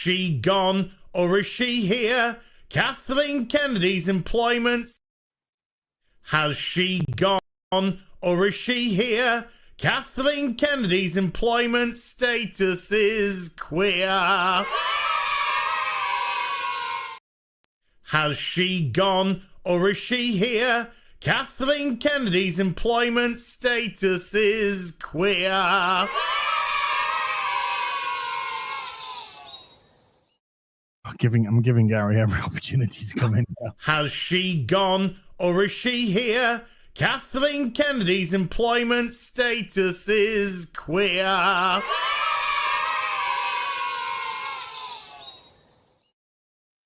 she gone or is she here? Kathleen Kennedy's employment. Has she gone or is she here? Kathleen Kennedy's employment status is queer. Has she gone or is she here? Kathleen Kennedy's employment status is queer. I'm giving Gary every opportunity to come in now. Has she gone or is she here? Kathleen Kennedy's employment status is queer.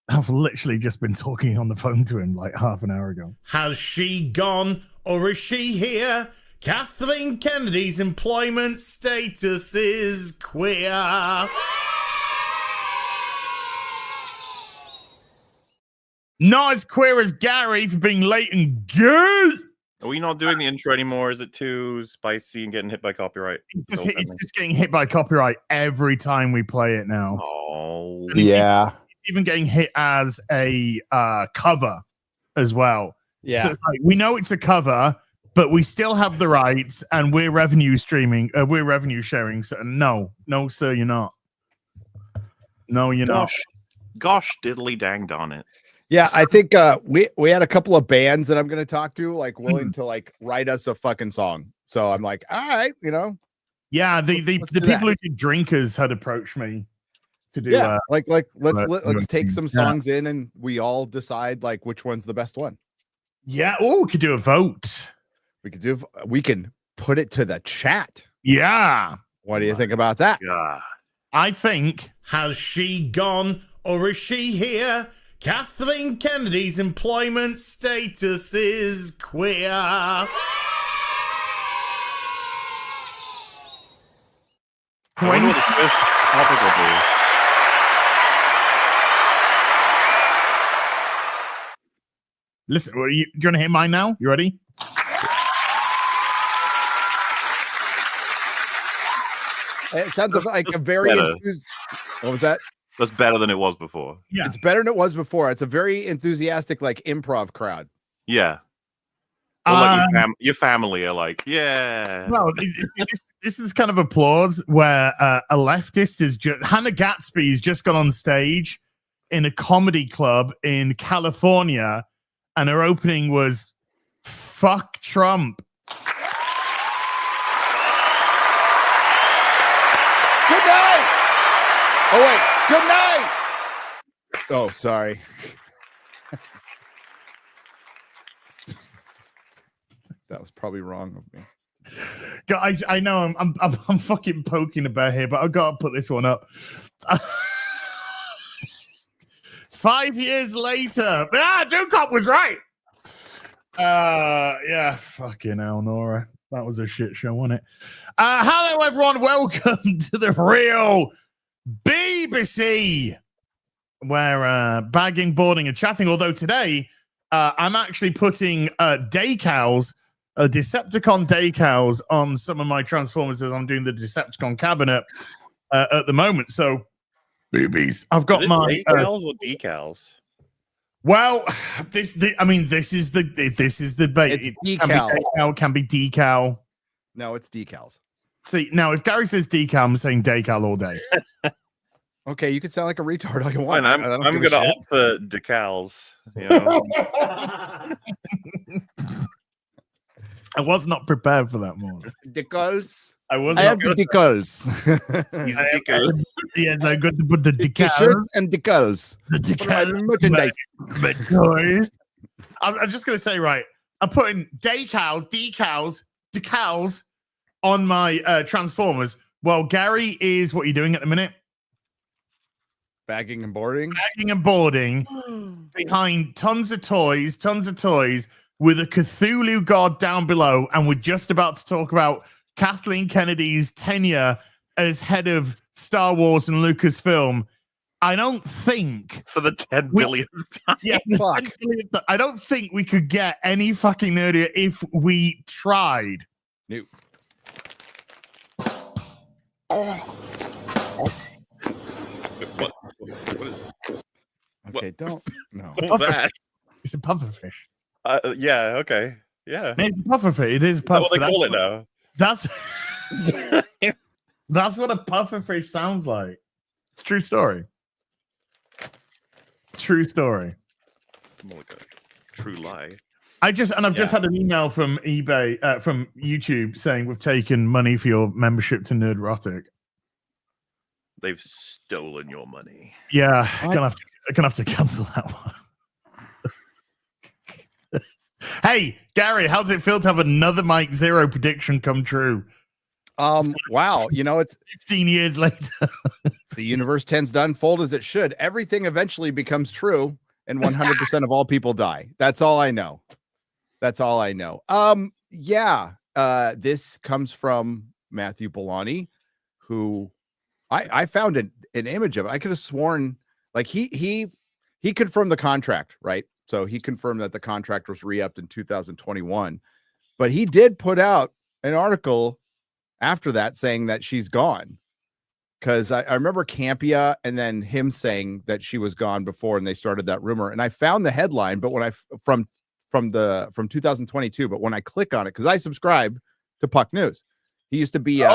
I've literally just been talking on the phone to him like half an hour ago. Has she gone or is she here? Kathleen Kennedy's employment status is queer. Not as queer as Gary for being late and gay. Are we not doing the intro anymore? Is it too spicy and getting hit by copyright? It's just getting hit by copyright every time we play it now. Oh, yeah. It's even getting hit as a cover as well. Yeah. So it's like, we know it's a cover, but we still have the rights and we're revenue streaming. We're revenue sharing. So no, sir, you're not. No, you're not. Gosh, diddly dang darn it. Yeah, I think we had a couple of bands that I'm going to talk to, like willing to like write us a fucking song. So I'm like, all right, you know. Yeah, the people who did Drinkers had approached me to do. Yeah, let's take some songs in and we all decide like which one's the best one. Yeah. Oh, we could do a vote. We can put it to the chat. Yeah. What do you think about that? Yeah. I think. Has she gone or is she here? Kathleen Kennedy's employment status is queer. I wonder what the first topic will be. Listen, do you want to hear mine now? You ready? It sounds like a very enthused. What was that? That's better than it was before. Yeah, it's better than it was before. It's a very enthusiastic, like improv crowd. Yeah. Or like your family are like, yeah. Well, this is kind of applause where a leftist is just Hannah Gatsby's just got on stage in a comedy club in California, and her opening was "Fuck Trump." Good night. Oh wait. Good night. Oh, sorry. That was probably wrong of me. Guys, I know I'm fucking poking a bear here, but I've got to put this one up. 5 years later, Joe Cop was right. Yeah, fucking hell, Nora. That was a shit show, wasn't it? Hello, everyone. Welcome to the real BBC, where bagging, boarding, and chatting. Although today, I'm actually putting decals, Decepticon decals, on some of my Transformers as I'm doing the Decepticon cabinet at the moment. So, boobies, I've got my decals or decals. Well, this is the bait. It's decal. Can be decal. No, it's decals. See, now if Gary says decal, I'm saying decal all day. Okay, you could sound like a retard all you want. I'm going to opt for decals. You know? I was not prepared for that morning. Decals. I have the decals. Yeah, I got to put the decals. T-shirt and decals. The decals. Merchandise. I'm just going to say, right, I'm putting decals on my Transformers. Well, Gary is, what are you doing at the minute? Bagging and boarding behind tons of toys with a Cthulhu god down below. And we're just about to talk about Kathleen Kennedy's tenure as head of Star Wars and Lucasfilm. I don't think for the 10 billionth time. Yeah, fuck. I don't think we could get any fucking nerdier if we tried. Nope. What is Okay, don't. No. what was that? It's a pufferfish. Yeah. Okay. Yeah. It's a pufferfish. It is a Is that what puffer. they call it now? That's that's what a pufferfish sounds like. It's a true story. True story. More like a true lie. I've just had an email from eBay, from YouTube saying we've taken money for your membership to Nerdrotic. They've stolen your money. Yeah, gonna have to cancel that one. Hey, Gary, how does it feel to have another Mike Zero prediction come true? Wow, it's 15 years later. the universe tends to unfold as it should. Everything eventually becomes true, and 100% of all people die. That's all I know. Yeah. This comes from Matthew Bellani, who I found an image of it. I could have sworn like he confirmed the contract, right? So he confirmed that the contract was re-upped in 2021, but he did put out an article after that saying that she's gone. Because I remember Campia and then him saying that she was gone before, and they started that rumor. And I found the headline, but when from 2022, but when I click on it, because I subscribe to Puck News, he used to be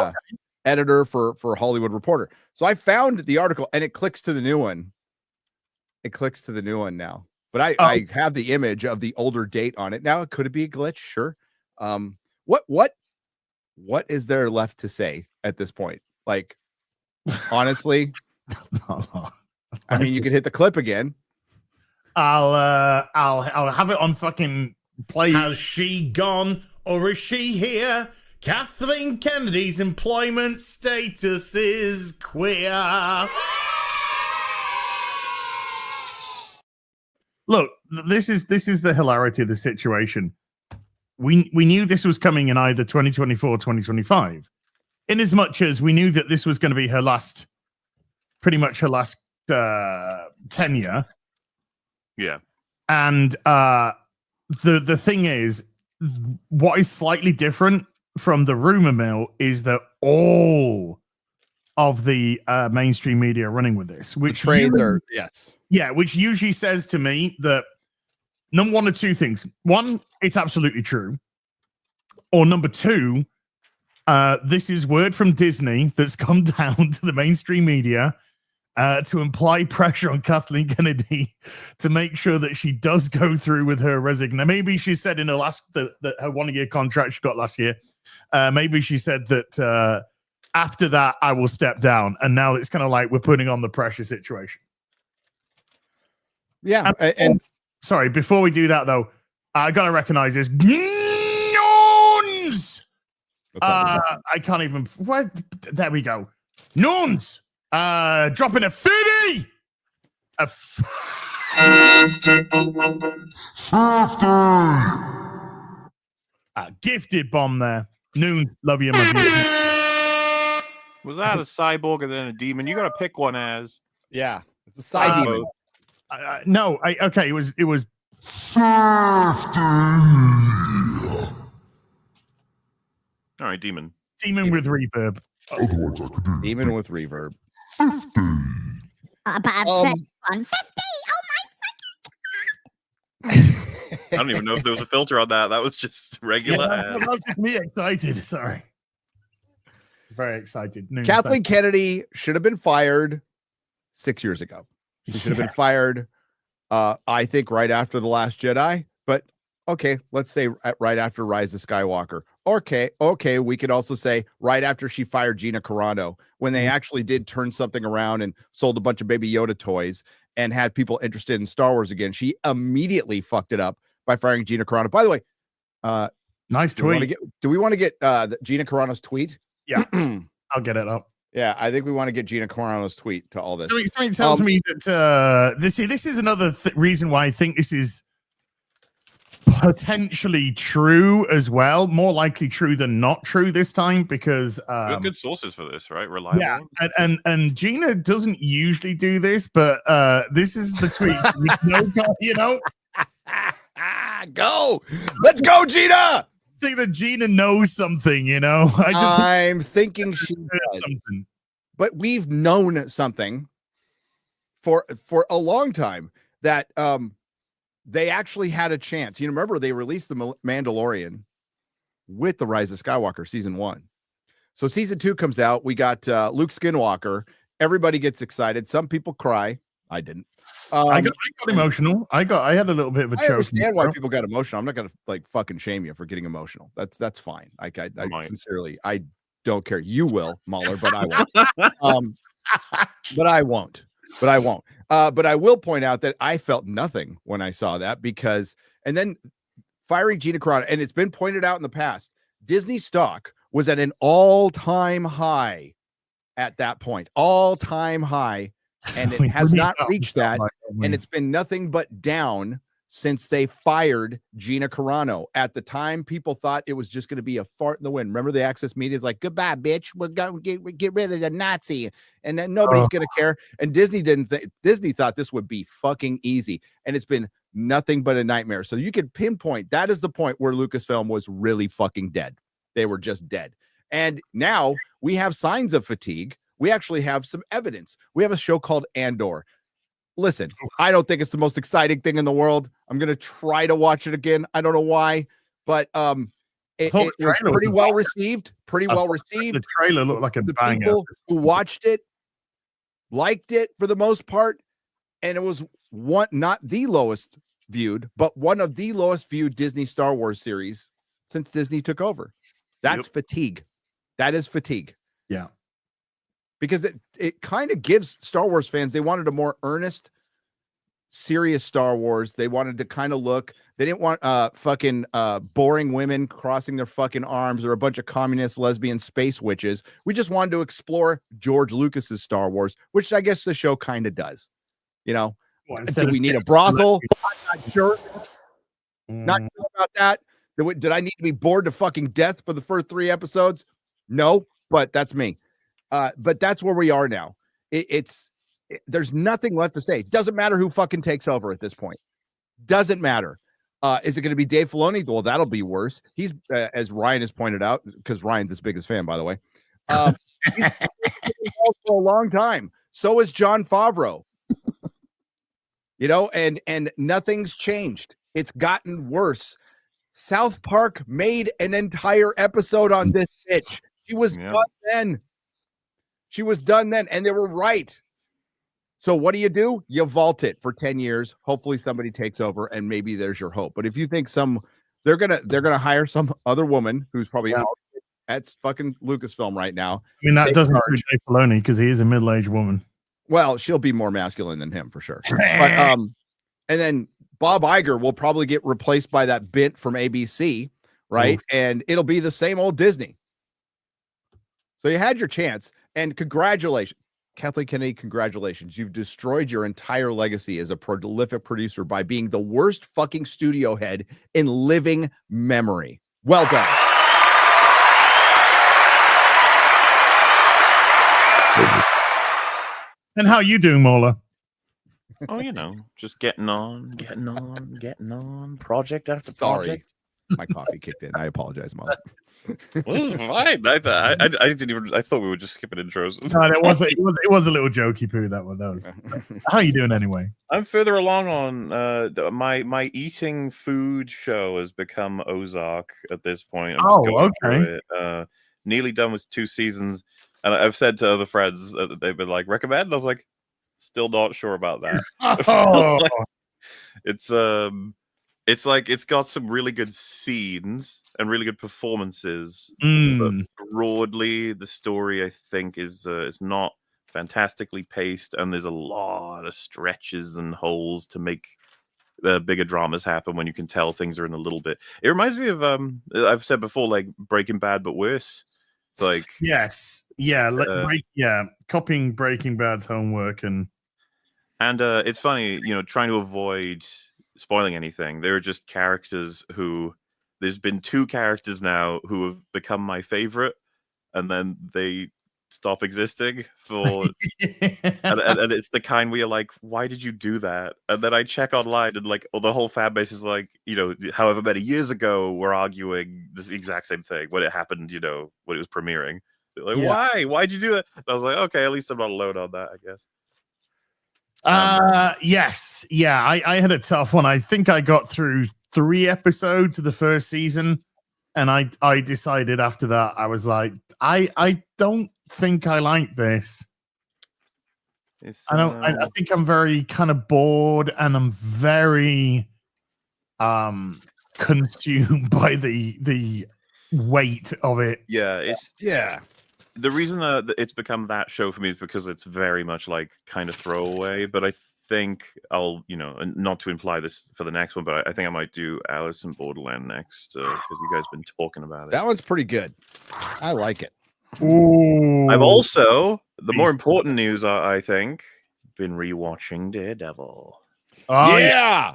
editor for Hollywood Reporter. So I found the article, and it clicks to the new one. It clicks to the new one now, but I have the image of the older date on it. Now, could it be a glitch? Sure. What is there left to say at this point? Like, honestly, I mean, you could hit the clip again. I'll have it on fucking play. Has she gone or is she here? Kathleen Kennedy's employment status is queer. Look, this is the hilarity of the situation. We knew this was coming in either 2024 or 2025. In as much as we knew that this was going to be pretty much her last tenure. Yeah. And the thing is, what is slightly different from the rumor mill is that all of the mainstream media are running with this, which trades are which usually says to me that number one or two things. One, it's absolutely true. Or number two, this is word from Disney that's come down to the mainstream media to imply pressure on Kathleen Kennedy to make sure that she does go through with her resignation. Maybe she said in her last that her 1-year contract she got last year. Maybe she said that after that I will step down, and now it's kind of like we're putting on the pressure situation. Yeah, and sorry, before we do that though, I gotta recognize this. I can't even. What? There we go. Nuns. Dropping a 50. A gifted bomb there. Noon. Love you, my beautiful. Was that a cyborg and then a demon? You got to pick one as. Yeah, it's a side demon. No, okay. It was 50. All right, demon. Demon with reverb. Demon with reverb. 50. Oh my I don't even know if there was a filter on that. That was just regular. Yeah, that was just me excited. Sorry. Very excited. Noon, Kathleen Kennedy should have been fired 6 years ago. She should have been fired, I think, right after The Last Jedi. But okay, let's say right after Rise of Skywalker. Okay, we could also say right after she fired Gina Carano, when they actually did turn something around and sold a bunch of Baby Yoda toys and had people interested in Star Wars again. She immediately fucked it up by firing Gina Carano. By the way, nice tweet. Do we want to get Gina Carano's tweet? Yeah, I'll get it up. Yeah, I think we want to get Gina Carano's tweet to all this. Something tells me that this is another reason why I think this is potentially true as well. More likely true than not true this time, because we have good sources for this, right? Reliable. Yeah, and Gina doesn't usually do this, but this is the tweet. You know, go. Let's go, Gina. I think that Gina knows something, you know. I'm thinking she does something. But we've known something for a long time that they actually had a chance. You remember they released the Mandalorian with the Rise of Skywalker season 1. So season 2 comes out. We got Luke Skywalker. Everybody gets excited. Some people cry. I didn't. I got emotional. I had a little bit of a choke. I understand why people got emotional. I'm not gonna like fucking shame you for getting emotional. That's fine. I sincerely, I don't care. You will, Mahler, but I won't. But I won't. But I will point out that I felt nothing when I saw that and then firing Gina Carano, and it's been pointed out in the past, Disney stock was at an all-time high at that point, all-time high, and it has not reached that, and it's been nothing but down since they fired Gina Carano. At the time, people thought it was just going to be a fart in the wind. Remember, the Access Media is like, goodbye, bitch. We're going to get rid of the Nazi, and then nobody's going to care. And Disney Disney thought this would be fucking easy, and it's been nothing but a nightmare. So you could pinpoint that is the point where Lucasfilm was really fucking dead. They were just dead. And now we have signs of fatigue. We actually have some evidence. We have a show called Andor. Listen, I don't think it's the most exciting thing in the world. I'm going to try to watch it again. I don't know why, but it was pretty well received. The trailer looked like a banger. People who watched it liked it for the most part, and it was not the lowest viewed, but one of the lowest viewed Disney Star Wars series since Disney took over. That's fatigue. That is fatigue. Yeah. Because it kind of gives Star Wars fans, they wanted a more earnest, serious Star Wars. They wanted to kind of look, they didn't want fucking boring women crossing their fucking arms or a bunch of communist lesbian space witches. We just wanted to explore George Lucas's Star Wars, which I guess the show kind of does. You know, do we need a brothel? I'm not sure. Not sure about that. Did I need to be bored to fucking death for the first 3 episodes? No, but that's me. But that's where we are now. There's nothing left to say. Doesn't matter who fucking takes over at this point. Doesn't matter. Is it going to be Dave Filoni? Well, that'll be worse. He's, as Ryan has pointed out, because Ryan's his biggest fan, by the way. He's been for a long time. So is Jon Favreau. You know, and nothing's changed. It's gotten worse. South Park made an entire episode on this bitch. She was done then. She was done then, and they were right. So what do? You vault it for 10 years. Hopefully somebody takes over, and maybe there's your hope. But if you think they're gonna hire some other woman who's probably at fucking Lucasfilm right now. I mean, that doesn't include Dave Filoni because he is a middle-aged woman. Well, she'll be more masculine than him for sure. But and then Bob Iger will probably get replaced by that bit from ABC, right? Oof. And it'll be the same old Disney. So you had your chance, and congratulations, Kathleen Kennedy, congratulations. You've destroyed your entire legacy as a prolific producer by being the worst fucking studio head in living memory. Well done. And how you doing, Mola? Oh, you know, just getting on, project after project. My coffee kicked in. I apologize, Mom. Well, it was fine. I didn't even. I thought we were just skipping intros. No, it was a little jokey poo. That was. How are you doing anyway? I'm further along on my eating food show has become Ozark at this point. Okay. Nearly done with 2 seasons, and I've said to other friends that they've been like, recommend. And I was like, still not sure about that. Oh. It's like it's got some really good scenes and really good performances. But broadly, the story I think is not fantastically paced, and there's a lot of stretches and holes to make bigger dramas happen when you can tell things are in a little bit. It reminds me of I've said before, like Breaking Bad, but worse. It's like copying Breaking Bad's homework and it's funny, you know, trying to avoid spoiling anything. There are just characters who there's been 2 characters now who have become my favorite, and then they stop existing for and it's the kind where you're like, why did you do that? And then I check online and like, the whole fan base is like, you know, however many years ago we're arguing this exact same thing when it happened, you know, when it was premiering. They're like, why'd you do that? And I was like, okay, at least I'm not alone on that, I guess. Yes. Yeah, I had a tough one. I think I got through 3 episodes of the first season, and I decided after that, I was like, I don't think I like this. I think I'm very kind of bored, and I'm very consumed by the weight of it. Yeah, the reason that it's become that show for me is because it's very much like kind of throwaway. But I think I'll, and not to imply this for the next one, but I think I might do Alice in Borderland next because you guys been talking about it. That one's pretty good. I like it. Ooh. I've also, the more important news, I think, been rewatching Daredevil. Oh yeah.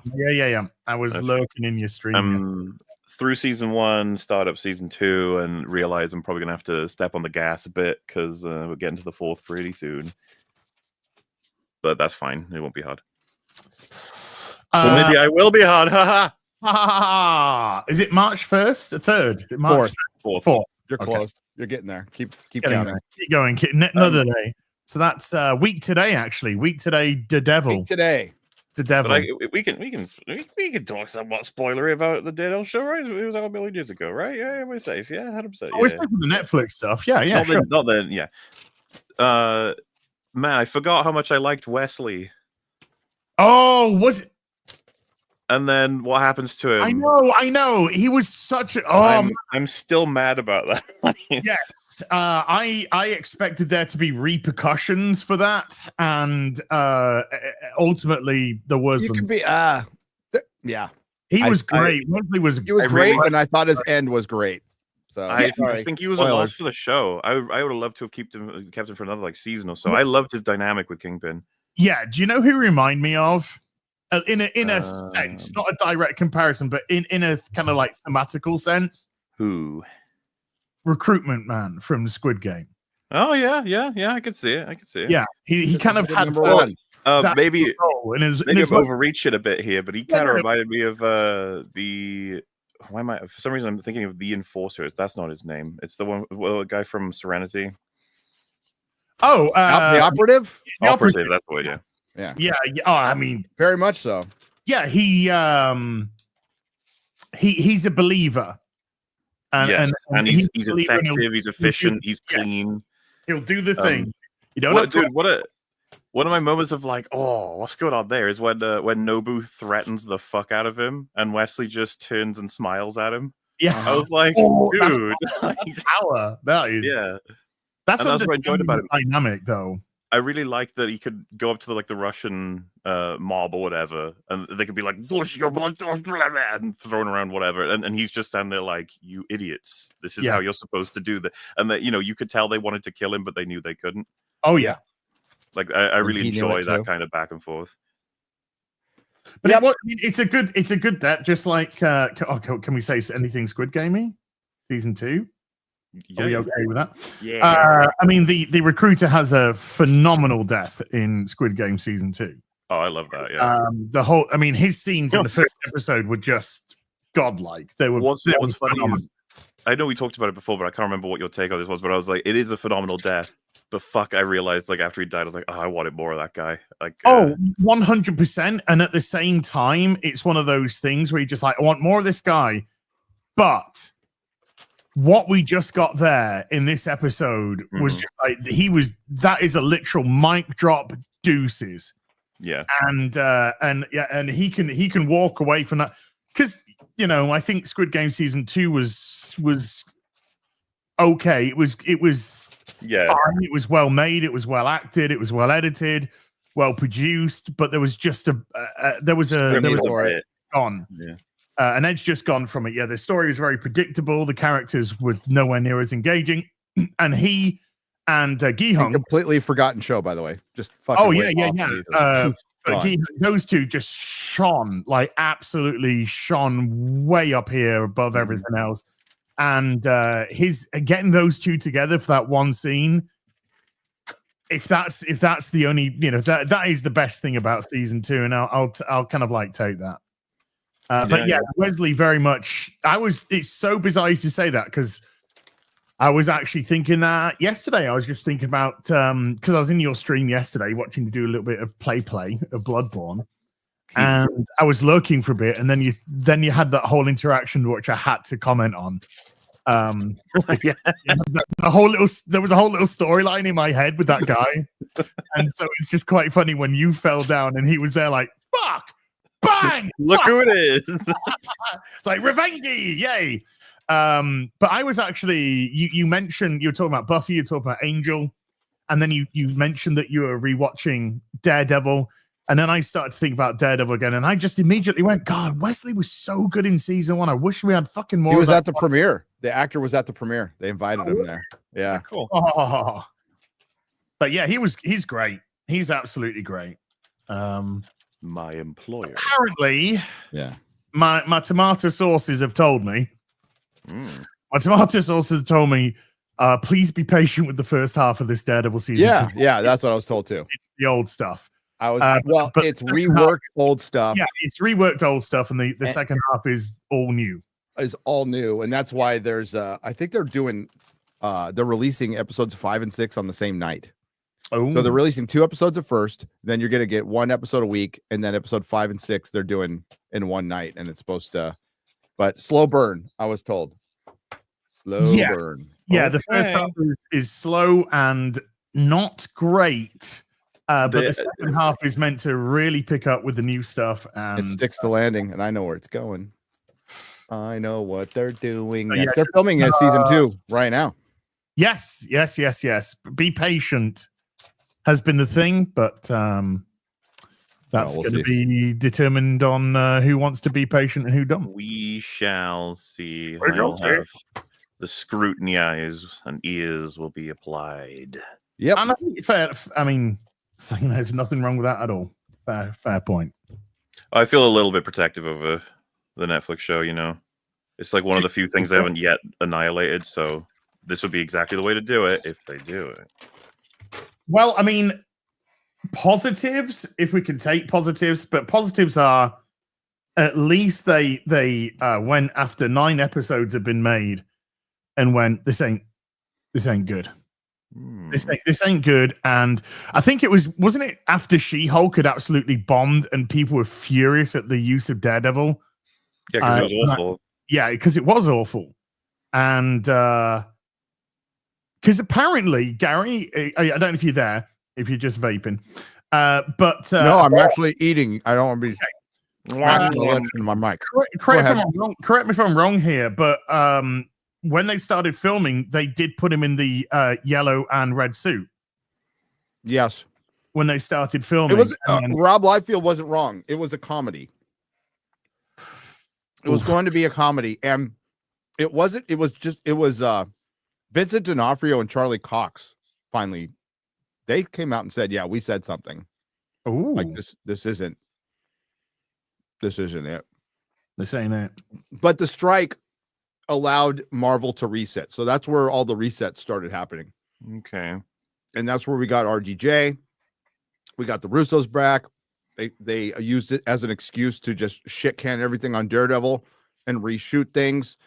I was lurking in your stream. I'm through season 1, start up season 2, and realize I'm probably gonna have to step on the gas a bit because we're getting to the 4th pretty soon. But that's fine. It won't be hard. Well, maybe I will be hard. Is it March 1st? 3rd? March 4th. You're close. You're getting there. Keep counting. Keep going. Another day. So that's week today, actually. Week today, Daredevil. Week today. Daredevil. But we can talk somewhat spoilery about the Daredevil show, right? It was out a million years ago, right? Yeah, we're safe. Yeah, 100%. We're safe with the Netflix stuff. Yeah, sure. Not then. Yeah. Man, I forgot how much I liked Wesley. Oh, was it? And then what happens to him? I know. He was such a. I'm still mad about that. Yes. I expected there to be repercussions for that, and ultimately there wasn't. You could be. Yeah. He was great. Wesley was. He was great, and I thought his end was great. So I think he was a loss for the show. I would have loved to have kept him for another season or so. I loved his dynamic with Kingpin. Yeah. Do you know who he remind me of? In a sense, not a direct comparison, but in a kind of like thematical sense. Who? Recruitment Man from Squid Game. Oh yeah. I could see it. Yeah, he kind of had number one. Maybe I'm overreach it a bit here, but he kind of reminded me of the. Why am I? For some reason, I'm thinking of the Enforcer. That's not his name. It's the guy from Serenity. Oh, the operative. The operative. That's the way. Yeah. Yeah. Oh, I mean, very much so. Yeah, he's a believer, and he's effective. He's efficient. He's clean. He'll do the things. You don't have to. Dude, one of my moments of like, oh, what's going on there is when Nobu threatens the fuck out of him, and Wesley just turns and smiles at him. Yeah, I was like, dude, power. That is. Yeah, that's what I enjoyed about it. Dynamic, though. I really liked that he could go up to the Russian mob or whatever, and they could be like, and throwing around whatever, and he's just standing there like, you idiots, this is how you're supposed to do that. And that, you could tell they wanted to kill him, but they knew they couldn't. Oh yeah. Like I really enjoy that kind of back and forth. But it's a good death. Just like can we say anything Squid Gamey season 2? Yeah. Are we okay with that? Yeah. I mean, the recruiter has a phenomenal death in Squid Game season 2. Oh, I love that. Yeah. His scenes in the first episode were just godlike. They were. What's funny is, I know we talked about it before, but I can't remember what your take on this was. But I was like, it is a phenomenal death. But fuck, I realized like after he died, I was like, oh, I wanted more of that guy. Like, 100%. And at the same time, it's one of those things where you just like, I want more of this guy. But what we just got there in this episode was just like that is a literal mic drop deuces. Yeah. And he can walk away from that because I think Squid Game season 2 was okay. It was fine. It was well made, it was well acted, it was well edited, well produced, but there was just an edge just gone from it. Yeah, the story was very predictable. The characters were nowhere near as engaging, and he and Gi-hung, completely forgotten show, by the way. Just fucking but those two just shone, like absolutely shone way up here above everything else. And his getting those two together for that one scene, if that's the only, that is the best thing about season 2, and I'll kind of like take that. But Wesley very much. It's so bizarre to say that because I was actually thinking that yesterday. I was just thinking about because I was in your stream yesterday watching you do a little bit of play of Bloodborne, and I was lurking for a bit, and then you had that whole interaction which I had to comment on. Yeah. There was a whole little storyline in my head with that guy, and so it's just quite funny when you fell down and he was there like fuck, bang, Look who it is. It's like Revengi, yay. But I was actually you mentioned you were talking about Buffy, you were talking about Angel, and then you mentioned that you were rewatching Daredevil, and then I started to think about Daredevil again, and I just immediately went, God, Wesley was so good in season 1. I wish we had fucking more. He was at the premiere. The actor was at the premiere. They invited him there. Yeah, Cool. Oh. But yeah, he's great. He's absolutely great. My employer. Apparently, yeah. My tomato sources have told me. My tomato sources have told me, please be patient with the first half of this Daredevil season. Yeah, that's what I was told too. It's the old stuff. But it's reworked old stuff. Yeah, it's reworked old stuff, and the second half is all new. Is all new, and that's why there's I think they're releasing episodes 5 and 6 on the same night. Oh, So they're releasing 2 episodes at first, then you're gonna get 1 episode a week, and then episode 5 and 6 they're doing in one night, and it's supposed to. But slow burn, I was told. Slow burn. Yeah, the first half is slow and not great. But the second half is meant to really pick up with the new stuff, and it sticks the landing, and I know where it's going. I know what they're doing. Yeah, they're filming as season 2 right now. Yes. Be patient has been the thing, but that's we'll going to be determined on who wants to be patient and who don't. We shall see. We shall see. The scrutiny eyes and ears will be applied. Yep. And I think it's fair. I mean, there's nothing wrong with that at all. Fair point. I feel a little bit protective over the Netflix show, you know. It's like one of the few things they haven't yet annihilated, so this would be exactly the way to do it if they do it. Well, I mean, positives, if we can take positives, but positives are at least they went after 9 episodes have been made and went, this ain't good. This ain't good. And I think wasn't it after She-Hulk had absolutely bombed and people were furious at the use of Daredevil? Yeah, because it was awful. Yeah, because it was awful. And because apparently, Gary, I don't know if you're there, if you're just vaping. But no, I'm actually eating. I don't want to be in my mic. Correct me if I'm wrong here, but when they started filming, they did put him in the yellow and red suit. Yes. When they started filming. It was Rob Liefeld wasn't wrong. It was a comedy. It was going to be a comedy, and it wasn't. It was Vincent D'Onofrio and Charlie Cox finally. They came out and said, "Yeah, we said something. Ooh. Like this isn't it. This ain't it." But the strike allowed Marvel to reset, so that's where all the resets started happening. Okay, and that's where we got RDJ. We got the Russos back. They used it as an excuse to just shit can everything on Daredevil and reshoot things.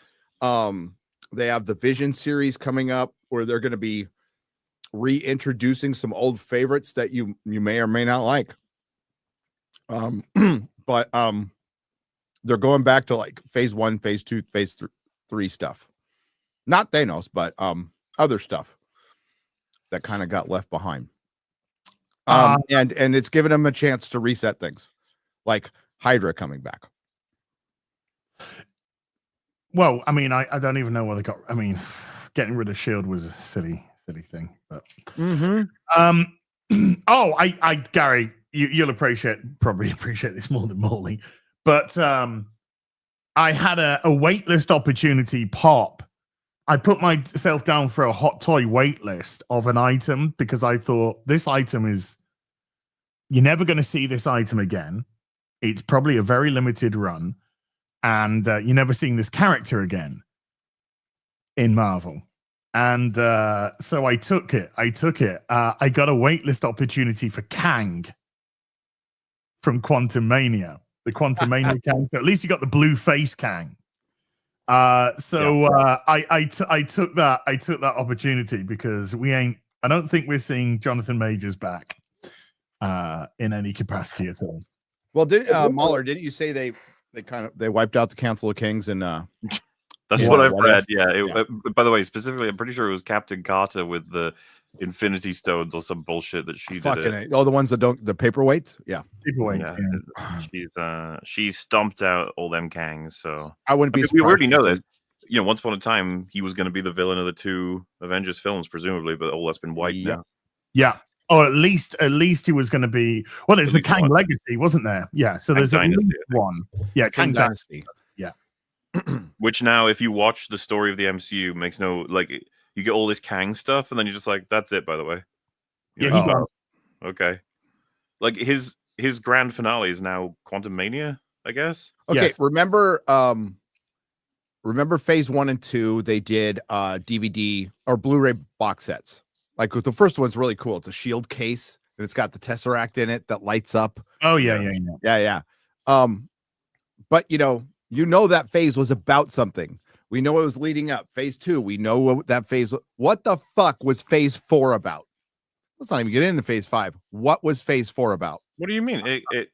They have the Vision series coming up where they're going to be reintroducing some old favorites that you may or may not like. But they're going back to like phase 1, phase 2, phase 3 stuff. Not Thanos, but other stuff that kind of got left behind. And it's given them a chance to reset things, like Hydra coming back. Well, I mean, I don't even know what they got. I mean, getting rid of S.H.I.E.L.D. was a silly thing. But Gary, you'll probably appreciate this more than Morley. But I had a waitlist opportunity pop. I put myself down for a hot toy wait list of an item because I thought this item you're never going to see this item again. It's probably a very limited run, and you're never seeing this character again in Marvel. And so I took it. I got a wait list opportunity for Kang from Quantum Mania, the Quantum Mania Kang. So at least you got the blue face Kang. I took that opportunity because I don't think we're seeing Jonathan Majors back in any capacity at all. Well, Mahler, didn't you say they wiped out the Council of Kings and that's Yeah, what I've what read. if- Yeah. By the way, specifically, I'm pretty sure it was Captain Carter with the Infinity Stones or some bullshit that she fucking did. the ones that don't the paperweights? Yeah. She stomped out all them Kangs. So I wouldn't be we surprised. already know this. You know, once upon a time, he was going to be the villain of the 2 Avengers films, presumably, but all that's been wiped Yep. now. Yeah. Or at least he was going to be. Well, there's At the least Kang one. Legacy, wasn't there? Yeah. So Kang there's at Dynasty, least I think. one. Yeah, Kang Dynasty. Yeah. Which now, if you watch the story of the MCU, makes no you get all this Kang stuff, and then you're just like, that's it. By the way, Yeah, You're he like, got. oh, okay. Like his grand finale is now Quantum Mania, I guess. Okay, Yes. remember phase 1 and 2, they did DVD or Blu-ray box sets. Like the first one's really cool. It's a shield case and it's got the Tesseract in it that lights up. Oh yeah. Yeah. But you know that phase was about something. We know it was leading up. Phase 2, we know what that phase. What the fuck was phase 4 about? Let's not even get into phase 5. What was phase 4 about? What do you mean? It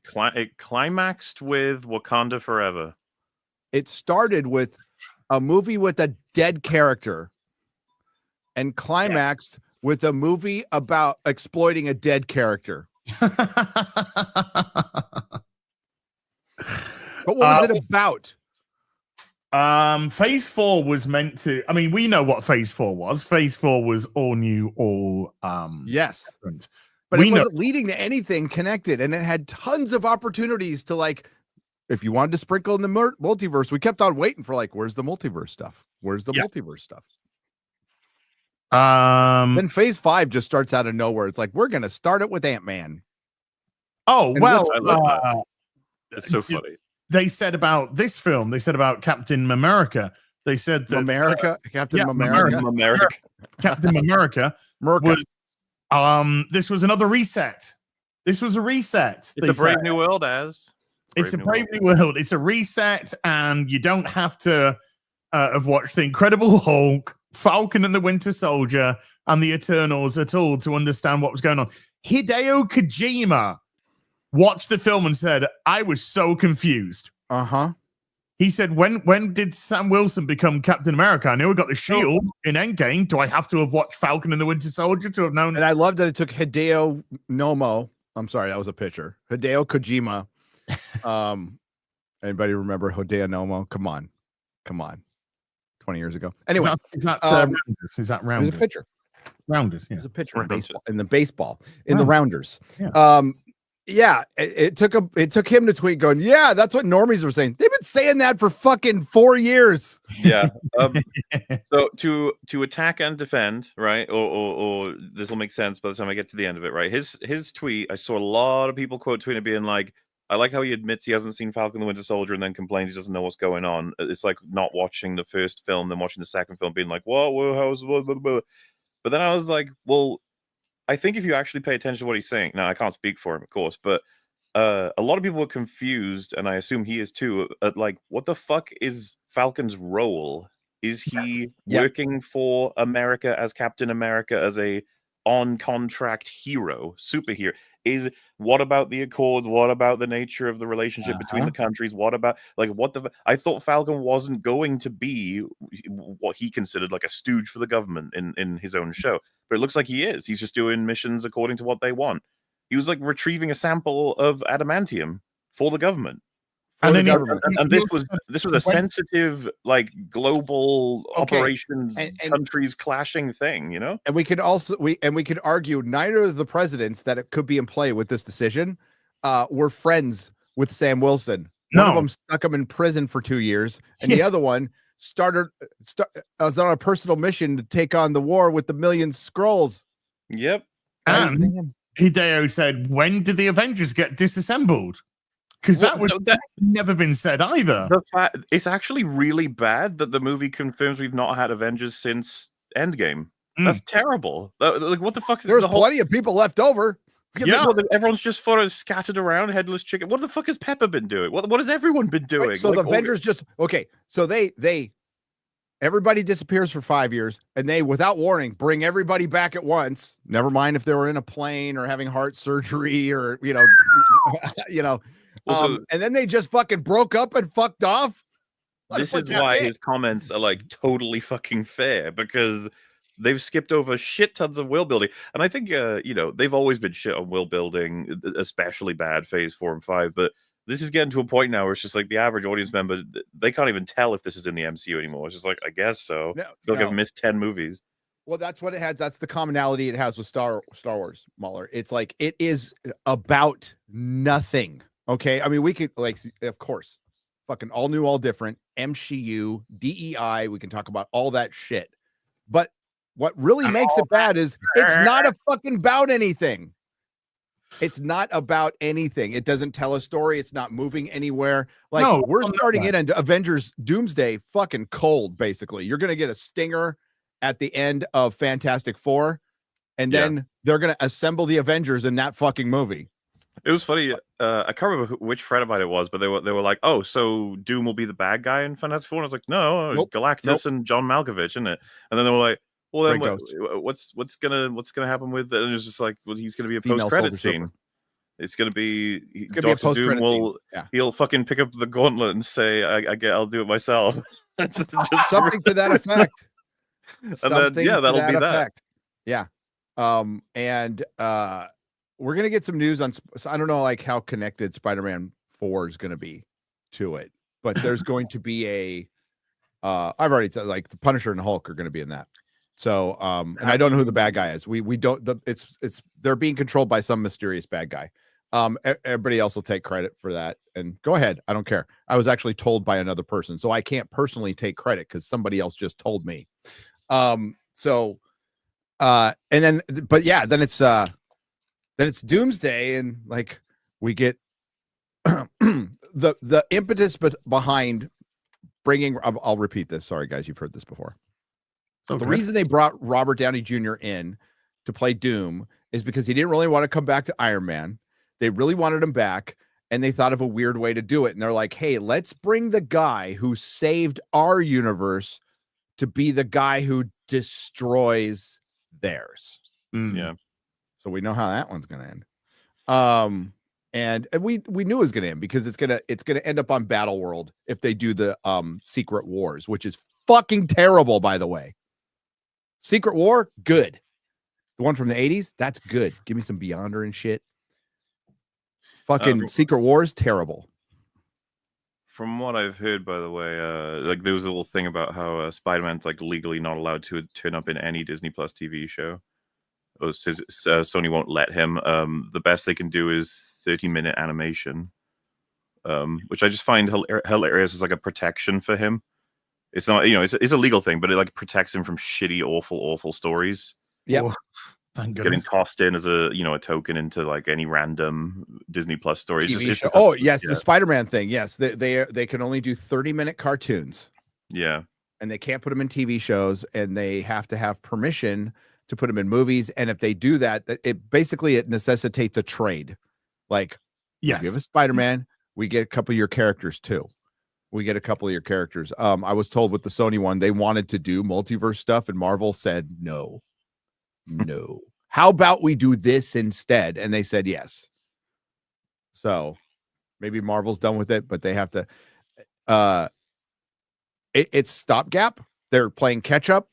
climaxed with Wakanda Forever. It started with a movie with a dead character and climaxed with a movie about exploiting a dead character. But what was it about? Phase 4 was meant to. I mean, we know what phase 4 was. Phase 4 was all new, all Yes. different. But We it know- wasn't leading to anything connected, and it had tons of opportunities to if you wanted to sprinkle in the multiverse, we kept on waiting for where's the multiverse stuff? Where's the Yeah. multiverse stuff? Um. Then phase 5 just starts out of nowhere. It's like, we're going to start it with Ant-Man. Oh And well. I love that. It's so funny. They said about this film. They said about Captain America. They said that Captain yeah, America. America. Captain America America. was this was another reset. This was a reset. It's a brave new world, It's a brave new world. It's a reset, and you don't have to have watched The Incredible Hulk, Falcon and the Winter Soldier, and the Eternals at all to understand what was going on. Hideo Kojima watched the film and said, I was so confused. Uh-huh. He said, when did Sam Wilson become Captain America? I knew we got the shield in Endgame. Do I have to have watched Falcon and the Winter Soldier to have known? And I love that it took Hideo Nomo. I'm sorry, that was a picture. Hideo Kojima. Anybody remember Hideo Nomo? Come on. 20 years ago. Anyway, is that um, Rounders? Is that it was a Rounders? pitcher. Rounders, yeah. It was a pitcher in Rounders. baseball, in the Rounders. Yeah. It took him to tweet going, yeah, that's what normies were saying. They've been saying that for fucking 4 years. Yeah. So to attack and defend, right? Or this will make sense by the time I get to the end of it, right? His tweet, I saw a lot of people quote tweeting being like, I like how he admits he hasn't seen Falcon and the Winter Soldier and then complains he doesn't know what's going on. It's like not watching the first film, then watching the second film, being like, what? How's blah, blah, blah. But then I was like, well, I think if you actually pay attention to what he's saying, now I can't speak for him, of course, but a lot of people were confused, and I assume he is too, at what the fuck is Falcon's role? Is he working for America as Captain America, as a on-contract hero, superhero? What about the Accords? What about the nature of the relationship between the countries? What about I thought Falcon wasn't going to be what he considered like a stooge for the government in his own show, but it looks like he is. He's just doing missions according to what they want. He was retrieving a sample of adamantium for the government. And then this was a sensitive, global operations, and countries clashing thing, you know. And we could argue neither of the presidents that it could be in play with this decision were friends with Sam Wilson. One of them stuck him in prison for 2 years, and the other one was on a personal mission to take on the war with the million Skrulls. Yep. And Hideo said, when did the Avengers get disassembled? Because that's never been said either. It's actually really bad that the movie confirms we've not had Avengers since Endgame. That's terrible. What the fuck? There's plenty of people left over. Yeah, everyone's just sort of scattered around, headless chicken. What the fuck has Pepper been doing? What has everyone been doing? Right, so the Avengers So they Everybody disappears for 5 years, and they, without warning, bring everybody back at once. Never mind if they were in a plane or having heart surgery or and then they just fucking broke up and fucked off. This is why his comments are like totally fucking fair, because they've skipped over shit tons of world building. And I think, they've always been shit on world building, especially bad phase 4 and 5. But this is getting to a point now where it's just like the average audience member, they can't even tell if this is in the MCU anymore. It's just like, I guess so. I've missed 10 movies. Well, that's what it has. That's the commonality it has with Star Wars, Mahler. It's like, it is about nothing. Okay. I mean, we could, like, of course, fucking all new, all different, MCU, DEI. We can talk about all that shit. But what really makes it bad is it's not a fucking about anything. It's not about anything. It doesn't tell a story. It's not moving anywhere. Like, no, we're starting it into Avengers Doomsday fucking cold, basically. You're going to get a stinger at the end of Fantastic Four, and then they're going to assemble the Avengers in that fucking movie. It was funny. I can't remember which friend of mine it was, but they were like, "Oh, so Doom will be the bad guy in Fantastic Four?" And I was like, "No, nope. Galactus and John Malkovich, isn't it?" And then they were like, "Well, then what's gonna happen with it?" And it's just like, "Well, he's gonna be a post-credit scene. It's gonna be Dr. Doom he'll fucking pick up the gauntlet and say, I'll do it myself." Just something to that effect. And then that'll be that. Yeah. We're going to get some news on, I don't know like how connected Spider-Man 4 is going to be to it, but there's going to be I've already said, like, the Punisher and the Hulk are going to be in that. So, and I don't know who the bad guy is. We don't, they're being controlled by some mysterious bad guy. Everybody else will take credit for that, and go ahead. I don't care. I was actually told by another person, so I can't personally take credit because somebody else just told me. And then it's Doomsday, and like we get the impetus behind bringing. I'll repeat this. Sorry, guys, you've heard this before. So the reason they brought Robert Downey Jr. in to play Doom is because he didn't really want to come back to Iron Man. They really wanted him back, and they thought of a weird way to do it. And they're like, "Hey, let's bring the guy who saved our universe to be the guy who destroys theirs." Yeah. So we know how that one's going to end. And we knew it was going to end because it's going to end up on Battleworld if they do the Secret Wars, which is fucking terrible, by the way. Secret War, good. The one from the 80s, that's good. Give me some Beyonder and shit. Fucking Secret Wars, terrible. From what I've heard, by the way, like there was a little thing about how Spider-Man's like legally not allowed to turn up in any Disney Plus TV show. Sony won't let him. The best they can do is 30-minute animation, which I just find hilarious as like a protection for him. It's not, it's a legal thing, but it like protects him from shitty, awful stories. Yeah, thank goodness. Getting tossed in as a token into like any random Disney Plus story. Oh yes, the Spider-Man thing. Yes, they can only do 30-minute cartoons. Yeah, and they can't put them in TV shows, and they have to have permission to put them in movies. And if they do that, it necessitates a trade. Like, yes, you have a Spider-Man, we get a couple of your characters too. We get a couple of your characters. I was told with the Sony one, they wanted to do multiverse stuff, and Marvel said no. How about we do this instead? And they said yes. So maybe Marvel's done with it, but they have to. It's stopgap. They're playing catch up.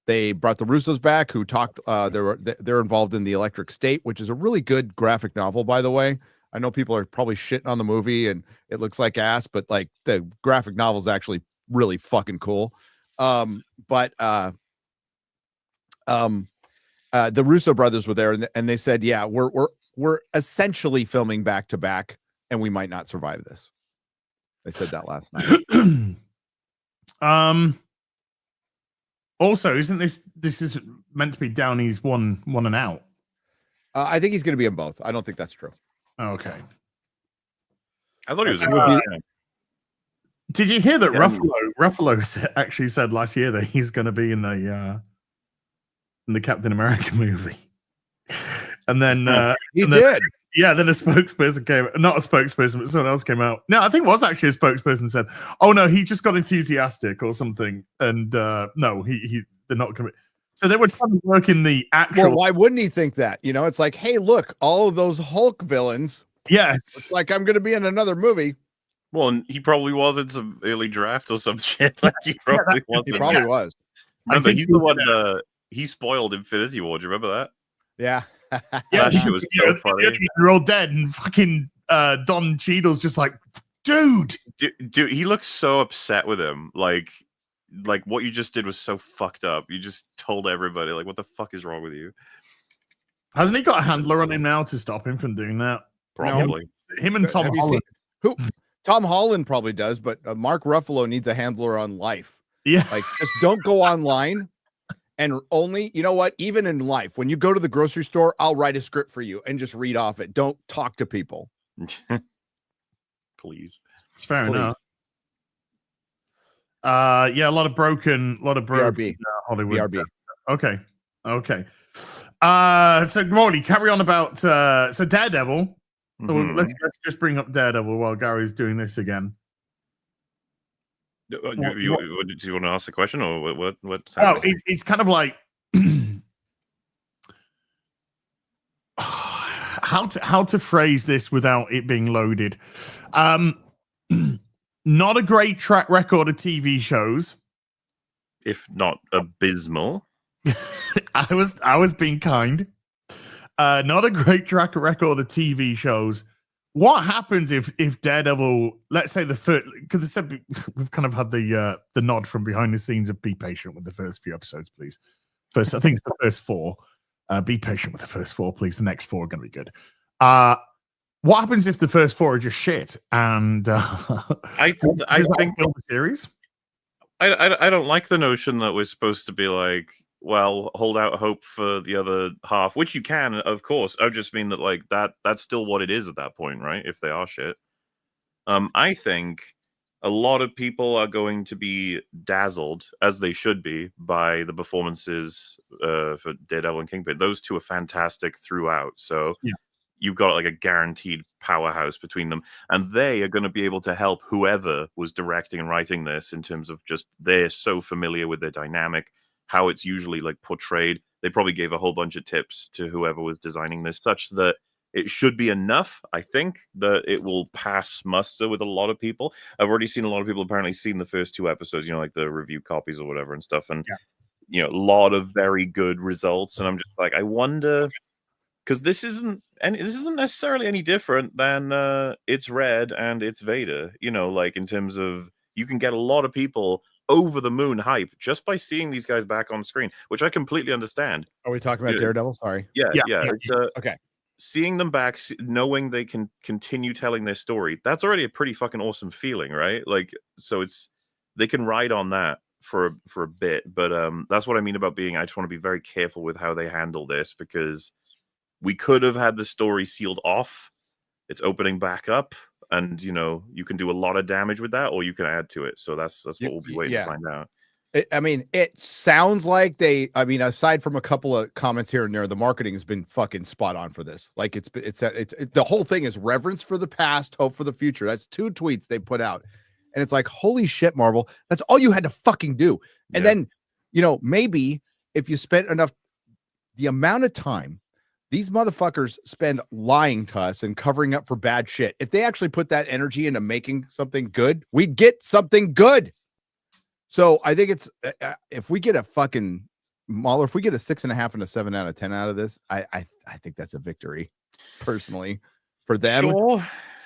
They brought the Russos back, who talked. They're involved in The Electric State, which is a really good graphic novel, by the way. I know people are probably shitting on the movie and it looks like ass, but like the graphic novel is actually really fucking cool. The Russo brothers were there, and they said, "Yeah, we're essentially filming back to back, and we might not survive this." They said that last night. Also, isn't this is meant to be Downey's one and out? I think he's going to be in both. I don't think that's true. Oh, okay. I thought he was. Did you hear that Ruffalo actually said last year that he's going to be in the Captain America movie? And then he did. Yeah, then a spokesperson came, not a spokesperson, but someone else came out. No, I think it was actually a spokesperson said, "Oh no, he just got enthusiastic or something," and no, they're not coming. So they were trying to work in the actual. Well, why wouldn't he think that? You know, it's like, hey, look, all of those Hulk villains. Yes, It's like I'm going to be in another movie. Well, and he probably was in some early draft or some shit. Like he probably was. He probably was. Remember, he's the one. He spoiled Infinity War. Do you remember that? Yeah. That shit was so funny. They're all dead, and fucking Don Cheadle's just like, dude, he looks so upset with him. Like what you just did was so fucked up. You just told everybody, like, what the fuck is wrong with you? Hasn't he got a handler on him now to stop him from doing that? Probably. Him and Tom Holland. Who? Tom Holland probably does, but Mark Ruffalo needs a handler on life. Yeah, like just don't go online. And only, you know what? Even in life, when you go to the grocery store, I'll write a script for you and just read off it. Don't talk to people. Please. It's fair enough. Yeah, a lot of broken BRB. Hollywood. BRB. Okay. So Morley, carry on about so Daredevil. So let's just bring up Daredevil while Gary's doing this again. Do you want to ask the question or what's happening? It's kind of like how to phrase this without it being loaded. Not a great track record of TV shows, if not abysmal. I was being kind. Not a great track record of TV shows. What happens if Daredevil, let's say the first, because we've kind of had the nod from behind the scenes of be patient with the first few episodes, please. I think it's the first 4. Be patient with the first 4, please. The next 4 are going to be good. What happens if the first 4 are just shit? And I think build the series. I don't like the notion that we're supposed to be like, well, hold out hope for the other half, which you can, of course. I just mean that like that's still what it is at that point, right? If they are shit. I think a lot of people are going to be dazzled, as they should be, by the performances for Daredevil and Kingpin. Those two are fantastic throughout. So you've got like a guaranteed powerhouse between them, and they are going to be able to help whoever was directing and writing this in terms of just they're so familiar with their dynamic, how it's usually like portrayed. They probably gave a whole bunch of tips to whoever was designing this, such that it should be enough. I think that it will pass muster with a lot of people. I've already seen a lot of people apparently seen the first 2 episodes, like the review copies or whatever and stuff. And, a lot of very good results. And I'm just like, I wonder, because this isn't necessarily any different than It's Red and It's Vader, like in terms of you can get a lot of people over the moon hype just by seeing these guys back on screen, which I completely understand. Are we talking about Daredevil? Sorry. Yeah. It's, okay. Seeing them back, knowing they can continue telling their story, that's already a pretty fucking awesome feeling, right? Like, so they can ride on that for a bit, but that's what I mean about being. I just want to be very careful with how they handle this, because we could have had the story sealed off. It's opening back up. And you can do a lot of damage with that, or you can add to it. So that's what we'll be waiting to find out. It sounds like aside from a couple of comments here and there, the marketing has been fucking spot on for this. Like it's the whole thing is reverence for the past, hope for the future. That's 2 tweets they put out, and it's like, holy shit, Marvel, that's all you had to fucking do. And then maybe if you spent enough, the amount of time these motherfuckers spend lying to us and covering up for bad shit, if they actually put that energy into making something good, we'd get something good. So I think it's if we get a fucking Mahler, if we get a 6.5 and a 7 out of 10 out of this, I think that's a victory, personally, for them.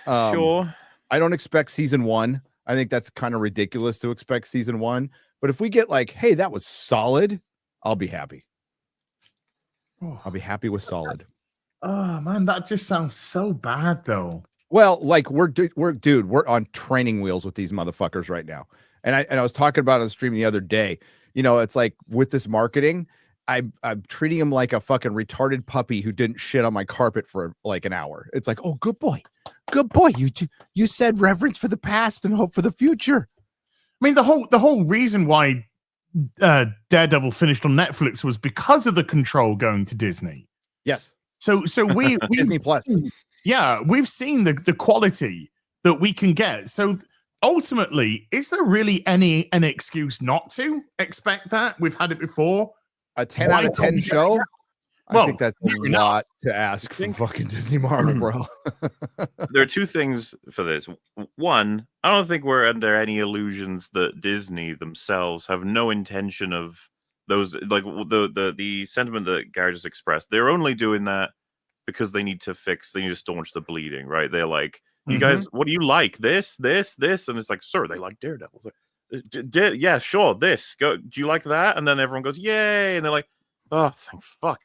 Sure. I don't expect season 1. I think that's kind of ridiculous to expect season 1. But if we get like, hey, that was solid, I'll be happy. I'll be happy with solid. Oh man, that just sounds so bad though. Well, like we're on training wheels with these motherfuckers right now. And I was talking about it on the stream the other day. It's like with this marketing, I'm treating him like a fucking retarded puppy who didn't shit on my carpet for like an hour. It's like, oh, good boy. You said reverence for the past and hope for the future. I mean, the whole reason why Daredevil finished on Netflix was because of the control going to Disney. Yes. So we Disney Plus. Yeah, we've seen the quality that we can get. So ultimately, is there really any excuse not to expect that? We've had it before. A 10 out of 10 show? Well, I think that's a lot to ask from fucking Disney Marvel, bro. There are two things for this. One, I don't think we're under any illusions that Disney themselves have no intention of those, like the sentiment that Gary just expressed. They're only doing that because they need to staunch the bleeding, right? They're like, you guys, what do you like? This, and it's like, sir, they like Daredevil. Like, yeah, sure, this. Go. Do you like that? And then everyone goes, yay, and they're like, oh, thank fuck.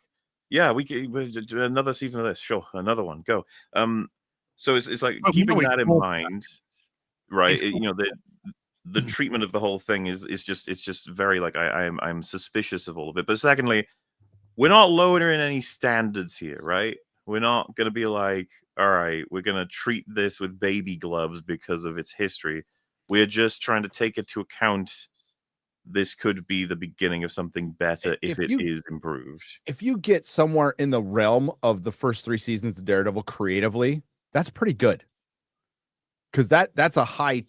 Yeah, we do another season of this. Sure, another one. Go. So it's like keeping that in mind, right? The treatment of the whole thing is just very like I'm suspicious of all of it. But secondly, we're not lowering any standards here, right? We're not going to be like, all right, we're going to treat this with baby gloves because of its history. We're just trying to take into account this could be the beginning of something better if it is improved. If you get somewhere in the realm of the first 3 seasons of Daredevil creatively, that's pretty good. Because that's a high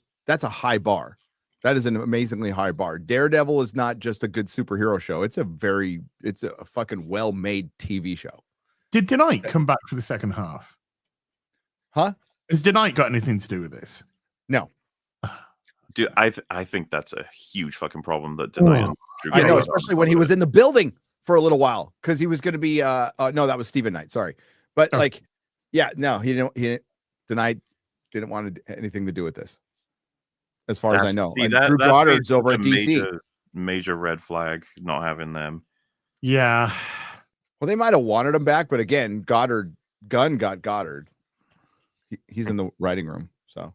bar. That is an amazingly high bar. Daredevil is not just a good superhero show. It's a fucking well-made TV show. Did Dawney come back for the second half? Huh? Has Dawney got anything to do with this? No. Dude, I think that's a huge fucking problem that Dawney. I know, especially when he was in the building for a little while, because he was going to be no, that was Stephen Knight. Sorry, but like, yeah, no, Dawney didn't want anything to do with this, as far as I know. Drew Goddard's over at DC. Major red flag not having them. Yeah. Well, they might have wanted him back, but again, Gunn got Goddard. He's in the writing room, so.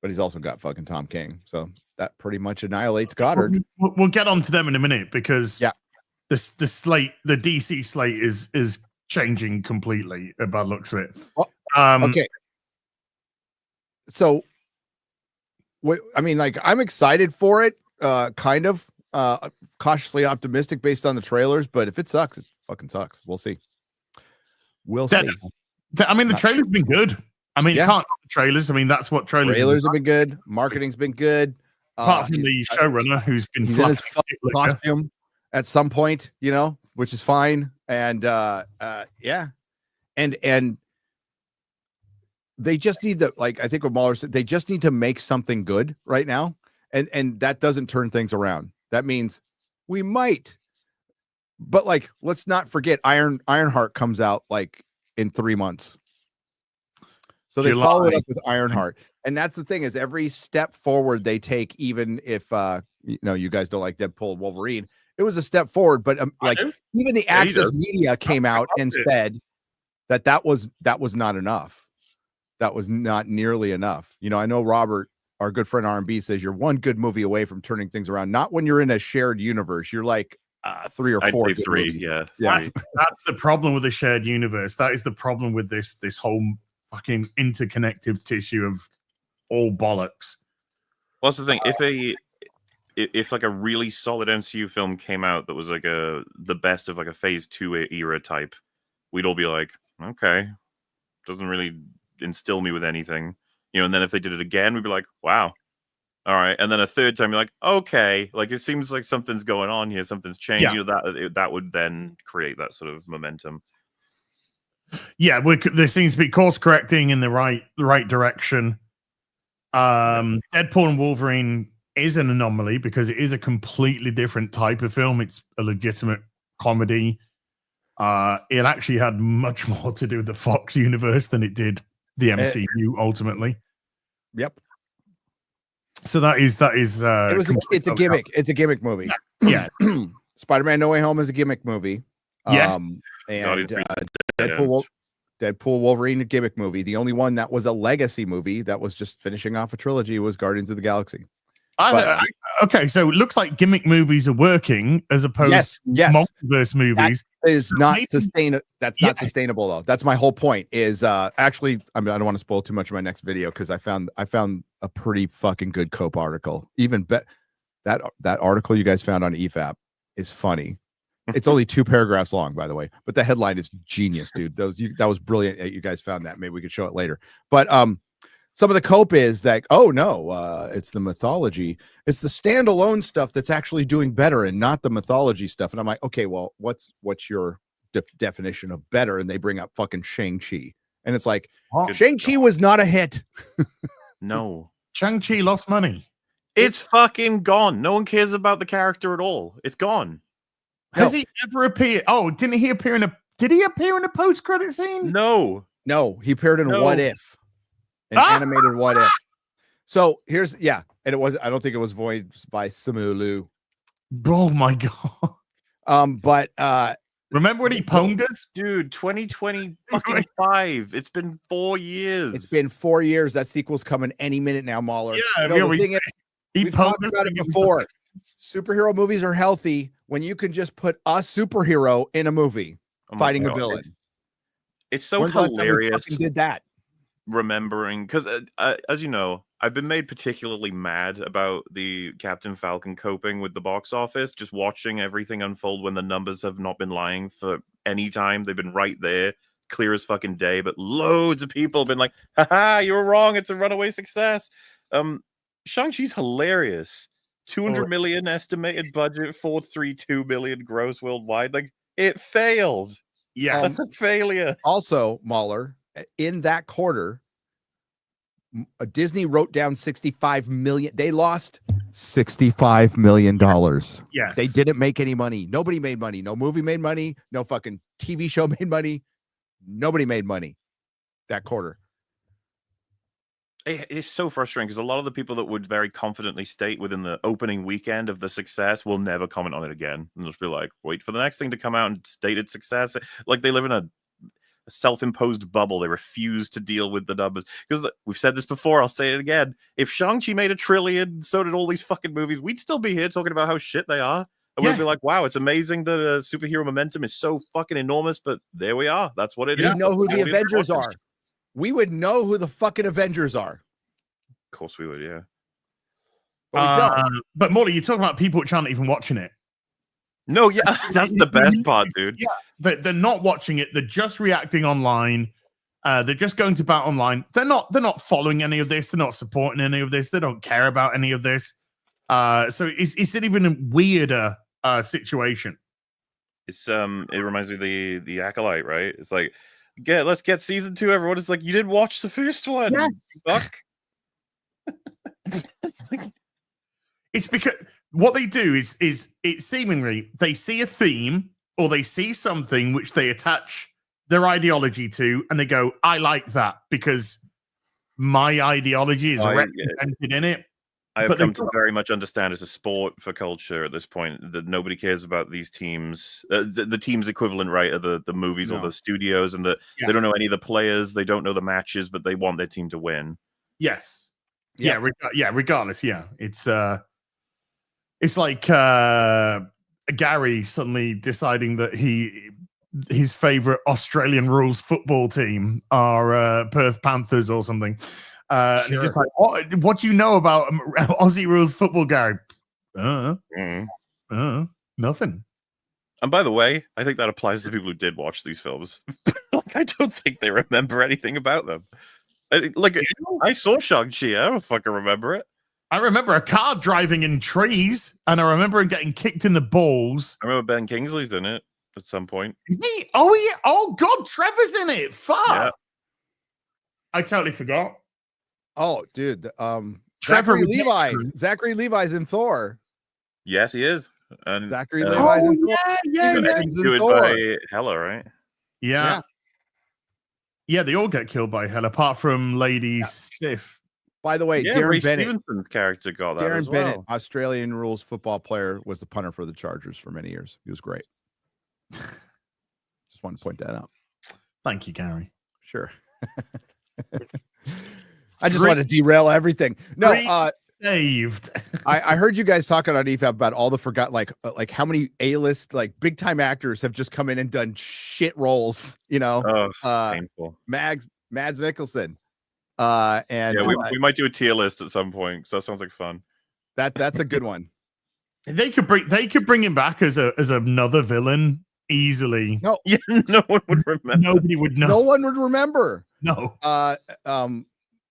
But he's also got fucking Tom King, so that pretty much annihilates Goddard. We'll get on to them in a minute because the slate, the DC slate is changing completely by the looks of it. Okay, so I mean, like, I'm excited for it, kind of cautiously optimistic based on the trailers. But if it sucks, it fucking sucks. We'll see. We'll see. I mean, the trailer's been good. I mean, you can't the trailers. I mean, that's what trailers have been good. Marketing's been good. Apart from the showrunner who's been in his costume at some point, which is fine. And and they just need to, like, I think what Mahler said, they just need to make something good right now. And that doesn't turn things around. That means we might, but like, let's not forget Ironheart comes out like in 3 months. So they follow it up with Ironheart. And that's the thing, is every step forward they take, even if you guys don't like Deadpool and Wolverine, it was a step forward. But like, even the Access Media came out and said that was not enough. That was not nearly enough. I know Robert, our good friend R&B, says you're one good movie away from turning things around. Not when you're in a shared universe. You're like 3 or 4. I'd say 3, movies. Yeah. That's the problem with the shared universe. That is the problem with this whole fucking interconnective tissue of all bollocks. What's the thing? If like a really solid MCU film came out that was like the best of like a phase 2 era type, we'd all be like, okay, doesn't really instill me with anything, and then if they did it again, we'd be like, wow, all right. And then a third time, you're like, okay, like, it seems like something's going on here, something's changed. That would then create that sort of momentum. Yeah, there seems to be course correcting in the right direction. Deadpool and Wolverine is an anomaly because it is a completely different type of film. It's a legitimate comedy. It actually had much more to do with the Fox universe than it did the MCU ultimately. Yep. So that is it's a gimmick. It's a gimmick movie. Yeah. Spider-Man No Way Home is a gimmick movie. Yes. And Deadpool, Wolverine, a gimmick movie. The only one that was a legacy movie that was just finishing off a trilogy was Guardians of the Galaxy. Okay, so it looks like gimmick movies are working as opposed to multiverse movies. That is not sustainable. That's not sustainable, though. That's my whole point. Is actually, I mean, I don't want to spoil too much of my next video because I found a pretty fucking good Cope article. Even that article you guys found on EFAP is funny. It's only 2 paragraphs long, by the way, but the headline is genius, dude. That was brilliant that you guys found that. Maybe we could show it later. But some of the cope is that, oh no, it's the mythology. It's the standalone stuff that's actually doing better and not the mythology stuff. And I'm like, okay, well, what's your definition of better? And they bring up fucking Shang-Chi. And it's like, Shang-Chi was not a hit. No. Shang-Chi lost money. It's fucking gone. No one cares about the character at all. It's gone. Has he ever appeared? Oh, did he appear in a post-credit scene? No. No, he appeared in What If. An animated What If. So here's, and it was, I don't think it was voiced by Simu Liu. Oh my God. But remember when he pwned us? Dude, 2025. It's been 4 years. It's been 4 years. That sequel's coming any minute now, Mahler. Yeah, the thing is, we've talked about it before. Superhero movies are healthy when you can just put a superhero in a movie fighting a villain. It's so When's the last time we hilarious. fucking did that? Remembering, because as you know, I've been made particularly mad about the Captain Falcon coping with the box office, just watching everything unfold when the numbers have not been lying for any time. They've been right there, clear as fucking day, but loads of people have been like, haha, you were wrong, it's a runaway success. Shang-Chi's hilarious. 200 million estimated budget, 432 million gross worldwide. Like, it failed. Yeah, that's a failure. Also, Mahler, in that quarter, Disney wrote down 65 million. They lost $65 million. Yes. They didn't make any money. Nobody made money. No movie made money. No fucking TV show made money. Nobody made money that quarter. It's so frustrating because a lot of the people that would very confidently state within the opening weekend of the success will never comment on it again. And just be like, wait for the next thing to come out and state its success. Like they live in a self-imposed bubble. They refuse to deal with the numbers. Because we've said this before, I'll say it again. If Shang-Chi made $1 trillion, so did all these fucking movies, we'd still be here talking about how shit they are. And we'd be like, wow, it's amazing that superhero momentum is so fucking enormous, but there we are. That's what it is. We know who the Avengers are. We would know who the fucking Avengers are. Of course we would, yeah. But we don't. But Molly, you're talking about people which aren't even watching it. No, yeah, that's the best part, dude. Yeah, they're not watching it. They're just reacting online. They're just going to bat online. They're not following any of this. They're not supporting any of this. They don't care about any of this. So it's an even weirder situation. It's it reminds me of the Acolyte, right? It's like, let's get season 2. Everyone is like, you didn't watch the first one. Yes. Fuck. It's because what they do is it's seemingly they see a theme or they see something which they attach their ideology to, and they go, I like that because my ideology is represented in it. I have come to very much understand as a sport for culture at this point that nobody cares about these teams. The team's equivalent, right, are the movies or the studios, and they don't know any of the players, they don't know the matches, but they want their team to win. Yes. Yeah. Regardless. Yeah. It's like Gary suddenly deciding that his favorite Australian rules football team are Perth Panthers or something. Sure. Just like, what do you know about Aussie rules football, Gary? Nothing. And by the way, I think that applies to people who did watch these films. Like, I don't think they remember anything about them. I saw Shang-Chi. I don't fucking remember it. I remember a car driving in trees, and I remember him getting kicked in the balls. I remember Ben Kingsley's in it at some point. Is he? Oh, yeah. Oh, God, Trevor's in it. Fuck. Yeah. I totally forgot. Oh, dude. Trevor Zachary Levi's in Thor. Yes, he is. And Zachary Levi's in Thor. Yeah. Do it by Hela, right? Yeah. Yeah, they all get killed by Hela, apart from Lady Sif. By the way, Darren Ray Bennett. Stevenson's character got that Darren as well. Bennett, Australian rules football player, was the punter for the Chargers for many years. He was great. Just wanted to point that out. Thank you, Gary. Sure. I just want to derail everything. No, saved. I heard you guys talking on EFAP about all the like how many A-list, like big time actors have just come in and done shit roles, you know. Painful. Mads Mikkelsen. And we might do a tier list at some point, so that sounds like fun. That's a good one. They could bring him back as another villain easily. No, Yeah, no one would remember. Nobody would know. no one would remember. No.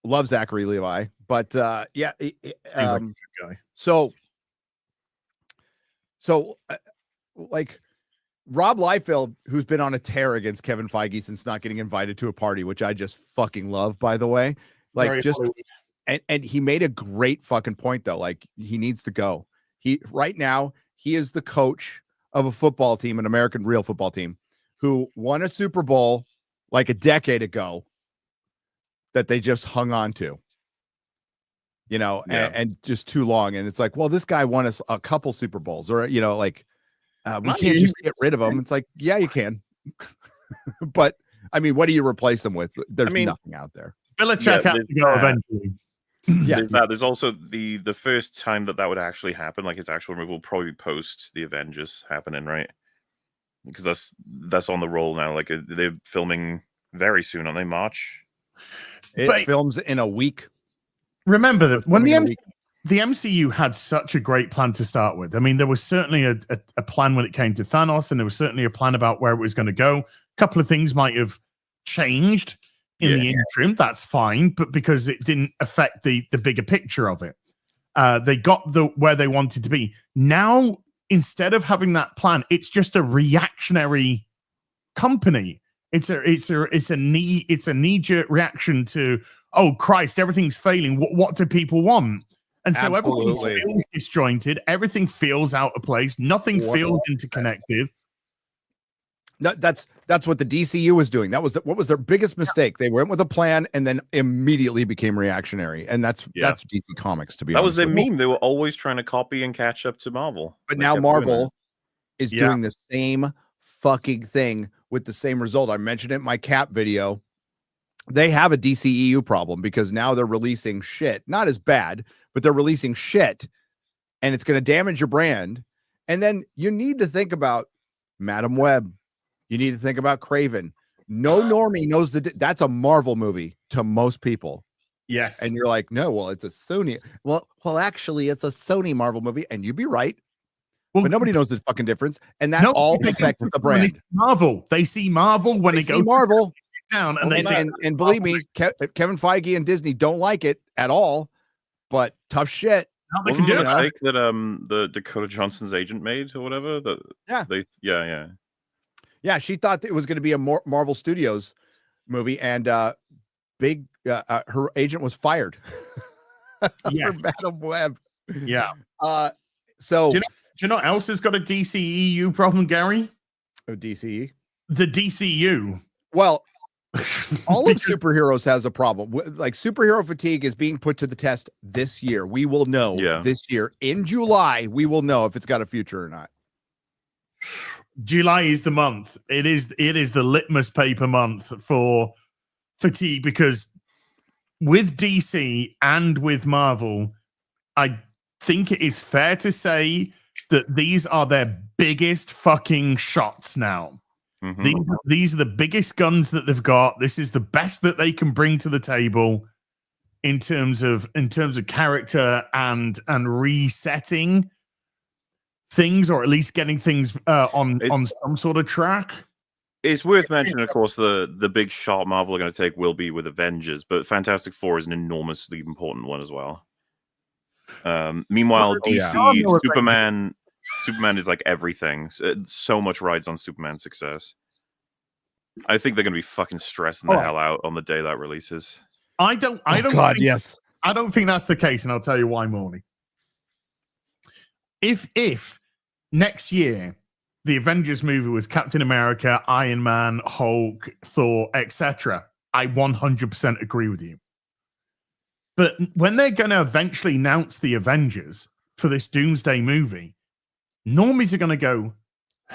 Love Zachary Levi, but yeah. Seems like a good guy. So like Rob Liefeld, who's been on a tear against Kevin Feige since not getting invited to a party, which I just fucking love, by the way. Like, Very just Hollywood. and he made a great fucking point though. Like, he needs to go. Right now he is the coach of a football team, an American real football team, who won a Super Bowl like a decade ago that they just hung on to, you know, and just too long. And it's like, well, this guy won us a couple Super Bowls, or, you know, like, we can't just get rid of him. It's like, yeah, you can. But I mean, what do you replace them with? There's nothing out there. Belichick has to go eventually. Yeah, there's also the first time that would actually happen, like his actual removal, will probably post the Avengers happening, right? Because that's on the roll now. Like, they're filming very soon, aren't they? March. It films in a week. Remember that when the MCU had such a great plan to start with. I mean, there was certainly a plan when it came to Thanos, and there was certainly a plan about where it was going to go. A couple of things might have changed in the interim. That's fine, but because it didn't affect the bigger picture of it, they got where they wanted to be. Now, instead of having that plan, it's just a reactionary company. It's a knee-jerk reaction to, oh Christ, everything's failing. What do people want? And so everything feels disjointed. Everything feels out of place. Nothing feels interconnected. No, that's what the DCU was doing. That was what was their biggest mistake. They went with a plan and then immediately became reactionary. And that's DC Comics, to be honest. That was their meme. They were always trying to copy and catch up to Marvel. But now Marvel is doing the same fucking thing with the same result. I mentioned it in my Cap video. They have a DCEU problem because now they're releasing shit. Not as bad, but they're releasing shit, and it's going to damage your brand. And then you need to think about Madam Web. You need to think about Kraven. No normie knows that's a Marvel movie to most people. Yes. And you're like, no, well, it's a Sony. Well, actually, it's a Sony Marvel movie, and you'd be right. Well, but nobody knows the fucking difference, and that all affects the brand. They see Marvel when they go Marvel down, and believe me, Kevin Feige and Disney don't like it at all. But tough shit. Wasn't the mistake that the Dakota Johnson's agent made or whatever? Yeah, she thought that it was going to be a Marvel Studios movie, and her agent was fired. Yes, for Madam Web. Yeah. So. Do you know what else has got a DCEU problem, Gary? Oh, DCE? The DCU. Well, all of superheroes has a problem. Like, superhero fatigue is being put to the test this year. We will know this year. In July, we will know if it's got a future or not. July is the month. It is the litmus paper month for fatigue, because with DC and with Marvel, I think it is fair to say that these are their biggest fucking shots now. Mm-hmm. These are the biggest guns that they've got. This is the best that they can bring to the table in terms of character and resetting things, or at least getting things on some sort of track. It's worth mentioning, of course, the big shot Marvel are going to take will be with Avengers, but Fantastic Four is an enormously important one as well. Meanwhile, DC, Superman is like everything. So much rides on Superman's success. I think they're going to be fucking stressing the hell out on the day that releases. I don't think that's the case, and I'll tell you why, Morley. If next year the Avengers movie was Captain America, Iron Man, Hulk, Thor, etc., I 100% agree with you. But when they're going to eventually announce the Avengers for this Doomsday movie, normies are going to go,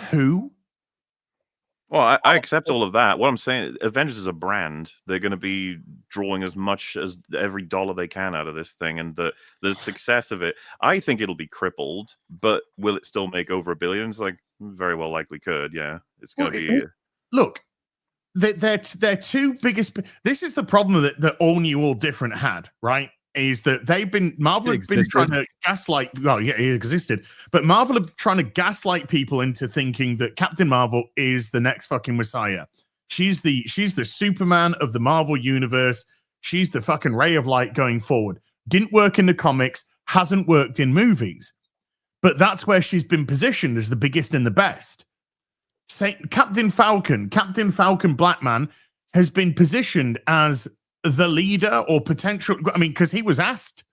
who? Well, I accept all of that. What I'm saying, Avengers is a brand. They're going to be drawing as much as every dollar they can out of this thing, and the success of it, I think it'll be crippled, but will it still make over $1 billion? It's like, very well likely could, yeah. It's going to be... Look, they're two biggest... This is the problem that All New, All Different had, right? is that Marvel have been trying to gaslight. Well, yeah, it existed, but Marvel are trying to gaslight people into thinking that Captain Marvel is the next fucking Messiah. She's the Superman of the Marvel universe. She's the fucking ray of light going forward. Didn't work in the comics, hasn't worked in movies, but that's where she's been positioned as the biggest and the best. Captain Falcon Black Man has been positioned as the leader or potential. I mean, because he was asked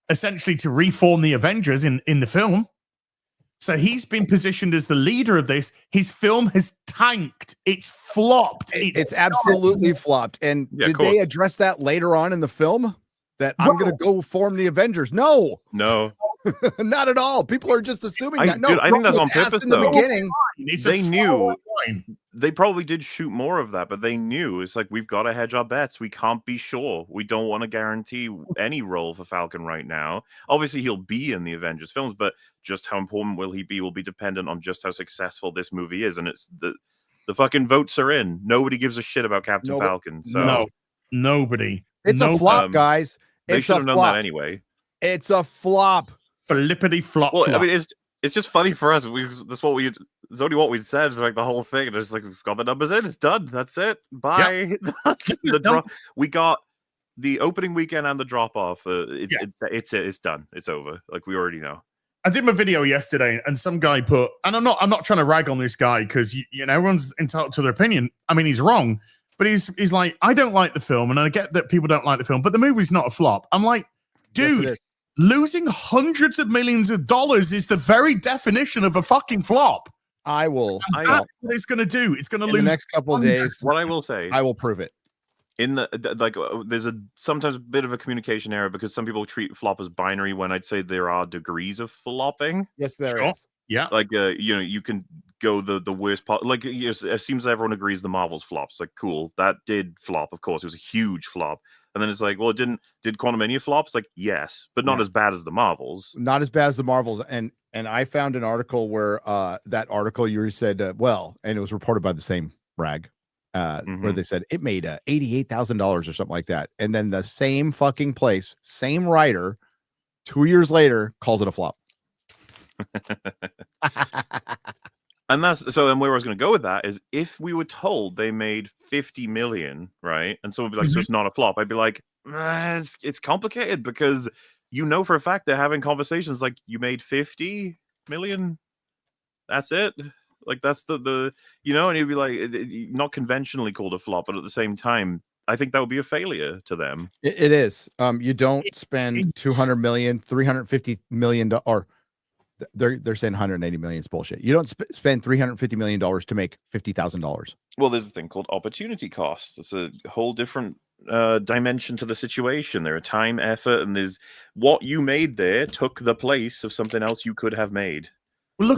essentially to reform the Avengers in the film. So he's been positioned as the leader of this. His film has tanked. It's flopped. It's absolutely flopped. And did they address that later on in the film? That I'm going to go form the Avengers? No. Not at all. People are just assuming that. No, I think that's on purpose. In the beginning, they knew. They probably did shoot more of that, but they knew it's like we've got to hedge our bets. We can't be sure. We don't want to guarantee any role for Falcon right now. Obviously, he'll be in the Avengers films, but just how important will he be will be dependent on just how successful this movie is. And it's the fucking votes are in. Nobody gives a shit about Captain Falcon. So nobody. It's a flop, guys. They should have known that anyway. It's a flop. Flippity flop. Well, I mean, it's just funny for us. It's only what we'd said for like the whole thing. And it's like we've got the numbers in. It's done. That's it. Bye. Yep. We got the opening weekend and the drop off. It's done. It's over. Like we already know. I did my video yesterday, and some guy put, and I'm not trying to rag on this guy because you know everyone's entitled to their opinion. I mean, he's wrong, but he's like, I don't like the film, and I get that people don't like the film, but the movie's not a flop. I'm like, dude. Yes, losing hundreds of millions of dollars is the very definition of a fucking flop. That's what it's going to do. It's going to lose the next couple of days. What I will say, I will prove it. In there's sometimes a bit of a communication error because some people treat flop as binary when I'd say there are degrees of flopping. Yes, there is. Yeah, like you can go the worst part. Like it seems everyone agrees the Marvel's flops. Like cool, that did flop. Of course, it was a huge flop. And then it's like, well, did Quantumania flop? It's like, yes, but not as bad as the Marvels. Not as bad as the Marvels. And I found an article where that article you said, and it was reported by the same rag, where they said it made $88,000 or something like that. And then the same fucking place, same writer, 2 years later calls it a flop. And and where I was going to go with that is if we were told they made 50 million, right? And someone would be like, so it's not a flop. I'd be like, it's complicated because for a fact they're having conversations like you made 50 million. That's it. Like that's the and he'd be like, not conventionally called a flop, but at the same time, I think that would be a failure to them. It is. You don't spend 200 million, 350 million, or they're saying 180 million is bullshit. You don't spend $350 million to make $50,000. Well, there's a thing called opportunity cost. It's a whole different dimension to the situation. There are time, effort, and there's what you made there took the place of something else you could have made. Well,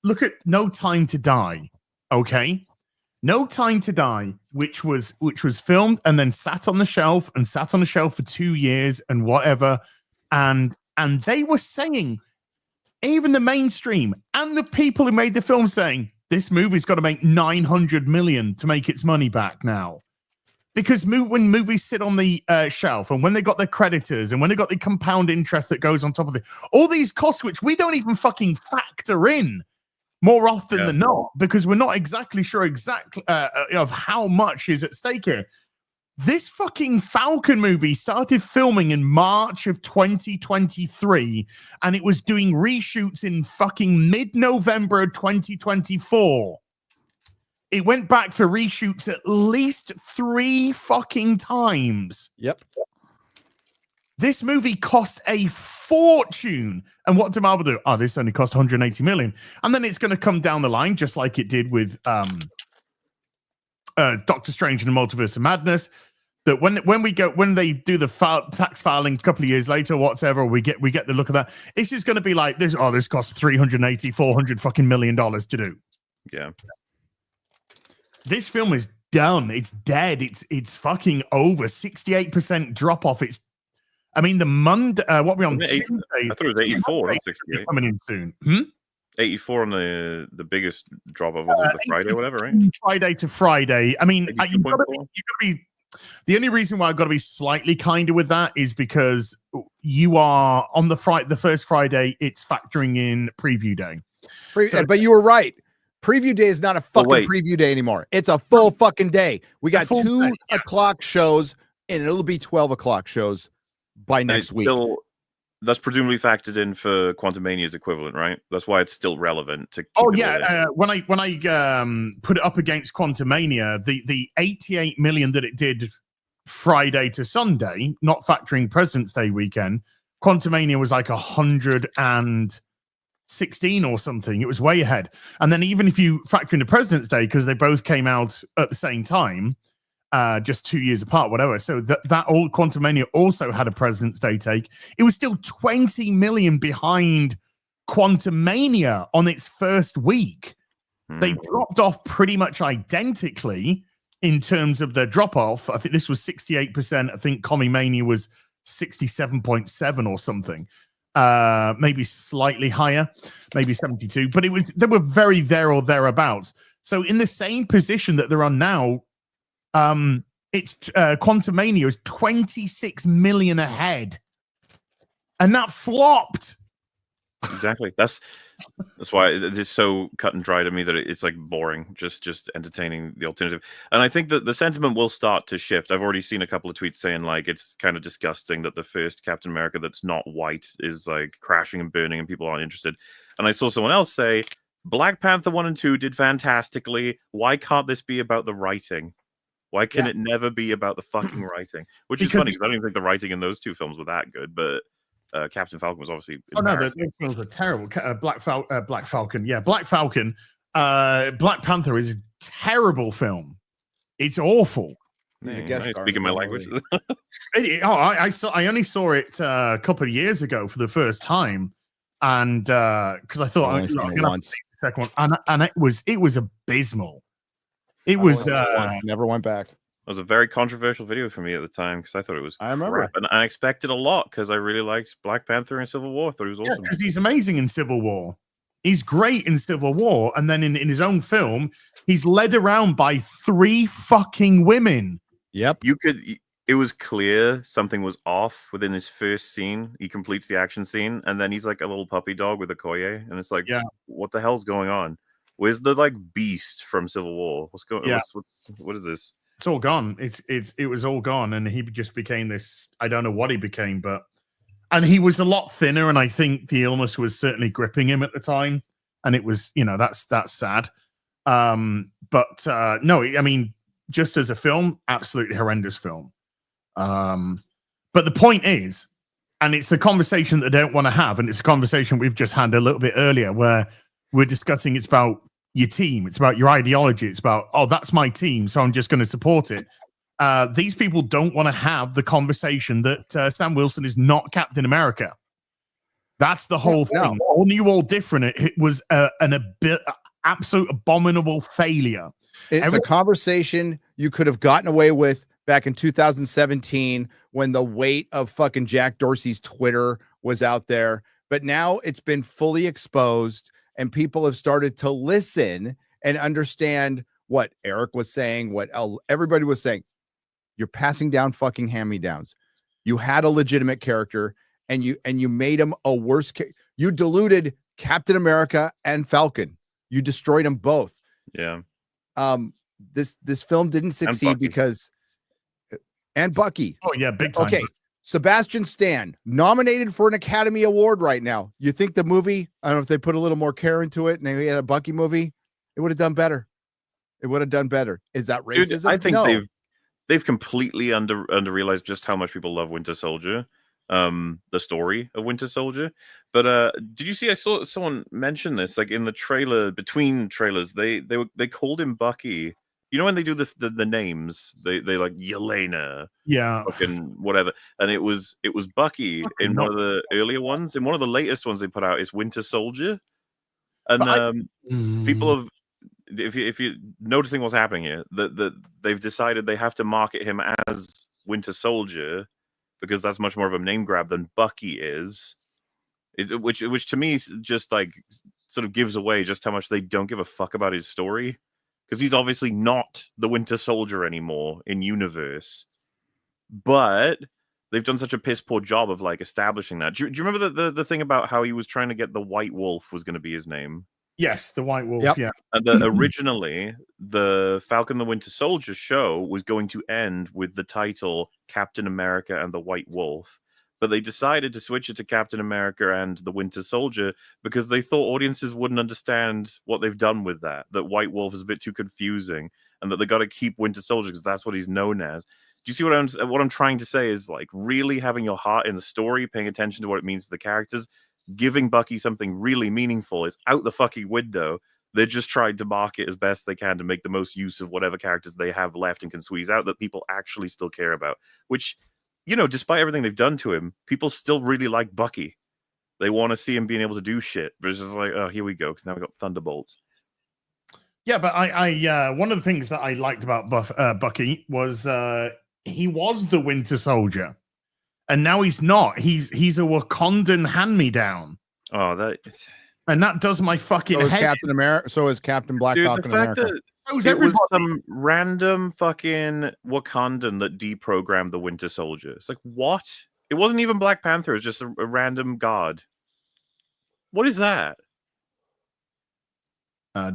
look at No Time to Die. Okay, No Time to Die, which was filmed and then sat on the shelf for 2 years and whatever, and they were saying. Even the mainstream and the people who made the film saying this movie's got to make 900 million to make its money back now. Because when movies sit on the shelf and when they got their creditors and when they got the compound interest that goes on top of it, all these costs, which we don't even fucking factor in more often than not, because we're not exactly sure of how much is at stake here. This fucking Falcon movie started filming in March of 2023, and it was doing reshoots in fucking mid-November of 2024. It went back for reshoots at least 3 fucking times. Yep. This movie cost a fortune. And what did Marvel do? Oh, this only cost 180 million. And then it's going to come down the line, just like it did with Doctor Strange and the Multiverse of Madness. That when they do the tax filing a couple of years later, whatever, we get the look of that. This is going to be like this. Oh, this costs 380, 400 fucking $million to do. Yeah. This film is done. It's dead. It's fucking over. 68% drop off. The Monday. What we on Tuesday? I thought it was 84, not 68. Coming in soon. 84 on the biggest drop off was the Friday, whatever, right? Friday to Friday. I mean, you've got to be The only reason why I've got to be slightly kinder with that is because you are on the first Friday, it's factoring in preview day. But you were right. Preview day is not a fucking preview day anymore. It's a full fucking day. We got 2 o'clock shows, and it'll be 12 o'clock shows by next week. That's presumably factored in for Quantumania's equivalent, right? That's why it's still relevant to keep when I put it up against Quantumania, the 88 million that it did Friday to Sunday, not factoring President's Day weekend, Quantumania was like 116 or something. It was way ahead. And then even if you factor in the President's Day, because they both came out at the same time, just 2 years apart, whatever. So that old Quantumania also had a President's Day take. It was still 20 million behind Quantumania on its first week. They dropped off pretty much identically in terms of their drop off. I think this was 68%. I think Commie was 67.7 or something. Maybe slightly higher, maybe 72. But they were very there or thereabouts. So in the same position that they're on now, it's Quantumania is 26 million ahead, and that flopped. Exactly. That's why it is so cut and dry to me that it's like boring, just entertaining the alternative. And I think that the sentiment will start to shift. I've already seen a couple of tweets saying like it's kind of disgusting that the first Captain America that's not white is like crashing and burning and people aren't interested. And I saw someone else say Black Panther 1 and 2 did fantastically. Why can't this be about the writing? Why can it never be about the fucking writing? Which is funny because I don't even think the writing in those two films were that good, but Captain Falcon was obviously. Oh no, those films were terrible. Black Falcon, yeah, Black Falcon. Black Panther is a terrible film. It's awful. Speaking my language. I only saw it a couple of years ago for the first time, and because I thought I'm gonna have to see the second one, and it was abysmal. It was never went back. It was a very controversial video for me at the time because I thought it was. I remember, and I expected a lot because I really liked Black Panther and Civil War. I thought he was awesome. Because he's amazing in Civil War. He's great in Civil War, and then in his own film, he's led around by 3 fucking women. Yep, It was clear something was off within his first scene. He completes the action scene, and then he's like a little puppy dog with a koye, and it's like, what the hell's going on? Where's the like beast from Civil War? What's going? What is this? It's all gone. It was all gone, and he just became this. I don't know what he became, and he was a lot thinner, and I think the illness was certainly gripping him at the time, and it was that's sad. But no, I mean, just as a film, absolutely horrendous film. But the point is, and it's the conversation that I don't want to have, and it's a conversation we've just had a little bit earlier, where we're discussing it's about your team, it's about your ideology, it's about, oh, that's my team, so I'm just going to support it. These people don't want to have the conversation that Sam Wilson is not Captain America. That's the whole thing. All new, all different. It was an absolute abominable failure. It's a conversation you could have gotten away with back in 2017 when the weight of fucking Jack Dorsey's Twitter was out there. But now it's been fully exposed, and people have started to listen and understand what Eric was saying, what everybody was saying. You're passing down fucking hand-me-downs. You had a legitimate character, and you made him a worse. You diluted Captain America and Falcon. You destroyed them both. Yeah. This film didn't succeed because, and Bucky. Oh yeah, big time. Okay. Sebastian Stan, nominated for an Academy Award right now. You think the movie, I don't know if they put a little more care into it and they had a Bucky movie, it would have done better. It would have done better. Is that racism? Dude, I think they've completely under realized just how much people love Winter Soldier, the story of Winter Soldier. But did you see? I saw someone mention this, like in the trailer, between trailers, they called him Bucky. You know when they do the names, they like Yelena, fucking whatever, and it was Bucky in one of the earlier ones. In one of the latest ones they put out is Winter Soldier, and people have, if you're noticing what's happening here, that they've decided they have to market him as Winter Soldier because that's much more of a name grab than Bucky is. Which to me just like sort of gives away just how much they don't give a fuck about his story. because he's obviously not the Winter Soldier anymore in universe. But they've done such a piss poor job of like establishing that. Do you remember the thing about how he was trying to get the White Wolf was going to be his name? Yes, the White Wolf. Yep. Yeah. And originally, the Falcon the Winter Soldier show was going to end with the title Captain America and the White Wolf. But they decided to switch it to Captain America and the Winter Soldier because they thought audiences wouldn't understand what they've done with that. That White Wolf is a bit too confusing and that they got to keep Winter Soldier because that's what he's known as. Do you see what I'm trying to say is like really having your heart in the story, paying attention to what it means to the characters, giving Bucky something really meaningful is out the fucking window. They're just trying to market as best they can to make the most use of whatever characters they have left and can squeeze out that people actually still care about. Which, you know, despite everything they've done to him, people still really like Bucky. They want to see him being able to do shit. But it's just like, oh, here we go, because now we got Thunderbolts. Yeah, but I one of the things that I liked about Bucky was he was the Winter Soldier. And now he's not. He's a Wakandan hand-me-down. Oh, and that does my fucking head. Captain America. So is Captain Black Falcon America. So is it everybody. was some random fucking Wakandan that deprogrammed the Winter Soldier. It's like, what? It wasn't even Black Panther. It was just a random god. What is that?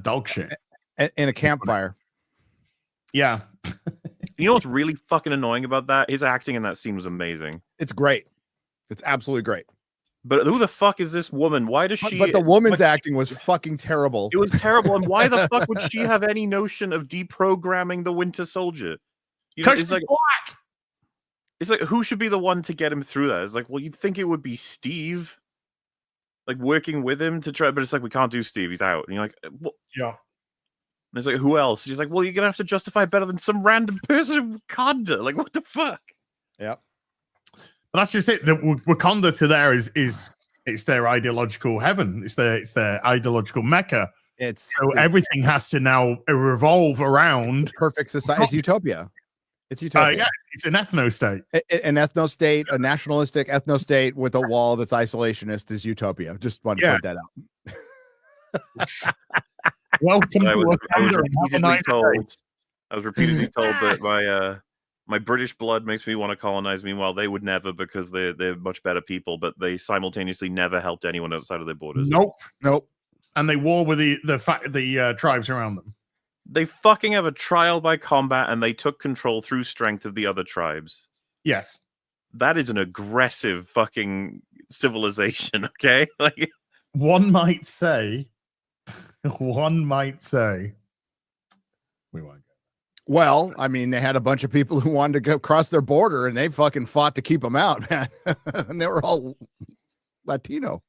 Dog shit. In a campfire. Yeah. You know what's really fucking annoying about that? His acting in that scene was amazing. It's great. It's absolutely great. But who the fuck is this woman? Why does she... But the woman's acting was fucking terrible. It was terrible. And why the fuck would she have any notion of deprogramming the Winter Soldier? Because she's black. It's like, who should be the one to get him through that? It's like, well, you'd think it would be Steve. Like, working with him to try... But it's like, we can't do Steve. He's out. And you're like, well... Yeah. And it's like, who else? She's like, well, you're going to have to justify better than some random person in Wakanda. Like, what the fuck? Yep. But that's just it. The Wakanda to there is it's their ideological heaven. It's their ideological mecca. It's everything has to now revolve around perfect society. It's utopia. It's utopia. Yeah, it's an ethno state. An ethno state, a nationalistic ethno state with a wall that's isolationist is utopia. Just wanted to point that out. Welcome I was to repeatedly told that my British blood makes me want to colonize. Meanwhile, they would never because they're much better people, but they simultaneously never helped anyone outside of their borders. Nope. And they war with the tribes around them. They fucking have a trial by combat, and they took control through strength of the other tribes. Yes. That is an aggressive fucking civilization, okay? Like, one might say, we won't go. Well, I mean, they had a bunch of people who wanted to go cross their border, and they fucking fought to keep them out, man. And they were all Latino.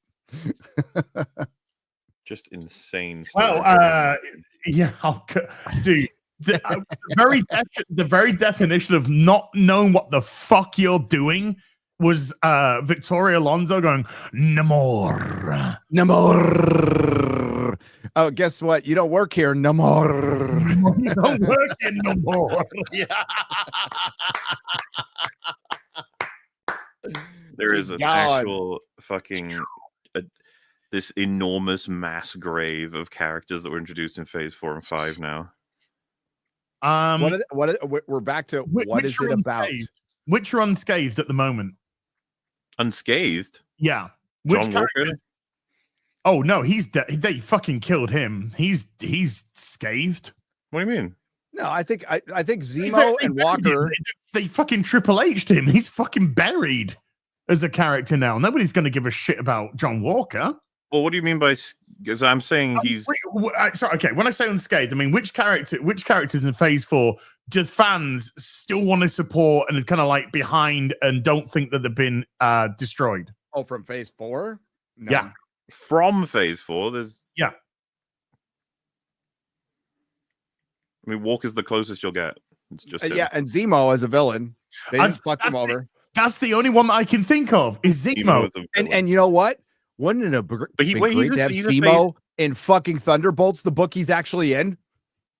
just insane. Well, yeah, dude. The very definition of not knowing what the fuck you're doing was Victoria Alonso going, Namor. Oh, guess what? You don't work here no more. You don't work here no more. Yeah. There is an actual fucking this enormous mass grave of characters that were introduced in Phase 4 and 5 now. We're back to what is it about? Which are unscathed at the moment? Unscathed? Yeah. John Walker? Oh no, he's dead. They fucking killed him. He's scathed. What do you mean? No, I think Zemo and Walker. They fucking Triple H'd him. He's fucking buried as a character now. Nobody's going to give a shit about John Walker. Well, what do you mean by? Because I'm saying he's. Sorry, okay. When I say unscathed, I mean which characters in Phase 4 do fans still want to support and kind of like behind and don't think that they've been destroyed? Oh, from Phase 4? No. Yeah. From Phase 4, there's... Yeah. I mean, Walker's the closest you'll get. It's just... yeah, and Zemo as a villain. They didn't fuck him over. That's the only one that I can think of, is Zemo. And you know what? Wouldn't it great to have Zemo in fucking Thunderbolts, the book he's actually in?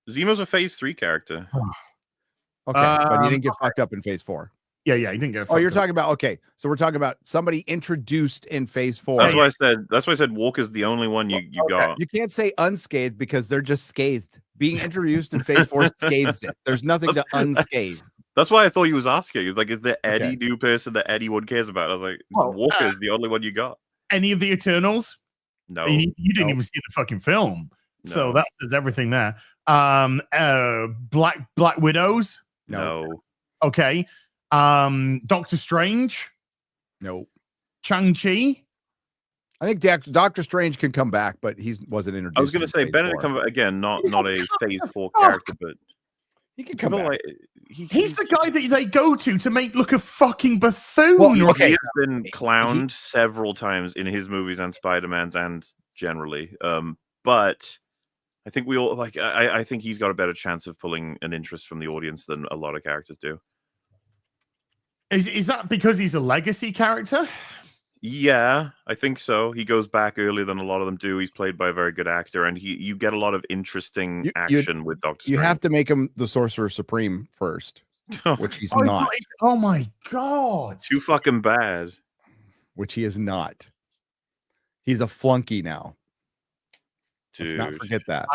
Zemo's a Phase 3 character. Okay, but he didn't get fucked up in Phase 4. Yeah, he didn't get. Oh, you're talking about so we're talking about somebody introduced in Phase 4. That's why I said Walker's the only one you got. You can't say unscathed because they're just scathed. being introduced in Phase 4 scathes it. There's nothing to unscathe. That's why I thought he was asking. It's like, is there any Okay. new person that anyone cares about? I was like, Well, Walker's the only one you got. Any of the Eternals? No, You didn't No. even see the fucking film. So No. that says everything there. Black Widows. no. Okay. Doctor Strange. No. Shang-Chi. I think Doctor Strange can come back, but he wasn't introduced. I was going to in say Phase Benedict 4. again, not a Phase 4 fuck. character, but He can come people back. like He's the guy that they go to make look a fucking buffoon. Well, right? okay. He has been clowned several times in his movies and Spider-Man's and generally. But I think we all like. I think he's got a better chance of pulling an interest from the audience than a lot of characters do. Is that because he's a legacy character? Yeah, I think so. He goes back earlier than a lot of them do. He's played by a very good actor, and you get a lot of interesting action with Doctor Strange. You have to make him the Sorcerer Supreme first, which he's Oh, not. oh my god! Too fucking bad. Which he is not. He's a flunky now. Dude. Let's not forget that.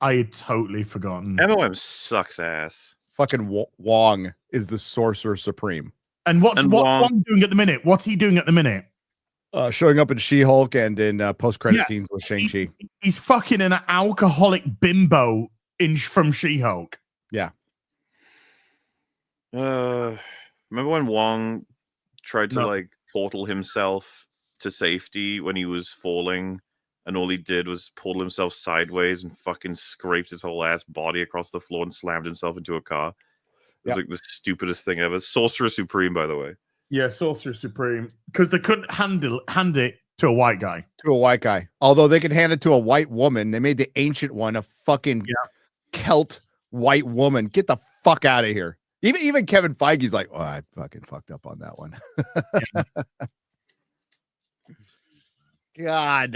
I had totally forgotten. MOM sucks ass. Fucking Wong is the Sorcerer Supreme. And what's And what Wong- Wong doing at the minute? What's he doing at the minute? Showing up in She-Hulk and in post-credit Yeah. scenes with Shang-Chi. He's fucking an alcoholic bimbo from She-Hulk. Remember when Wong tried to No. like portal himself to safety when he was falling, and all he did was portal himself sideways and fucking scraped his whole ass body across the floor and slammed himself into a car? It was Yep. like the stupidest thing ever. Sorcerer Supreme, by the way. Yeah, Sorcerer Supreme. Because they couldn't hand it to a white guy. To a white guy. Although they could hand it to a white woman. They made the ancient one a fucking Celt white woman. Get the fuck out of here. Even Kevin Feige's like, oh, I fucking fucked up on that one. God.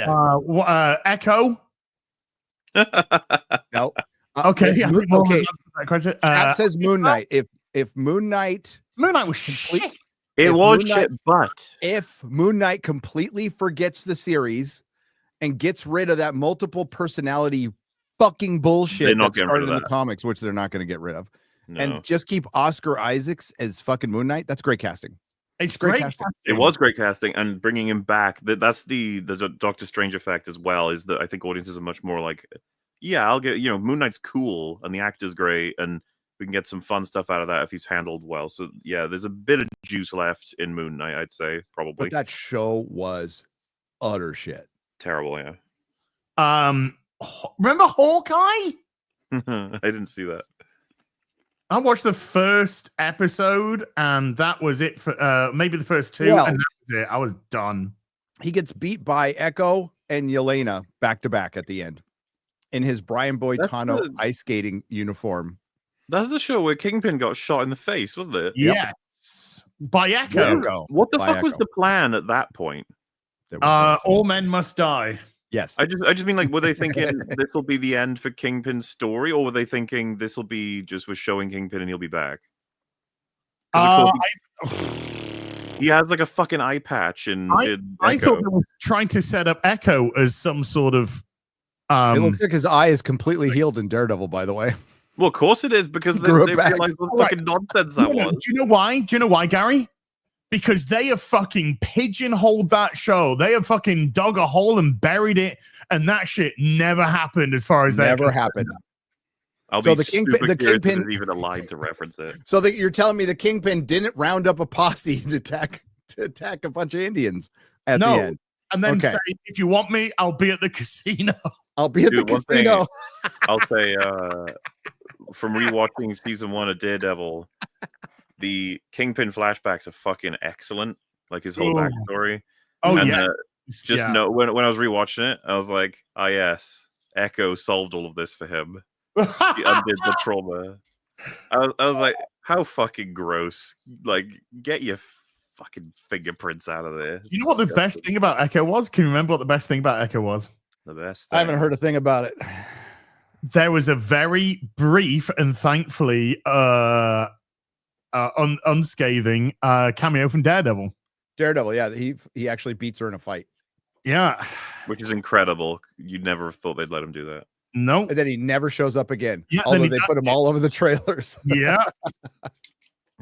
Echo. No. Okay. Yeah, Moon, what was okay. that question? Chat says Moon Knight. If Moon Knight Moon Knight was shit. It If was Moon Knight- shit, but if Moon Knight completely forgets the series and gets rid of that multiple personality fucking bullshit They're not that getting rid started of in the that. comics, which they're not going to get rid of, no. and just keep Oscar Isaacs as fucking Moon Knight, that's great casting. It's great great. casting. It was great casting, and bringing him back. That's the Doctor Strange effect as well. Is that I think audiences are much more like, yeah, I'll get Moon Knight's cool and the actor's great, and we can get some fun stuff out of that if he's handled well. So yeah, there's a bit of juice left in Moon Knight, I'd say probably. But that show was utter shit. Terrible, yeah. Remember Hawkeye? I didn't see that. I watched the first episode, and that was it for maybe the first two, Well- and that was it. I was done. He gets beat by Echo and Yelena back to back at the end in his Brian Boitano the- ice skating uniform. That's the show where Kingpin got shot in the face, wasn't it? Yep. Yes, by Echo. Echo. What the By fuck was Echo. the plan at that point? There was no- All men must die. yes. I just mean, like, were they thinking this will be the end for Kingpin's story, or were they thinking this will be just we're showing Kingpin and he'll be back? 'Cause of course he has like a fucking eye patch in I Echo. thought they were trying to set up Echo as some sort of. It looks like his eye is completely healed in Daredevil, by the way. Well, of course it is, because He they grew it back. realized what Right. fucking nonsense that No, was. do you know why? Do you know why, Gary? Because they have fucking pigeonholed that show. They have fucking dug a hole and buried it, and that shit never happened as far as they're Never concerned. happened. I'll So be the Kingpin- super the curious if Kingpin- there's even a line to reference it. So that you're telling me the Kingpin didn't round up a posse to attack a bunch of Indians at No. the end. And then Okay. say, if you want me, I'll be at the casino. I'll be at Dude, the one thing- casino. I'll say, from rewatching season 1 of Daredevil, the Kingpin flashbacks are fucking excellent. Like his whole Ooh. backstory. Oh, And, yeah. just yeah. know when I was rewatching it, I was like, "Ah, yes, Echo solved all of this for him. He undid the trauma." I was like, "How fucking gross! Like, get your fucking fingerprints out of there." You know what the best thing about Echo was? Can you remember what the best thing about Echo was? The best. I haven't heard a thing about it. There was a very brief and thankfully unscathing cameo from Daredevil. Daredevil, yeah, he actually beats her in a fight. Yeah. Which is incredible. You never thought they'd let him do that. Nope. And then he never shows up again. Yeah, although they put him all over the trailers. Yeah.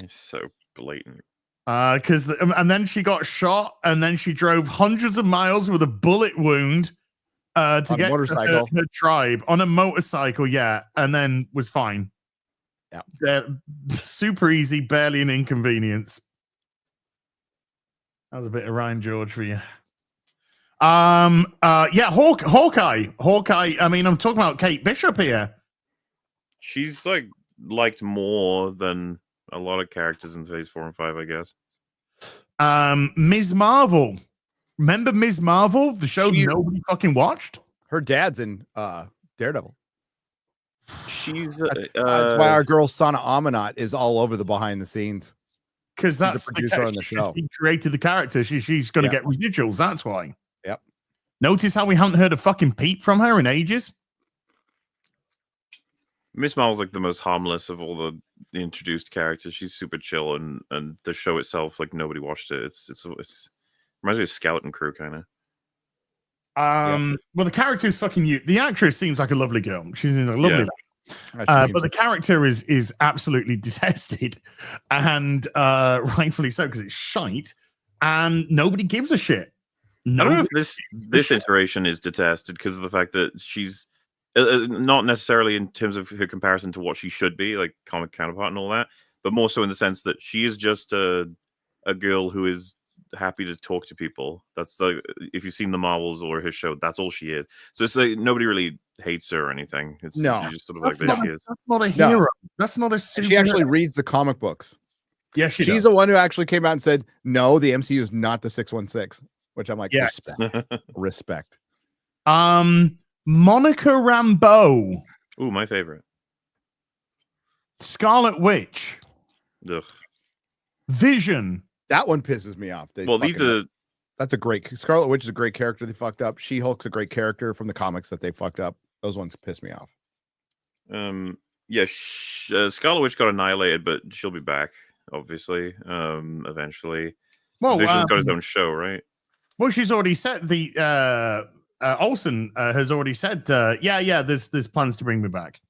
It's so blatant. And then she got shot, and then she drove hundreds of miles with a bullet wound to On a get motorcycle. to her tribe on a motorcycle. Yeah, and then was fine. Yeah, super easy, barely an inconvenience. That was a bit of Ryan George for you. Yeah, Hawkeye. I mean, I'm talking about Kate Bishop here. She's like liked more than a lot of characters in Phase 4 and 5, I guess. Ms. Marvel. Remember Ms. Marvel, the show nobody fucking watched? Her dad's in Daredevil. She's that's why our girl Sana Amanat is all over the behind the scenes. Because that's the producer on the show. She created the character. She's going to get residuals. That's why. Yep. Notice how we haven't heard a fucking peep from her in ages. Miss Marvel's like the most harmless of all the introduced characters. She's super chill, and the show itself, like nobody watched it. It's reminds me of Skeleton Crew kind of. Well, the character is fucking you. The actress seems like a lovely girl. She's a lovely lady. But the character is absolutely detested, and rightfully so, because it's shite, and nobody gives a shit. I don't know if this iteration is detested because of the fact that she's not necessarily in terms of her comparison to what she should be, like comic counterpart and all that, but more so in the sense that she is just a girl who is happy to talk to people. That's if you've seen the Marvels or her show, that's all she is. So it's like nobody really hates her or anything. It's just sort of like there she is. That's not a hero. No. That's not a super. She actually reads the comic books. Yeah, she's the one who actually came out and said, no, the MCU is not the 616, which I'm like, respect. Monica Rambeau. Ooh, my favorite. Scarlet Witch. Ugh. Vision. That one pisses me off. That's a great Scarlet Witch is a great character. They fucked up. She-Hulk's a great character from the comics that they fucked up. Those ones piss me off. Scarlet Witch got annihilated, but she'll be back, obviously. Eventually. Well, Vision's got his own show, right? Well, she's already said Olsen has already said, there's plans to bring me back.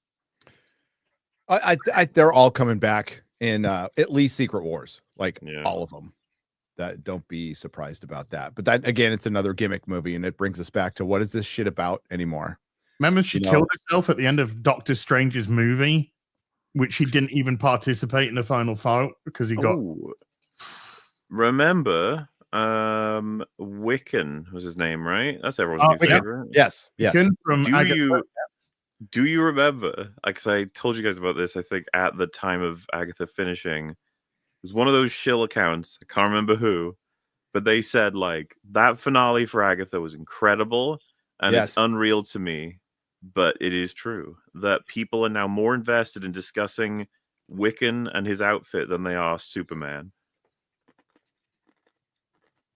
They're all coming back in at least Secret Wars, all of them. That don't be surprised about that. But that again, it's another gimmick movie, and it brings us back to what is this shit about anymore? Remember, she killed herself at the end of Doctor Strange's movie, which he didn't even participate in the final fight because he got. Remember, Wiccan was his name, right? That's everyone's new favorite. Yes. From do you remember? Because I told you guys about this. I think at the time of Agatha finishing, it was one of those shill accounts. I can't remember who, but they said that finale for Agatha was incredible, and it's unreal to me, but it is true that people are now more invested in discussing Wiccan and his outfit than they are Superman.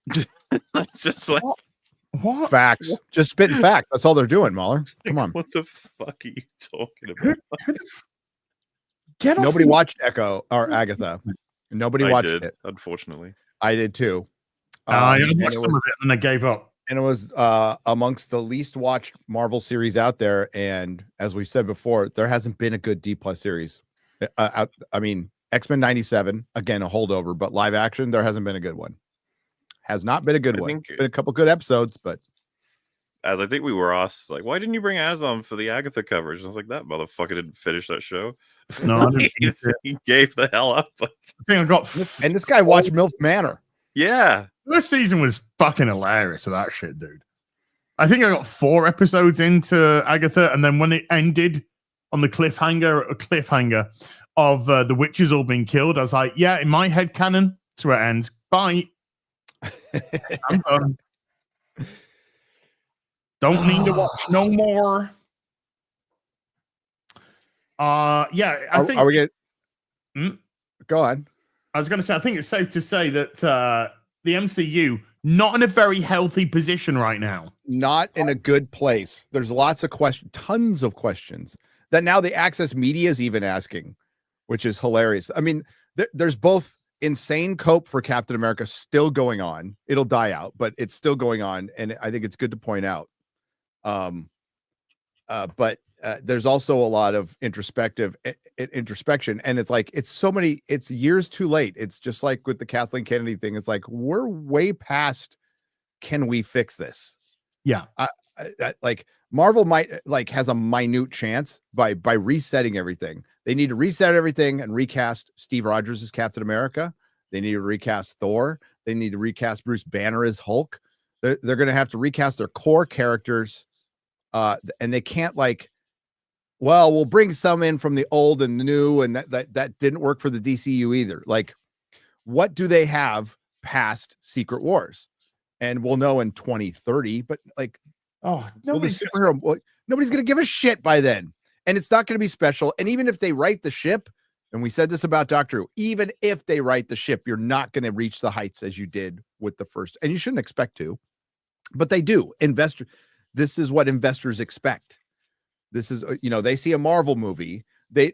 It's just like what? Facts. Just spitting facts. That's all they're doing, Mahler. Come on. What the fuck are you talking about? Nobody watched Echo or Agatha. Nobody watched it. Unfortunately, I did too. I watched some of it and I gave up. And it was amongst the least watched Marvel series out there. And as we've said before, there hasn't been a good D+ series. I mean, X-Men 97, again, a holdover, but live action, there hasn't been a good one. Has not been a good one. Been a couple good episodes, but as I think we were asked, why didn't you bring Az on for the Agatha coverage? And I was like, that motherfucker didn't finish that show. No, he gave the hell up. I think I got. And this guy watched MILF Manor. Yeah, this season was fucking hilarious. Of that shit, dude. I think I got 4 episodes into Agatha, and then when it ended on the cliffhanger of the witches all being killed, I was like, yeah, in my head canon, that's where it ends. Bye. I'm done. Don't need to watch no more. I think. Are we getting? Go on. I was going to say, I think it's safe to say that the MCU not in a very healthy position right now. Not in a good place. There's lots of questions, tons of questions that now the Access Media is even asking, which is hilarious. I mean, there's both insane cope for Captain America still going on. It'll die out, but it's still going on, and I think it's good to point out. But there's also a lot of introspection, and it's like it's years too late. It's just like with the Kathleen Kennedy thing. It's like we're way past. Can we fix this? Yeah. Like Marvel might has a minute chance by resetting everything. They need to reset everything and recast Steve Rogers as Captain America. They need to recast Thor. They need to recast Bruce Banner as Hulk. They're going to have to recast their core characters. And they can't we'll bring some in from the old and the new, and that didn't work for the DCU either. Like, what do they have past Secret Wars? And we'll know in 2030, but nobody's going to give a shit by then. And it's not going to be special. And even if they right the ship, and we said this about Doctor Who, even if they right the ship, you're not going to reach the heights as you did with the first, and you shouldn't expect to, but they do. This is what investors expect. This is, they see a Marvel movie. They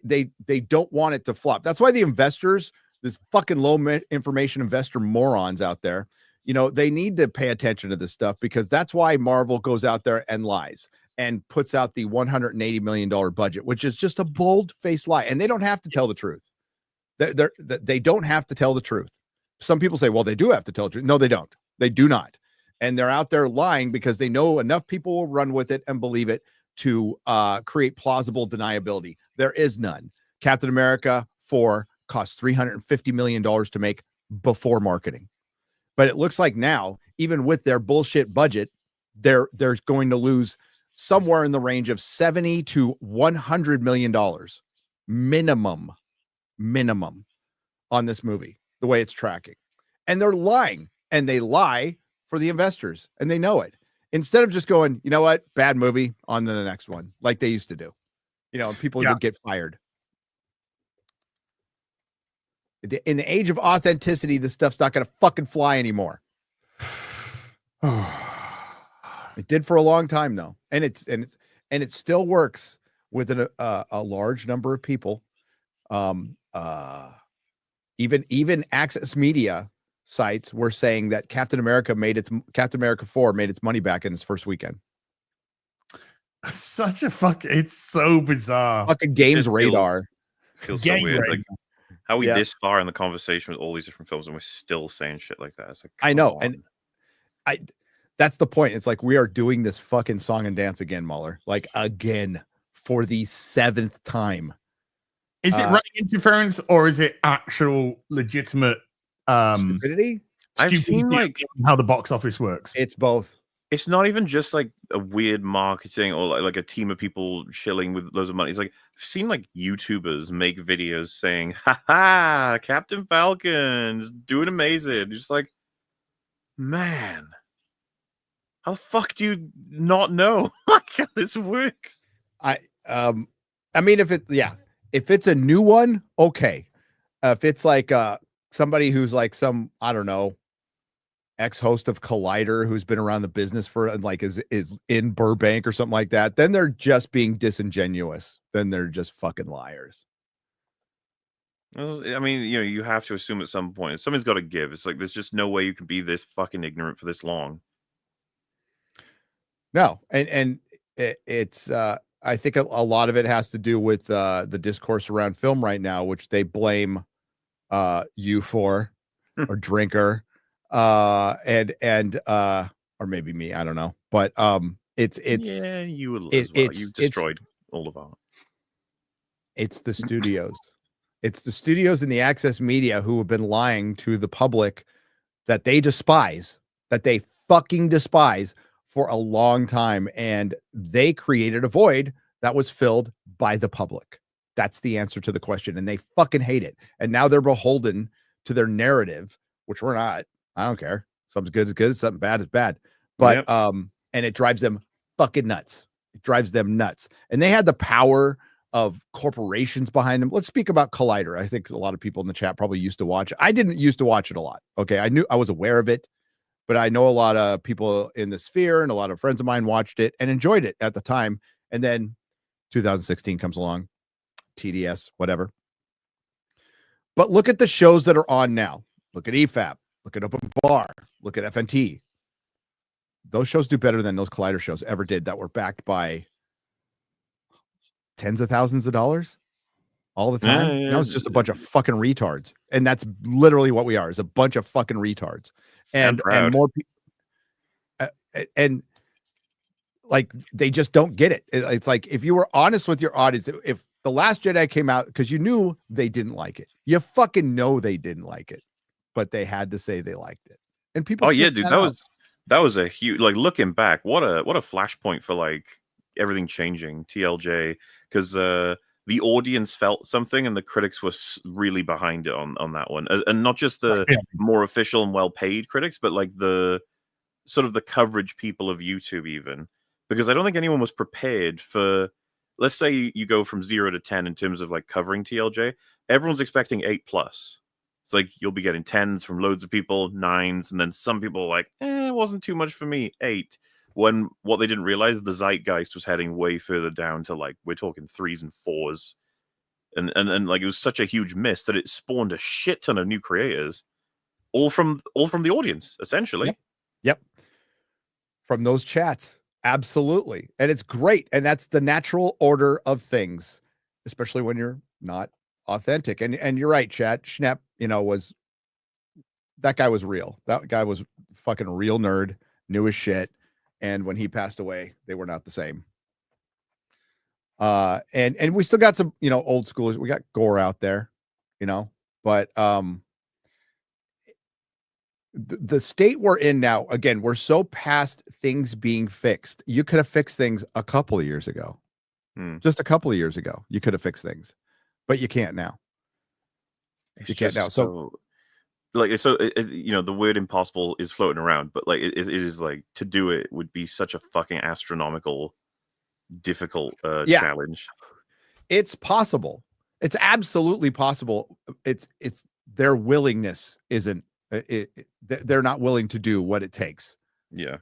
don't want it to flop. That's why the investors, this fucking low information investor morons out there, they need to pay attention to this stuff, because that's why Marvel goes out there and lies and puts out the $180 million budget, which is just a bold-faced lie. And they don't have to tell the truth. They don't have to tell the truth. Some people say, well, they do have to tell the truth. No, they don't. They do not. And they're out there lying because they know enough people will run with it and believe it to create plausible deniability. There is none. Captain America 4 cost $350 million to make before marketing. But it looks like now, even with their bullshit budget, they're going to lose somewhere in the range of $70 to $100 million minimum on this movie, the way it's tracking. And they're lying, and they lie for the investors, and they know it. Instead of just going, you know what, bad movie, on to the next one, like they used to do. People would get fired. In the age of authenticity, this stuff's not going to fucking fly anymore. It did for a long time, though, and it still works with a large number of people. Even Access Media sites were saying that Captain America 4 made its money back in its first weekend. It's so bizarre. Fucking Games Radar. Feels so weird. Radar. Like, how are we this far in the conversation with all these different films and we're still saying shit like that? It's like, I know, on. and that's the point. It's like we are doing this fucking song and dance again, Mueller. Like, again, for the 7th time. Is it writing interference, or is it actual legitimate stupidity? I've seen how the box office works. It's both. It's not even just like a weird marketing or like a team of people chilling with loads of money. It's like I've seen like YouTubers make videos saying, "Ha Captain Falcon is doing amazing." You're just like, man, how the fuck do you not know how this works? I mean, if it's a new one, okay. If it's like somebody who's like some, I don't know, ex-host of Collider who's been around the business for like is in Burbank or something like that, then they're just being disingenuous. Then they're just fucking liars. I mean, you have to assume at some point something's got to give. It's like there's just no way you can be this fucking ignorant for this long. No, and it's I think a lot of it has to do with the discourse around film right now, which they blame you for, or Drinker, and or maybe me, I don't know, but it's yeah, you will as well. You've destroyed all of our. It's the studios. It's the studios and the Access Media who have been lying to the public that they despise, that they fucking despise for a long time. And they created a void that was filled by the public. That's the answer to the question. And they fucking hate it. And now they're beholden to their narrative, which we're not. I don't care. Something's good is good. Something bad is bad. But, and it drives them fucking nuts. It drives them nuts. And they had the power of corporations behind them. Let's speak about Collider. I think a lot of people in the chat probably used to watch it. I didn't used to watch it a lot. Okay. I was aware of it, but I know a lot of people in the sphere and a lot of friends of mine watched it and enjoyed it at the time. And then 2016 comes along, TDS, whatever. But look at the shows that are on now. Look at EFAP, look at Open Bar, look at FNT. Those shows do better than those Collider shows ever did that were backed by tens of thousands of dollars all the time. Yeah. Now it's just a bunch of fucking retards, and that's literally what we are: is a bunch of fucking retards, and more people, and like they just don't get it. It's like if you were honest with your audience, if The Last Jedi came out because you knew they didn't like it, you fucking know they didn't like it, but they had to say they liked it, and people. Oh yeah, dude, that was a huge, like, looking back, what a flashpoint for like everything changing. TLJ, because the audience felt something and the critics were really behind it on that one, and not just the more official and well paid critics, but like the sort of the coverage people of YouTube even, because I don't think anyone was prepared for, let's say you go from 0 to 10 in terms of like covering TLJ, everyone's expecting 8+. It's like you'll be getting 10s from loads of people, 9s, and then some people are like, it wasn't too much for me, 8. When what they didn't realize, the zeitgeist was heading way further down to like, we're talking 3s and 4s. And like it was such a huge miss that it spawned a shit ton of new creators, all from the audience, essentially. Yep. From those chats. Absolutely. And it's great. And that's the natural order of things, especially when you're not authentic. And you're right, chat. Schnepp, that guy was real. That guy was fucking real nerd, knew his shit. And when he passed away, they were not the same. And we still got some, old schoolers. We got Gore out there, but the state we're in now, again, we're so past things being fixed. You could have fixed things a couple of years ago. Just a couple of years ago, you could have fixed things, but you can't now. You can't now. So the word impossible is floating around, but like it is like, to do it would be such a fucking astronomical, difficult challenge. It's possible. It's absolutely possible. It's their willingness isn't. They're not willing to do what it takes. Yeah.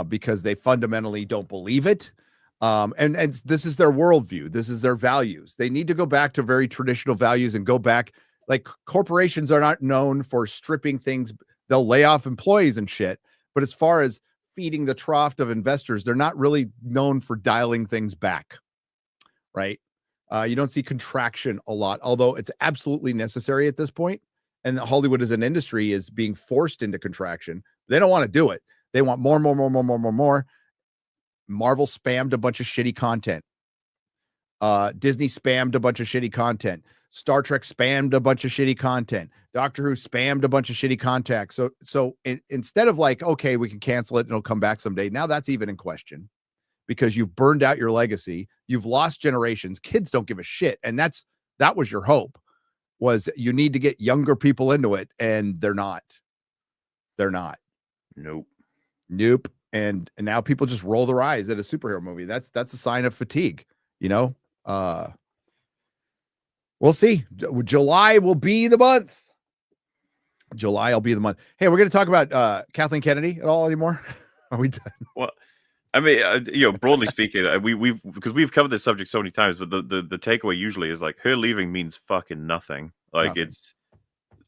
Because they fundamentally don't believe it. And this is their worldview. This is their values. They need to go back to very traditional values and go back. Like, corporations are not known for stripping things. They'll lay off employees and shit. But as far as feeding the trough of investors, they're not really known for dialing things back. Right. You don't see contraction a lot, although it's absolutely necessary at this point. And Hollywood as an industry is being forced into contraction. They don't want to do it. They want more. Marvel spammed a bunch of shitty content. Disney spammed a bunch of shitty content. Star Trek spammed a bunch of shitty content. Doctor Who spammed a bunch of shitty content. So instead of like, okay, we can cancel it and it'll come back someday, now that's even in question because you've burned out your legacy. You've lost generations. Kids don't give a shit. And that was your hope. Was you need to get younger people into it, and they're not. Nope. And now people just roll their eyes at a superhero movie. That's a sign of fatigue, We'll see. July will be the month. July will be the month. Hey, we're going to talk about Kathleen Kennedy at all anymore? Are we done? Well, I mean, broadly speaking, because we've covered this subject so many times, but the takeaway usually is like her leaving means fucking nothing. Like nothing. It's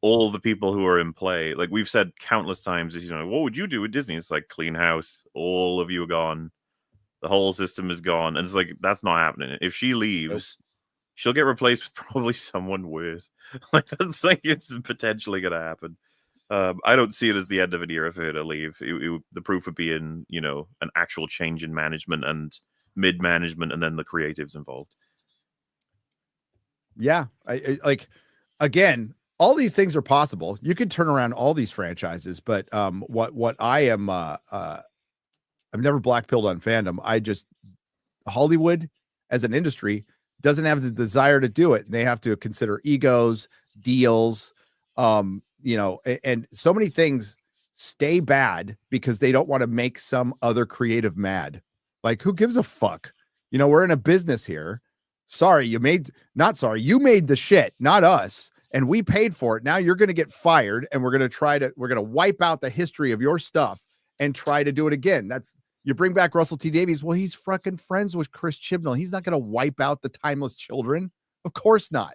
all the people who are in play. Like we've said countless times, what would you do with Disney? It's like clean house. All of you are gone. The whole system is gone, and it's like that's not happening. If she leaves, she'll get replaced with probably someone worse. Like that's like it's potentially gonna happen. I don't see it as the end of an era for her to leave. The proof would be in, an actual change in management and mid-management, and then the creatives involved. Yeah, I like, again, all these things are possible. You could turn around all these franchises, but what I am, I've never blackpilled on fandom. Hollywood as an industry doesn't have the desire to do it. They have to consider egos, deals, and so many things stay bad because they don't want to make some other creative mad. Like, who gives a fuck? We're in a business here. You made the shit, not us. And we paid for it. Now you're going to get fired, and we're going to wipe out the history of your stuff and try to do it again. You bring back Russell T. Davies. Well, he's fucking friends with Chris Chibnall. He's not going to wipe out the timeless children. Of course not.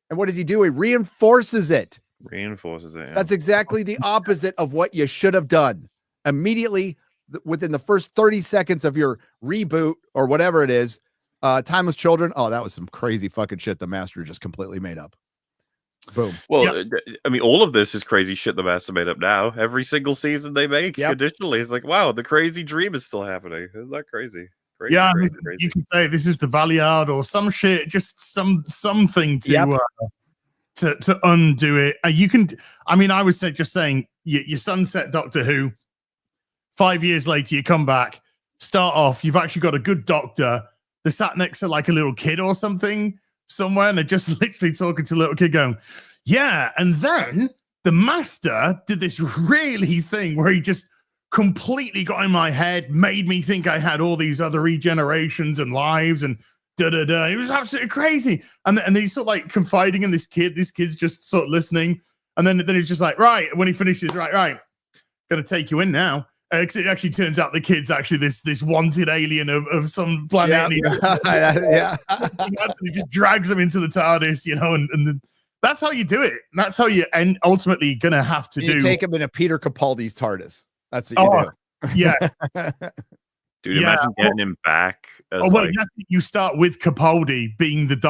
And what does he do? He reinforces it. Yeah. That's exactly the opposite of what you should have done. Immediately within the first 30 seconds of your reboot or whatever it is, Timeless Children. Oh, that was some crazy fucking shit the master just completely made up. Boom. Well, I mean, all of this is crazy shit the master made up now. Every single season they make, additionally, it's like, wow, the crazy dream is still happening. Isn't that crazy? Crazy, yeah, crazy. You can say this is the Valiard or some shit, just something to to undo it. You can. I mean, I was just saying, your sunset Doctor Who. 5 years later, you come back, start off. You've actually got a good doctor. They're sat next to like a little kid or something somewhere, and they're just literally talking to a little kid, going, "Yeah." And then the master did this really thing where he just completely got in my head, made me think I had all these other regenerations and lives and da-da-da. It was absolutely crazy. And then he's sort of like confiding in this kid. This kid's just sort of listening. And then he's just like, right. When he finishes, right. Gonna take you in now. It actually turns out the kid's actually this wanted alien of some planet. Yeah. He just drags him into the TARDIS, and that's how you do it. That's how you end ultimately gonna have to you take him in a Peter Capaldi's TARDIS. That's what you do. Yeah. Dude, imagine getting him back. As you start with Capaldi being that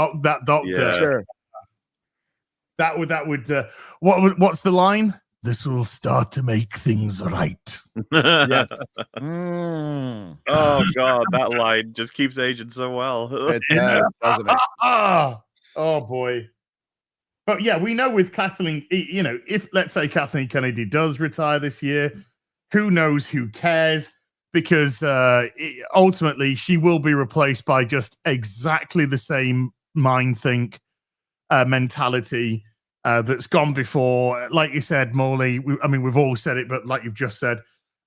doctor. Yeah. Sure. That would what's the line? This will start to make things right. Yes. Oh God, that line just keeps aging so well. It does, doesn't it? Oh boy. But yeah, we know with Kathleen, if let's say Kathleen Kennedy does retire this year, who knows, who cares? Because ultimately she will be replaced by just exactly the same mind think mentality that's gone before. Like you said, Morley, we've all said it, but like you've just said,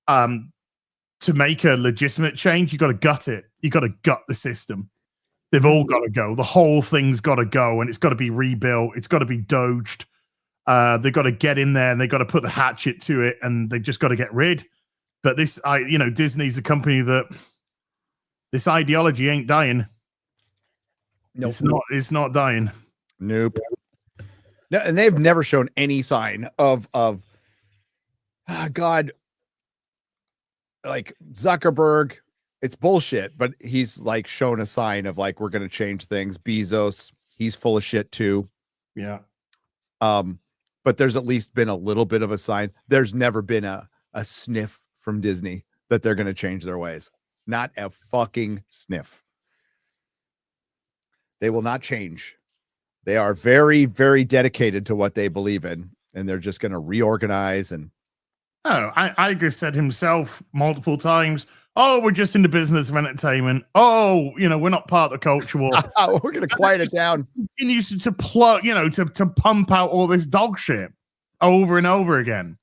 to make a legitimate change, you got to gut it. You got to gut the system. They've all got to go. The whole thing's got to go, and it's got to be rebuilt. It's got to be doged. They've got to get in there, and they've got to put the hatchet to it, and they've just got to get rid. But Disney's a company that this ideology ain't dying. Nope. It's not dying. Nope. No, and they've never shown any sign of God, like Zuckerberg. It's bullshit, but he's like shown a sign of like, we're going to change things. Bezos, he's full of shit too. Yeah. But there's at least been a little bit of a sign. There's never been a sniff from Disney that they're going to change their ways. Not a fucking sniff. They will not change. They are very, very dedicated to what they believe in, and they're just going to reorganize. And Iger said himself multiple times, "Oh, we're just in the business of entertainment. Oh, we're not part of the culture war." We're going to quiet it down. Continues to plug, to pump out all this dog shit over and over again.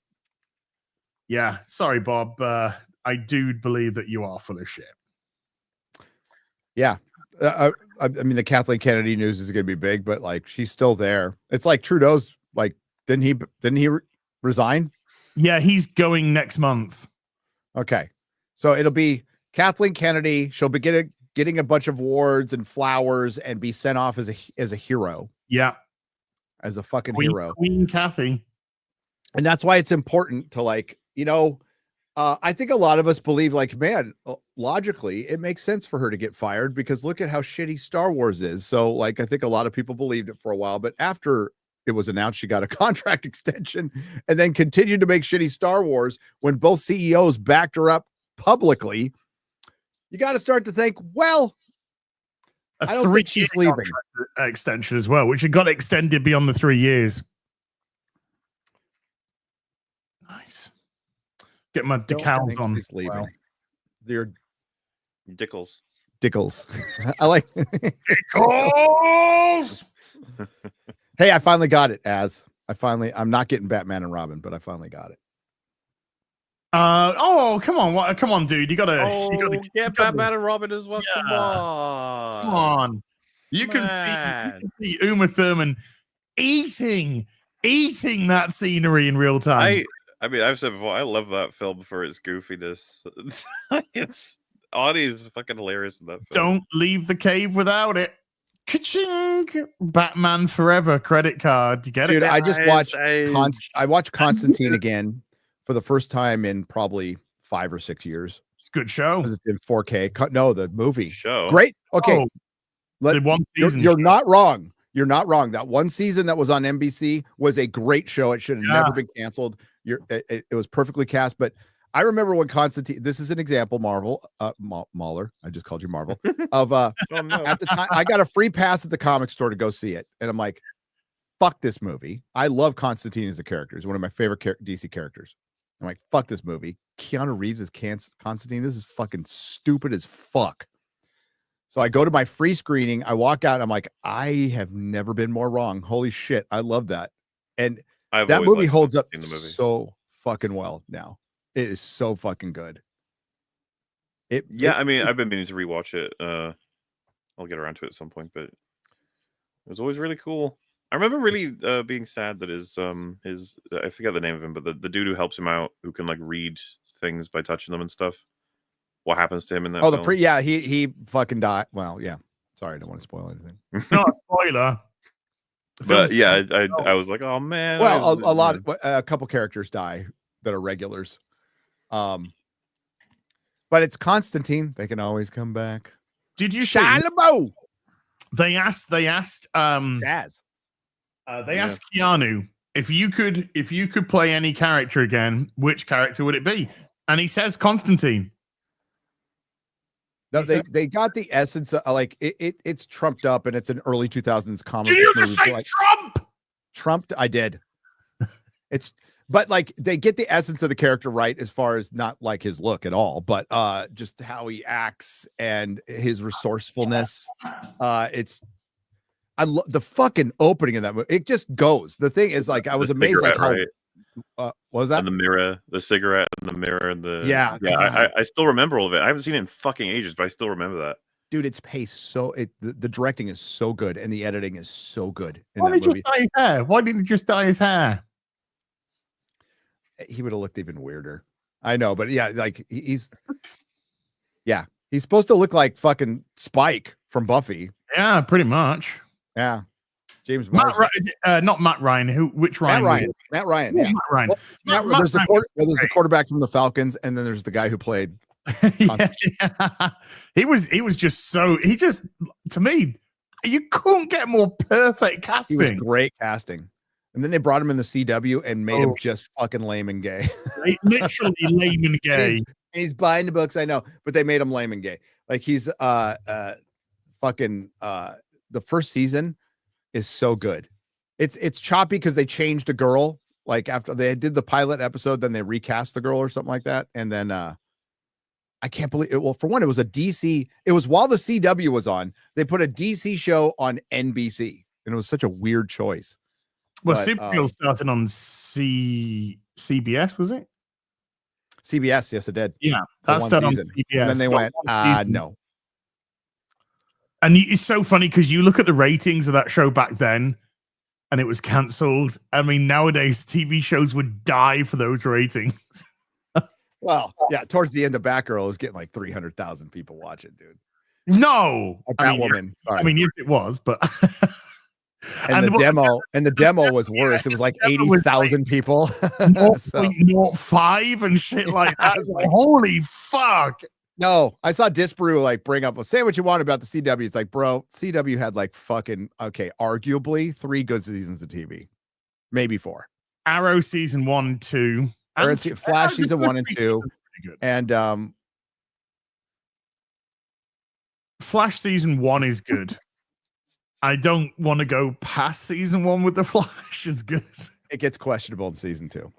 Yeah, sorry, Bob. I do believe that you are full of shit. Yeah. I mean, the Kathleen Kennedy news is going to be big, but like, she's still there. It's like Trudeau's like, didn't he resign? Yeah, he's going next month. Okay. So it'll be Kathleen Kennedy. She'll be getting a bunch of awards and flowers and be sent off as a hero. Yeah. As a fucking hero. Queen Kathy. And that's why it's important to like, I think a lot of us believe like, man, logically, it makes sense for her to get fired because look at how shitty Star Wars is. So like, I think a lot of people believed it for a while, but after it was announced she got a contract extension and then continued to make shitty Star Wars when both CEOs backed her up publicly, you got to start to think, well, I don't think she's leaving. Extension as well, which had got extended beyond the 3 years. Nice. Get my decals on. He's leaving. They're Dickles. I like Dickles. Hey, I finally got it. I'm not getting Batman and Robin, but I finally got it. Come on, dude. You gotta get Batman and Robin as well. Yeah. Come on. You can see Uma Thurman eating that scenery in real time. I mean, I've said before, I love that film for its goofiness. Audie's fucking hilarious in that film. Don't leave the cave without it. Ka-ching! Batman Forever credit card. You get it? Dude, I just watched I watched Constantine again for the first time in probably 5 or 6 years. It's a good show. It's in 4K. No, the movie. Show. Great. Okay. The one season. You're not wrong. You're not wrong. That one season that was on NBC was a great show. It should have never been canceled. It was perfectly cast. But I remember when Constantine, this is an example, Mahler, I just called you Marvel, of at the time, I got a free pass at the comic store to go see it. And I'm like, fuck this movie. I love Constantine as a character. He's one of my favorite DC characters. I'm like, fuck this movie. Keanu Reeves is Constantine. This is fucking stupid as fuck. So I go to my free screening. I walk out. And I'm like, I have never been more wrong. Holy shit. I love that. And that movie holds up so fucking well now. It is so fucking good. I mean, I've been meaning to rewatch it. I'll get around to it at some point, but it was always really cool. I remember really being sad that his I forget the name of him, but the dude who helps him out, who can like read things by touching them and stuff. What happens to him in that? Oh, he fucking died. Well, yeah. Sorry, I don't want to spoil anything. Not a spoiler. But yeah, I was like, oh man. Well, a couple characters die that are regulars. But it's Constantine. They can always come back. Did you see? They asked Jazz. They asked Keanu if you could play any character again, which character would it be? And he says Constantine. No, they got the essence of like it's trumped up and it's an early 2000s comic. Did you just say Trump? Trumped, I did. But like they get the essence of the character right as far as not like his look at all, but just how he acts and his resourcefulness. I love the fucking opening of that movie. It just goes. The thing is, like, I was amazed. Like, how what was that? And the mirror, the cigarette, and the mirror, and yeah. I still remember all of it. I haven't seen it in fucking ages, but I still remember that. Dude, it's paced so. The directing is so good, and the editing is so good. Why did you dye his hair? Why didn't you just dye his hair? He would have looked even weirder. I know, but yeah, like he's supposed to look like fucking Spike from Buffy. Yeah, pretty much. Yeah, James not Matt Ryan. Which Ryan? Matt Ryan. Yeah. Matt Ryan. There's the quarterback from the Falcons, and then there's the guy who played. Yeah. He was just to me, you couldn't get more perfect casting. He was great casting. And then they brought him in the CW and made him just fucking lame and gay. Literally lame and gay. He's buying the books, I know, but they made him lame and gay. Like he's fucking the first season is so good. It's choppy because they changed a girl. Like after they did the pilot episode, then they recast the girl or something like that. And then I can't believe it. Well, for one, it was a DC. It was while the CW was on. They put a DC show on NBC, and it was such a weird choice. Well, Supergirl started on CBS, was it? CBS, yes, it did. Yeah, that started on CBS. And then they went, no. And it's so funny because you look at the ratings of that show back then, and it was cancelled. I mean, nowadays TV shows would die for those ratings. Well, yeah, towards the end of Batgirl, it was getting like 300,000 people watching, dude. No, Batwoman. I mean, yes, it was, but and the demo was worse. It was like 80,000 people. 0.05 and shit like that. Like, holy fuck. No, I saw Disparu like bring up, well, say what you want about the CW. It's like, bro, CW had like fucking, arguably 3 good seasons of TV. Maybe 4. Arrow season 1, 2. Flash season 1 and 2. And Flash season 1 is good. I don't want to go past season 1 with the Flash. It's good. It gets questionable in season 2.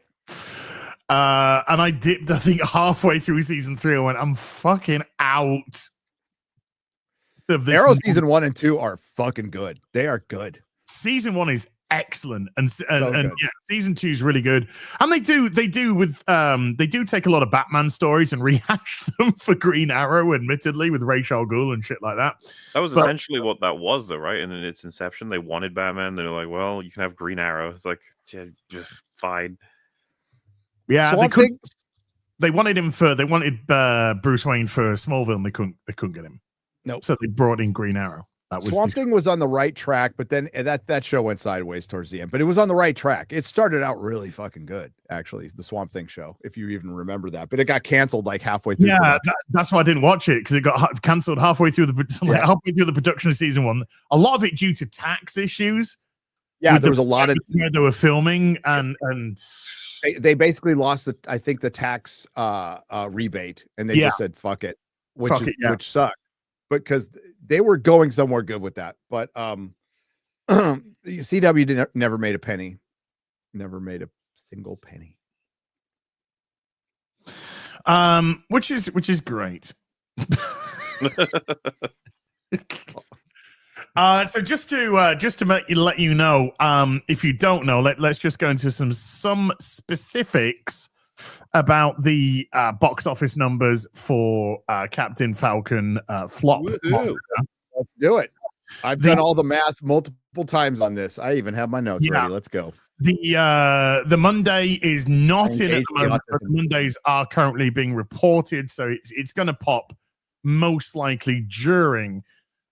And I dipped, I think, halfway through season 3. I went, I'm fucking out. Arrow season 1 and 2 are fucking good. They are good. Season 1 is excellent, and yeah, season 2 is really good. And they do take a lot of Batman stories and rehash them for Green Arrow, admittedly, with Ra's al Ghul and shit like that. That was essentially what that was, though, right? And in its inception, they wanted Batman. They were like, well, you can have Green Arrow. It's like, just fine. Yeah, they wanted Bruce Wayne for Smallville, and they couldn't get him. Nope. So they brought in Green Arrow. That was Swamp Thing was on the right track, but then that show went sideways towards the end. But it was on the right track. It started out really fucking good, actually. The Swamp Thing show, if you even remember that. But it got canceled like halfway through. Yeah, that's why I didn't watch it, because it got canceled halfway through halfway through the production of season 1. A lot of it due to tax issues. Yeah, there was a lot of where they were filming, and they basically lost the tax rebate, and they just said fuck it, which sucked, because they were going somewhere good with that. But CW never made a penny, never made a single penny. Which is great. So just to let you know, if you don't know, let's just go into some specifics about the box office numbers for Captain Falcon flop. Let's do it. I've done all the math multiple times on this. I even have my notes ready. Let's go. The Monday is not in at the moment, but the Mondays are currently being reported, so it's going to pop most likely during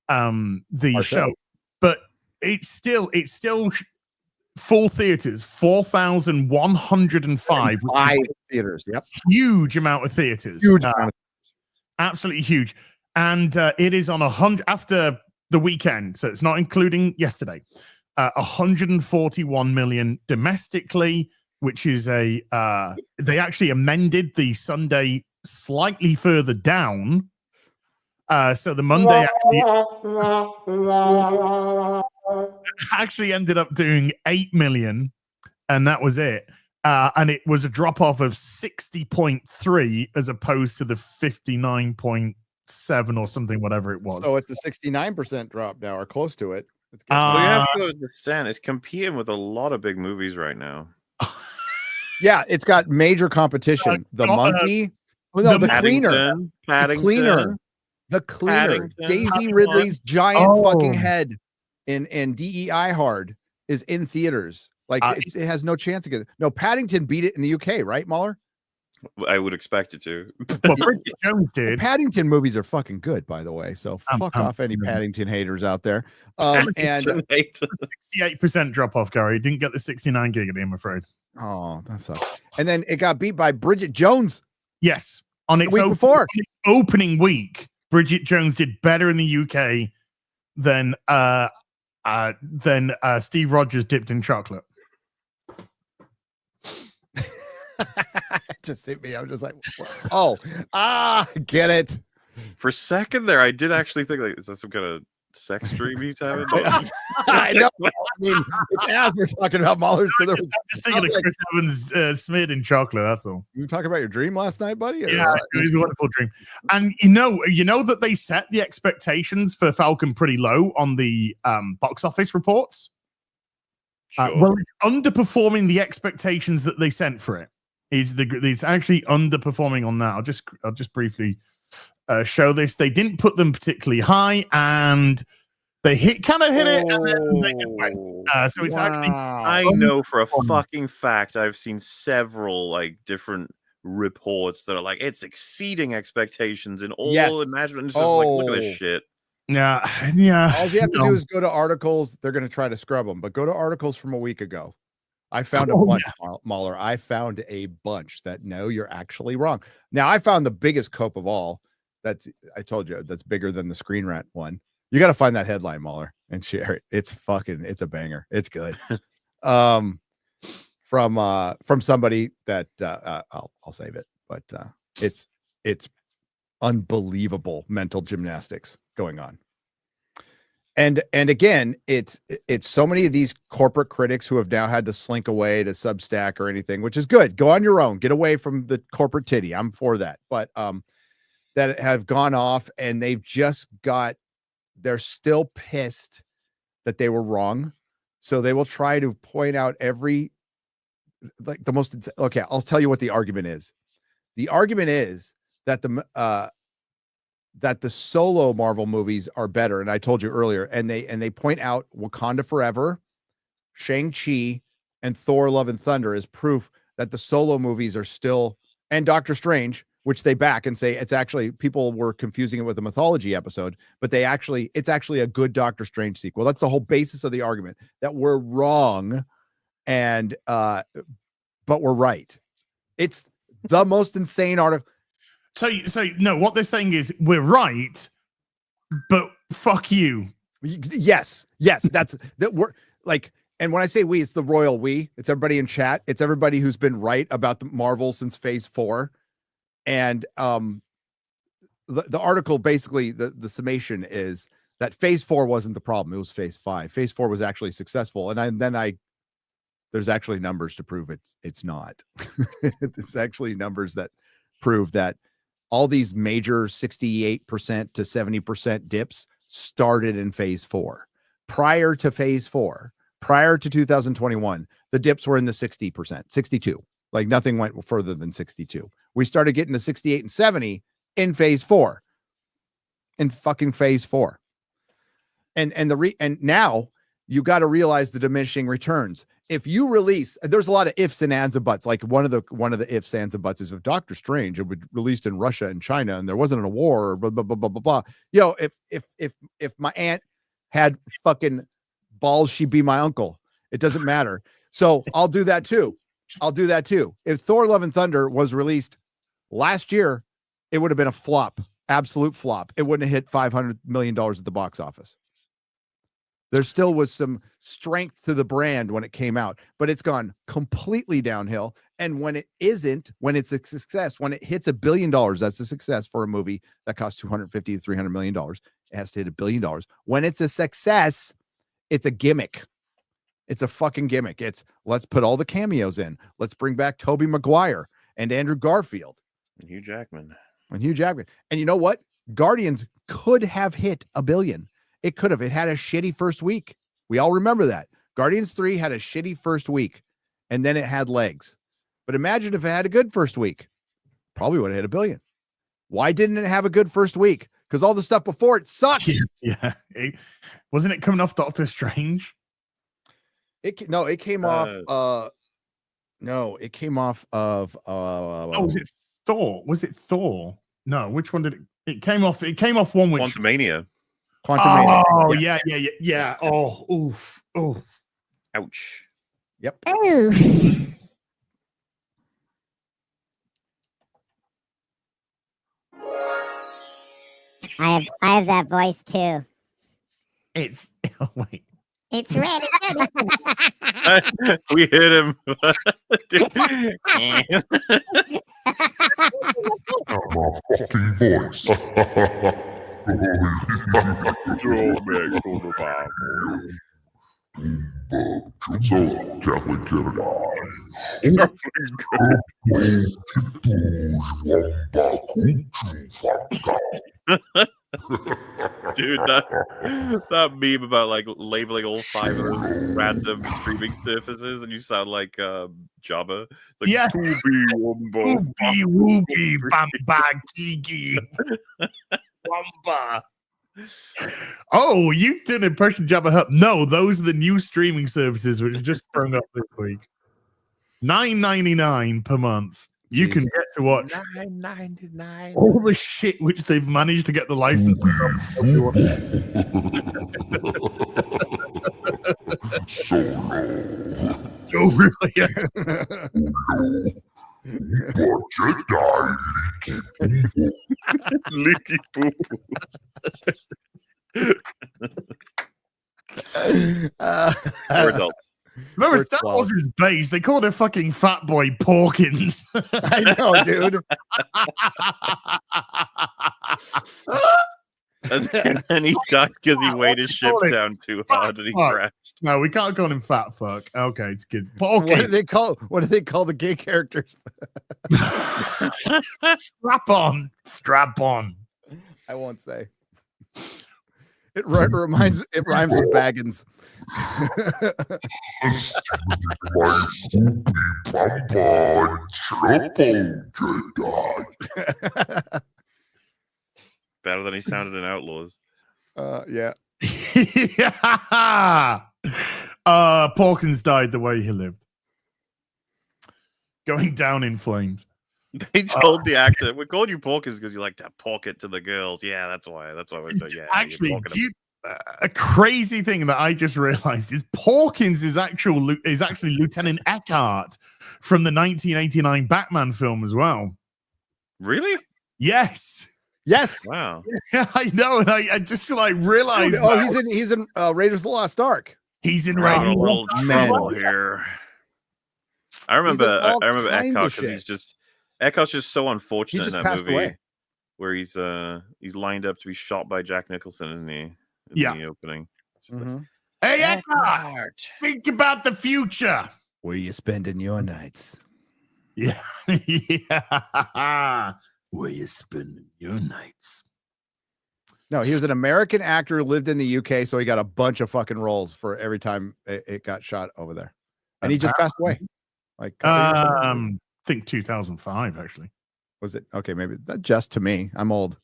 the show. But it's still full theaters, 4,105 theaters. Yep, huge amount of theaters, absolutely huge. And it is on 100 after the weekend, so it's not including yesterday. 141 million domestically, which is they actually amended the Sunday slightly further down. So the Monday actually ended up doing 8 million, and that was it. And it was a drop off of 60.3 as opposed to the 59.7 or something, whatever it was. So it's a 69% drop now, or close to it. It's you have to understand, it's competing with a lot of big movies right now. Yeah, it's got major competition. The Monkey, the Cleaner. The Cleaner, Daisy Ridley's giant fucking head in DEI Hard is in theaters. Like it has no chance against it. No, Paddington beat it in the UK, right, Mahler? I would expect it to. Well, Bridget Jones did. The Paddington movies are fucking good, by the way. So fuck off any Paddington haters out there. And 68% drop off, Gary. Didn't get the 69 gig, I'm afraid. Oh, that sucks. And then it got beat by Bridget Jones. Yes, on its opening week. Bridget Jones did better in the UK than Steve Rogers dipped in chocolate. Just hit me. I'm just like, get it. For a second there, I did actually think, like, is that some kind of sex dream he's having? I know. I mean, it's as we're talking about Mahler. So I'm just thinking of Chris Evans smeared in chocolate. That's all. You were talking about your dream last night, buddy? Yeah, it was a wonderful dream. And you know that they set the expectations for Falcon pretty low on the box office reports. Sure. Well, it's underperforming the expectations that they sent for it. It's actually underperforming on that. I'll just briefly show this. They didn't put them particularly high, and they kind of hit it, and then they just went. So it's actually. I know for a fucking fact I've seen several like different reports that are like it's exceeding expectations in all imaginable. It's just like, look at this shit. Yeah. All you have to do is go to articles. They're going to try to scrub them, but go to articles from a week ago. I found a bunch, Mahler. I found a bunch that you're actually wrong. Now I found the biggest cope of all. I told you that's bigger than the Screen Rant one. You got to find that headline, Mahler, and share it. It's a banger. It's good. From somebody that I'll save it, but it's unbelievable mental gymnastics going on. And again, it's so many of these corporate critics who have now had to slink away to Substack or anything, which is good. Go on your own, get away from the corporate titty. I'm for that. But that have gone off, and they're still pissed that they were wrong. So they will try to point out I'll tell you what the argument is. The argument is that the solo Marvel movies are better. And I told you earlier, and they point out Wakanda Forever, Shang-Chi, and Thor Love and Thunder as proof that the solo movies are still, and Doctor Strange, which they back and say it's actually, people were confusing it with the mythology episode, but it's actually a good Doctor Strange sequel. That's the whole basis of the argument, that we're wrong and but we're right. It's the most insane article. So no, what they're saying is we're right, but fuck you. Yes, that's that. We're like, and when I say we, it's the royal we. It's everybody in chat. It's everybody who's been right about the Marvel since Phase 4. And the article, basically, the summation is that Phase 4 wasn't the problem. It was Phase 5. Phase 4 was actually successful, and there's actually numbers to prove it's not. It's actually numbers that prove that all these major 68% to 70% dips started in Phase 4. Prior to Phase 4, prior to 2021, the dips were in the 60%, 62. Like nothing went further than 62. We started getting to 68 and 70 in Phase 4. In fucking Phase 4. And now you got to realize the diminishing returns. If you release, there's a lot of ifs and ands and buts. Like one of the ifs, ands, and buts is if Doctor Strange, it would released in Russia and China, and there wasn't a war, blah blah blah blah blah blah. You know, if my aunt had fucking balls, she'd be my uncle. It doesn't matter. So I'll do that too. If Thor: Love and Thunder was released last year, it would have been a flop, absolute flop. It wouldn't have hit $500 million at the box office. There still was some strength to the brand when it came out, but it's gone completely downhill. And when it's a success, when it hits $1 billion, that's a success for a movie that costs $250 to $300 million. It has to hit $1 billion. When it's a success, it's a gimmick. It's a fucking gimmick. It's let's put all the cameos in. Let's bring back Tobey Maguire and Andrew Garfield And Hugh Jackman. And you know what? Guardians could have hit $1 billion. It could have. It had a shitty first week. We all remember that. Guardians 3 had a shitty first week, and then it had legs. But imagine if it had a good first week. Probably would have hit $1 billion. Why didn't it have a good first week? Because all the stuff before it sucked. Yeah. Wasn't it coming off Doctor Strange? It came off. It came off of. Was it Thor? Was it Thor? No, which one did it? It came off 1 which. Quantumania. Oh, yeah. Oh, oof. Ouch. Yep. Ooh. I have that voice too. It's wait. It's ready. We hit him. My fucking voice. So, Kathleen Kennedy. Dude, that meme about like labeling all 5 of those random streaming surfaces and you sound like Jabba. It's like, Yeah. Tubi, Wooby, bamba, gigi, wamba. Oh, you did an impression of Jabba Hutt. No, those are the new streaming services which just sprung up this week. $9.99 per month. You can get to watch $9.99. all the shit which they've managed to get the license from. So really, Leaky poo. For adults. remember We're Star 12. Wars is based. They called it fucking Fat Boy Porkins. I know, dude. And then he died because he weighed his ship down too hard and he Fuck. crashed. No, we can't call him Fat Fuck. Okay, it's kids. But What okay, do they call the gay characters? strap on. I won't say. It rhymes with Baggins. Better than he sounded in Outlaws. Yeah. Yeah. Porkins died the way he lived, going down in flames. They told the actor, "We called you Porkins because you like to pork it to the girls." Yeah, that's why. That's why we're doing. Yeah, Actually, you're porking a crazy thing that I just realized is Porkins is actually Lieutenant Eckhart from the 1989 Batman film as well. them. Really? Yes. Yes. Wow. Yeah, I know, and I just like realized. Oh, he's in Raiders of the Lost Ark. He's in Got Raiders a of the little Lost Ark as trouble well. here. I He's remember. in all I remember kinds of Eckhart because shit. Eckhart's just so He unfortunate just in that passed movie away. where he's lined up to be shot by Jack Nicholson, isn't he? In Yeah. the opening. Mhm. Hey, Eckhart, think about the future. Where you spending your nights? Yeah. Yeah. Where you spending your nights? No, he was an American actor who lived in the UK, so he got a bunch of fucking roles for every time it got shot over there, and he just passed away. Like, I think 2005 actually. was it okay? Maybe that just to me. I'm old.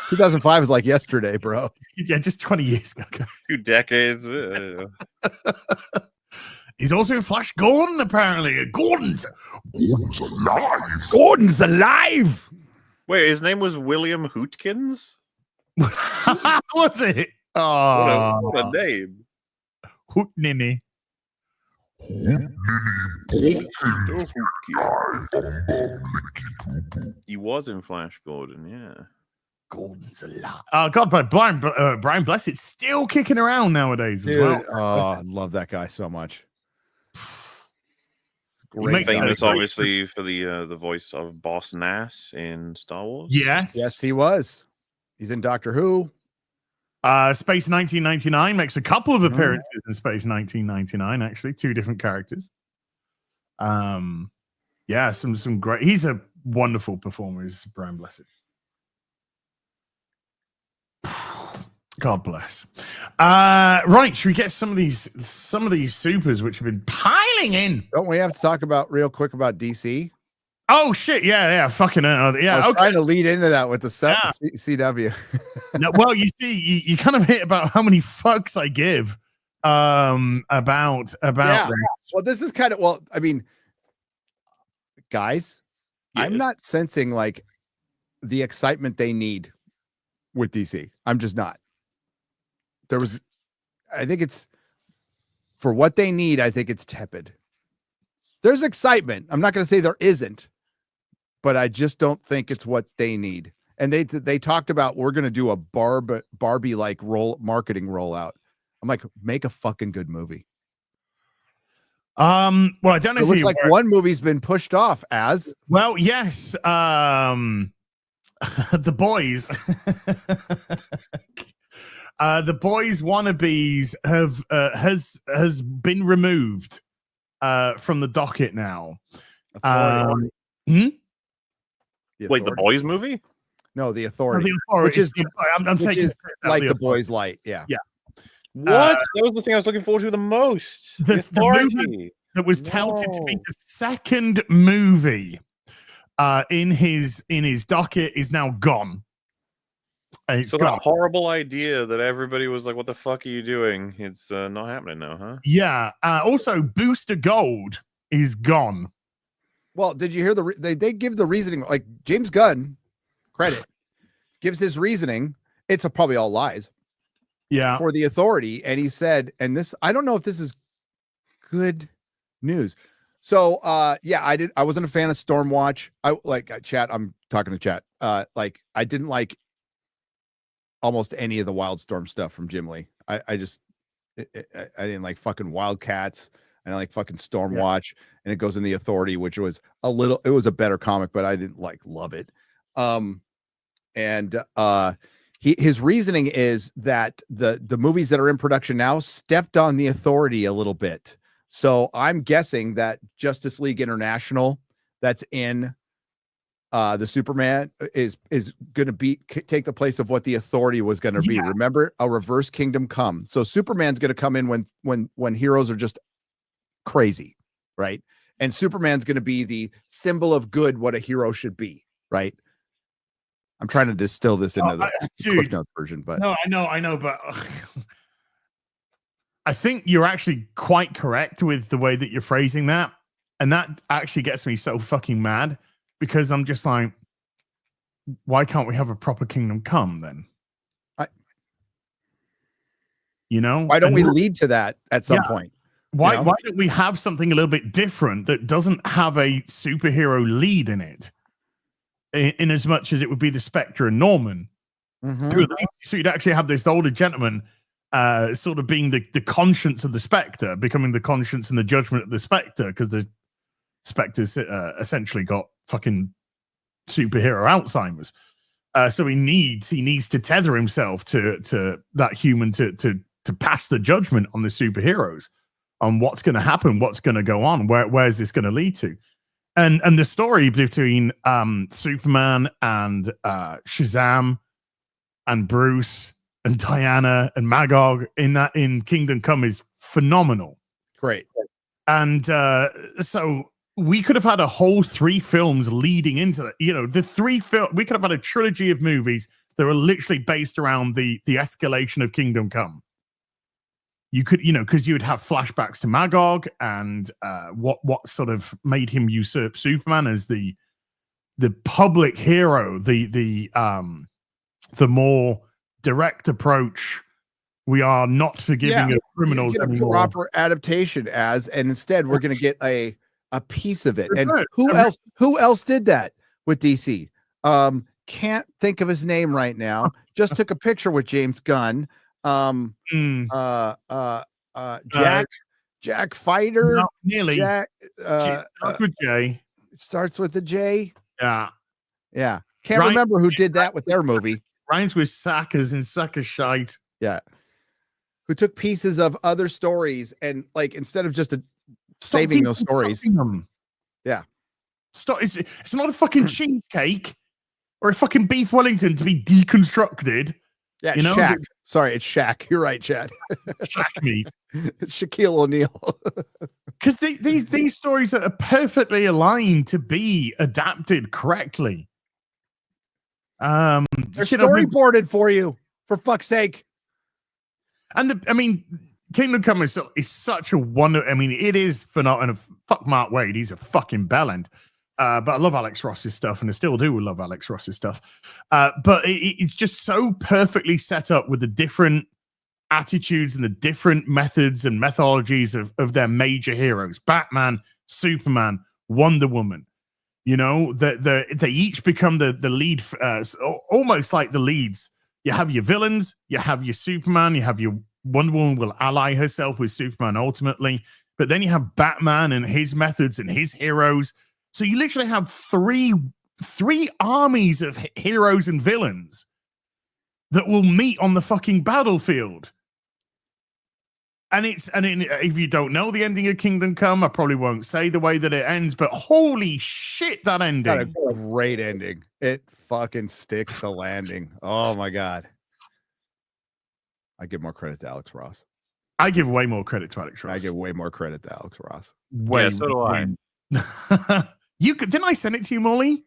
2005 is like yesterday, bro. Yeah, just 20 years ago. 2 decades. He's also in Flash Gordon, apparently. Gordon's alive. Gordon's alive. Wait, his name was William Hootkins? was it? Oh, What a name. Hootnini. He was in Flash Gordon, yeah. Gordon's alive. Oh God, but Brian Blessed's still kicking around nowadays Dude, as well. oh, I love that guy so much. He makes Famous, that a great- obviously, for the voice of Boss Nass in Star Wars. Yes. Yes, he was. He's in Doctor Who. Space 1999 makes a couple of appearances in Space 1999. Actually, 2 different characters. Yeah, some great. He's a wonderful performer. Is Brian Blessed. God bless. Right, should we get some of these supers which have been piling in? Don't we have to talk about real quick about DC? Oh shit! Yeah, fucking I yeah. was trying to lead into that with the CW. No, well, you see, you kind of hit about how many fucks I give about Yeah. this. Well, this is kind of I mean, guys, I'm Yes. not sensing like the excitement they need with DC. I'm just not. I think it's for what they need. I think it's tepid. There's excitement. I'm not going to say there isn't, but I just don't think it's what they need. And they talked about we're going to do a Barbie like marketing rollout. I'm like, make a fucking good movie. Well, I don't know. It if looks you like one movie's been pushed off as. Well, yes. The boys. The boys wannabes has been removed from the docket now. Authority. Wait, the Boys movie? No, the Authority. The Authority. Which is I'm which taking is like the Boys Light. Yeah. Yeah. What? That was the thing I was looking forward to the most. The The Authority. movie that was touted to be No. the second movie in his docket is now gone. It's So gone. that horrible idea that everybody was like, "What the fuck are you doing?" It's not happening now, huh? Yeah. Also, Booster Gold is gone. Well, did you hear they give the reasoning, like James Gunn credit gives his reasoning. It's probably all lies. Yeah. For the Authority. And he said, and this, I don't know if this is good news. So yeah, I wasn't a fan of Stormwatch. I like chat. I'm talking to chat. Like I didn't like almost any of the Wildstorm stuff from Jim Lee. I didn't like fucking Wildcats. I didn't like fucking Stormwatch. And it goes in the Authority, which was it was a better comic, but I didn't love it. His reasoning is that the movies that are in production now stepped on the Authority a little bit. So I'm guessing that Justice League International that's in the Superman is going to take the place of what the Authority was going to be. Remember, a reverse kingdom come. So Superman's going to come in when heroes are just crazy, right? And Superman's going to be the symbol of good, what a hero should be, right? I'm trying to distill this into the Cliff Notes version, but no, I know, but I think you're actually quite correct with the way that you're phrasing that, and that actually gets me so fucking mad because I'm just like, why can't we have a proper Kingdom Come then? Why don't we lead to that at some point? Why don't we have something a little bit different that doesn't have a superhero lead in it? In as much as it would be the Spectre and Norman. So you'd actually have this older gentleman sort of being the conscience of the Spectre, becoming the conscience and the judgment of the Spectre, because the Spectre's essentially got fucking superhero Alzheimer's. So he needs to tether himself to that human to pass the judgment on the superheroes, on what's going to happen, what's going to go on, where's this going to lead to. And the story between Superman and Shazam and Bruce and Diana and Magog in Kingdom Come is phenomenal. Great. And so we could have had a whole 3 films leading into that. We could have had a trilogy of movies that were literally based around the escalation of Kingdom Come. You could, because you would have flashbacks to Magog and what sort of made him usurp Superman as the public hero, the more direct approach. We are not forgiving of criminals anymore. A proper adaptation and instead we're going to get a piece of it. And who else did that with DC? Can't think of his name right now. Just took a picture with James Gunn. Jack Fighter. Not nearly. Jack, starts with J. It starts with the J. Yeah. Can't remember who did that with their movie. Rhymes with suckers and sucker shite. Yeah. Who took pieces of other stories and instead of just saving those stories. Yeah. Stop. It's not a fucking cheesecake or a fucking beef Wellington to be deconstructed. Yeah, Shaq. Sorry, it's Shaq. You're right, Chad. Shaq meat. Shaquille O'Neal. Because these stories are perfectly aligned to be adapted correctly. They're storyboarded for you, for fuck's sake. And Kingdom Come is such a wonder. It is phenomenal. Fuck Mark Waid, he's a fucking bellend. But I love Alex Ross's stuff, and I still do love Alex Ross's stuff. But it's just so perfectly set up with the different attitudes and the different methods and methodologies of their major heroes: Batman, Superman, Wonder Woman. They each become the lead, almost like the leads. You have your villains, you have your Superman, you have your Wonder Woman will ally herself with Superman ultimately, but then you have Batman and his methods and his heroes. So you literally have three armies of heroes and villains that will meet on the fucking battlefield. And if you don't know the ending of Kingdom Come, I probably won't say the way that it ends, but holy shit, that ending. Got a great ending. It fucking sticks the landing. Oh my God. I give more credit to Alex Ross. I give way more credit to Alex Ross. I give way more credit to Alex Ross. So do I. Didn't I send it to you, Molly?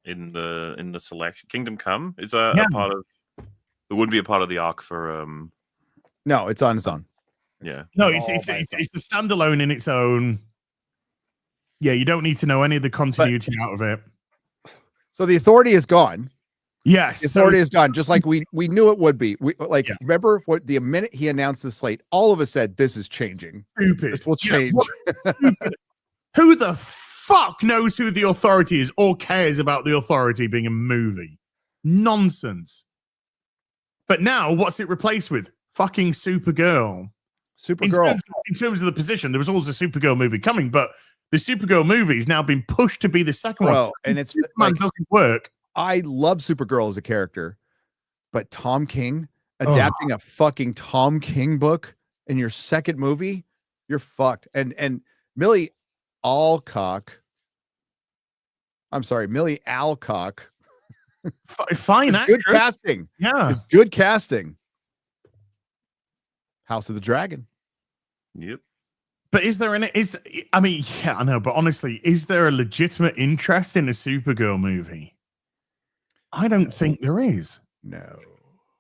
In the selection, Kingdom Come is a part of. It wouldn't be a part of the arc for. No, it's on its own. Yeah. No, it's a standalone in its own. Yeah, you don't need to know any of the continuity out of it. So the Authority is gone. Yes, the Authority is gone, just like we knew it would be. Remember what the minute he announced the slate, all of us said this is changing. Stupid. This will change. Who the fuck knows who the Authority is or cares about the Authority being a movie? Nonsense. But now, what's it replaced with? Fucking Supergirl. In terms of the position, there was always a Supergirl movie coming, but the Supergirl movie has now been pushed to be the second one. And it's Superman doesn't work. I love Supergirl as a character, but Tom King adapting a fucking Tom King book in your second movie, you're fucked. And Millie Alcock. Millie Alcock. Fine actress. Good casting. Yeah. It's good casting. House of the Dragon. Yep. But I know, but honestly, is there a legitimate interest in a Supergirl movie? I don't think there is. No.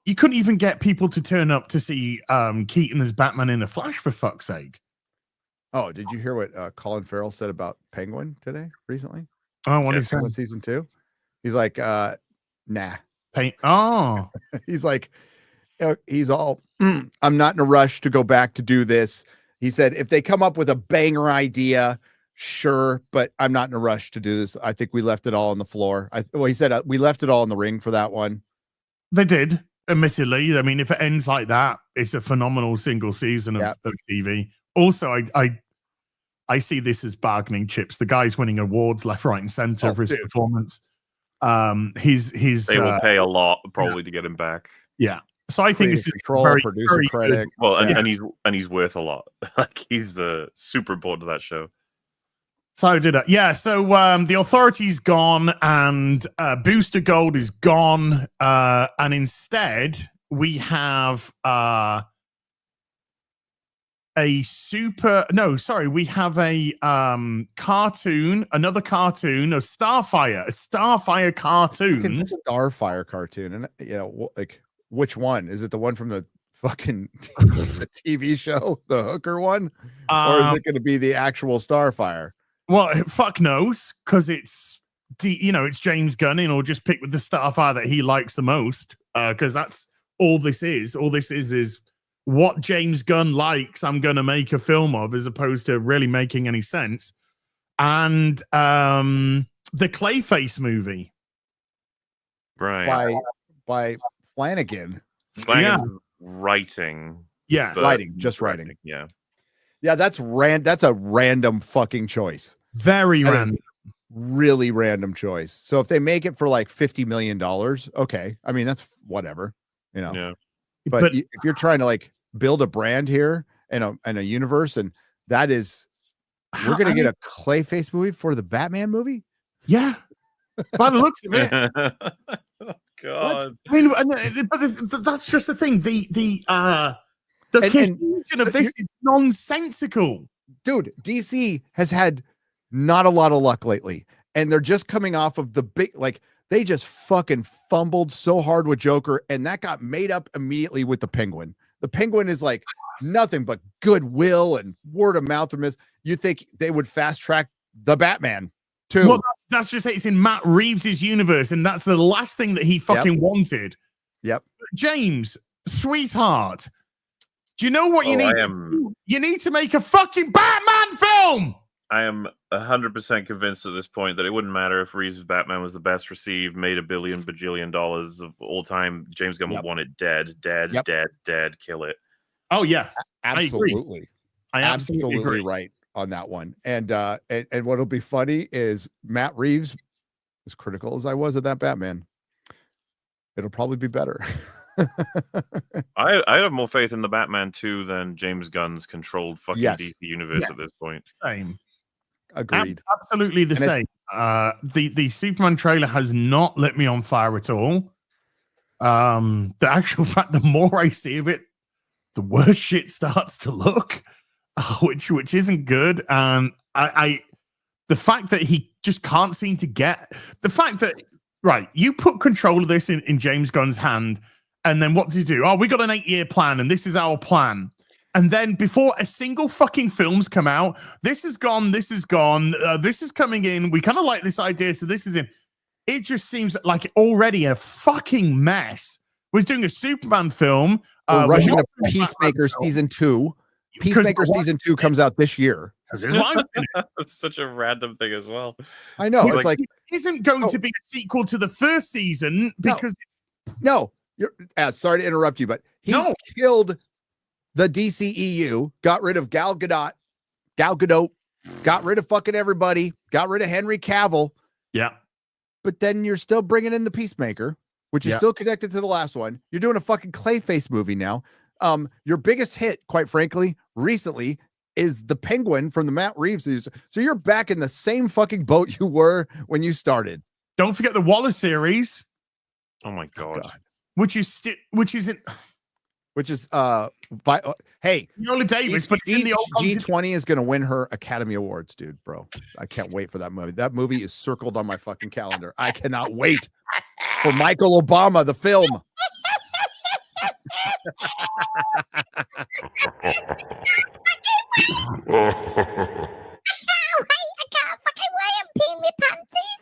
You couldn't even get people to turn up to see Keaton as Batman in The Flash, for fuck's sake. Oh, did you hear what Colin Farrell said about Penguin recently? Oh, what Yeah, is that? With season 2. He's like, nah. Paint. Oh, He's like, he's all, I'm not in a rush to go back to do this. He said, if they come up with a banger idea, sure, but I'm not in a rush to do this. I think we left it all on the floor. He said we left it all in the ring for that one. they did. Admittedly, I mean, if it ends like that, it's a phenomenal single season of TV. Also, I see this as bargaining chips. The guy's winning awards left, right, and center for his performance. They will pay a lot probably to get him back. Yeah. So I think this is very, producer very credit. Good. Well, and he's worth a lot. Like he's super bored of that show. So did I. Yeah. So the authority's gone and Booster Gold is gone. And instead we have we have a cartoon, another cartoon of Starfire, a Starfire cartoon. It's a Starfire cartoon. And like which one? Is it the one from the fucking the TV show, the hooker one? Or is it going to be the actual Starfire? Well, fuck knows, because it's James Gunn, and he'll just pick with the Starfire that he likes the most, because that's all this is. All this is what James Gunn likes. I'm going to make a film of, as opposed to really making any sense. And the Clayface movie, right? By Flanagan. Writing. Yeah, just writing. Yeah. Yeah, that's a random fucking choice. Very random. Really random choice. So if they make it for like $50 million, okay. I mean, that's whatever, Yeah. But if you're trying to like build a brand here and a universe, and that is, we're gonna get a Clayface movie for the Batman movie. Yeah, by the looks of it. Oh, God. I mean, that's just the thing. The confusion of this is nonsensical. Dude, DC has had not a lot of luck lately, and they're just coming off of the big, like, they just fucking fumbled so hard with Joker, and that got made up immediately with the Penguin. The Penguin is like nothing but goodwill and word of mouth from this. You think they would fast track the Batman too? Well, that's just it. It's in Matt Reeves' universe, and that's the last thing that he fucking wanted. Yep. James, sweetheart, do you know what you need? You need to make a fucking Batman film. I am 100% convinced at this point that it wouldn't matter if Reeves' Batman was the best received, made $1 billion bajillion of all time. James Gunn would want it dead, kill it. Oh yeah, absolutely. I absolutely agree. Right on that one. And what'll be funny is Matt Reeves, as critical as I was of that Batman, it'll probably be better. I have more faith in the Batman 2 than James Gunn's controlled fucking DC universe at this point. Same. Agreed. Absolutely the same. The Superman trailer has not lit me on fire at all. The actual fact, the more I see of it, the worse shit starts to look, which isn't good. And the fact that he just can't seem to get the fact that, right, you put control of this in James Gunn's hand, and then what does he do? Oh, we got an 8-year plan, and this is our plan. And then before a single fucking film's come out, this is gone, this is gone, this is coming in. We kind of like this idea, so this is in. It just seems like already a fucking mess. We're doing a Superman film. We're rushing to Peacemaker season 2. Peacemaker season 2 comes out this year. That's such a random thing as well. I know. It's like it isn't going to be a sequel to the first season because you're sorry to interrupt you, but he killed the DCEU, got rid of Gal Gadot, got rid of fucking everybody, got rid of Henry Cavill. Yeah. But then you're still bringing in the Peacemaker, which is still connected to the last one. You're doing a fucking Clayface movie now. Your biggest hit, quite frankly, recently is the Penguin from the Matt Reeves. So you're back in the same fucking boat you were when you started. Don't forget the Waller series. Oh my God. Which is hey, Viola Davis, but it's in the old G20 is going to win her Academy Awards, dude, bro. I can't wait for that movie. That movie is circled on my fucking calendar. I cannot wait for Michael Obama, the film. I can't fucking wear and pee me panties.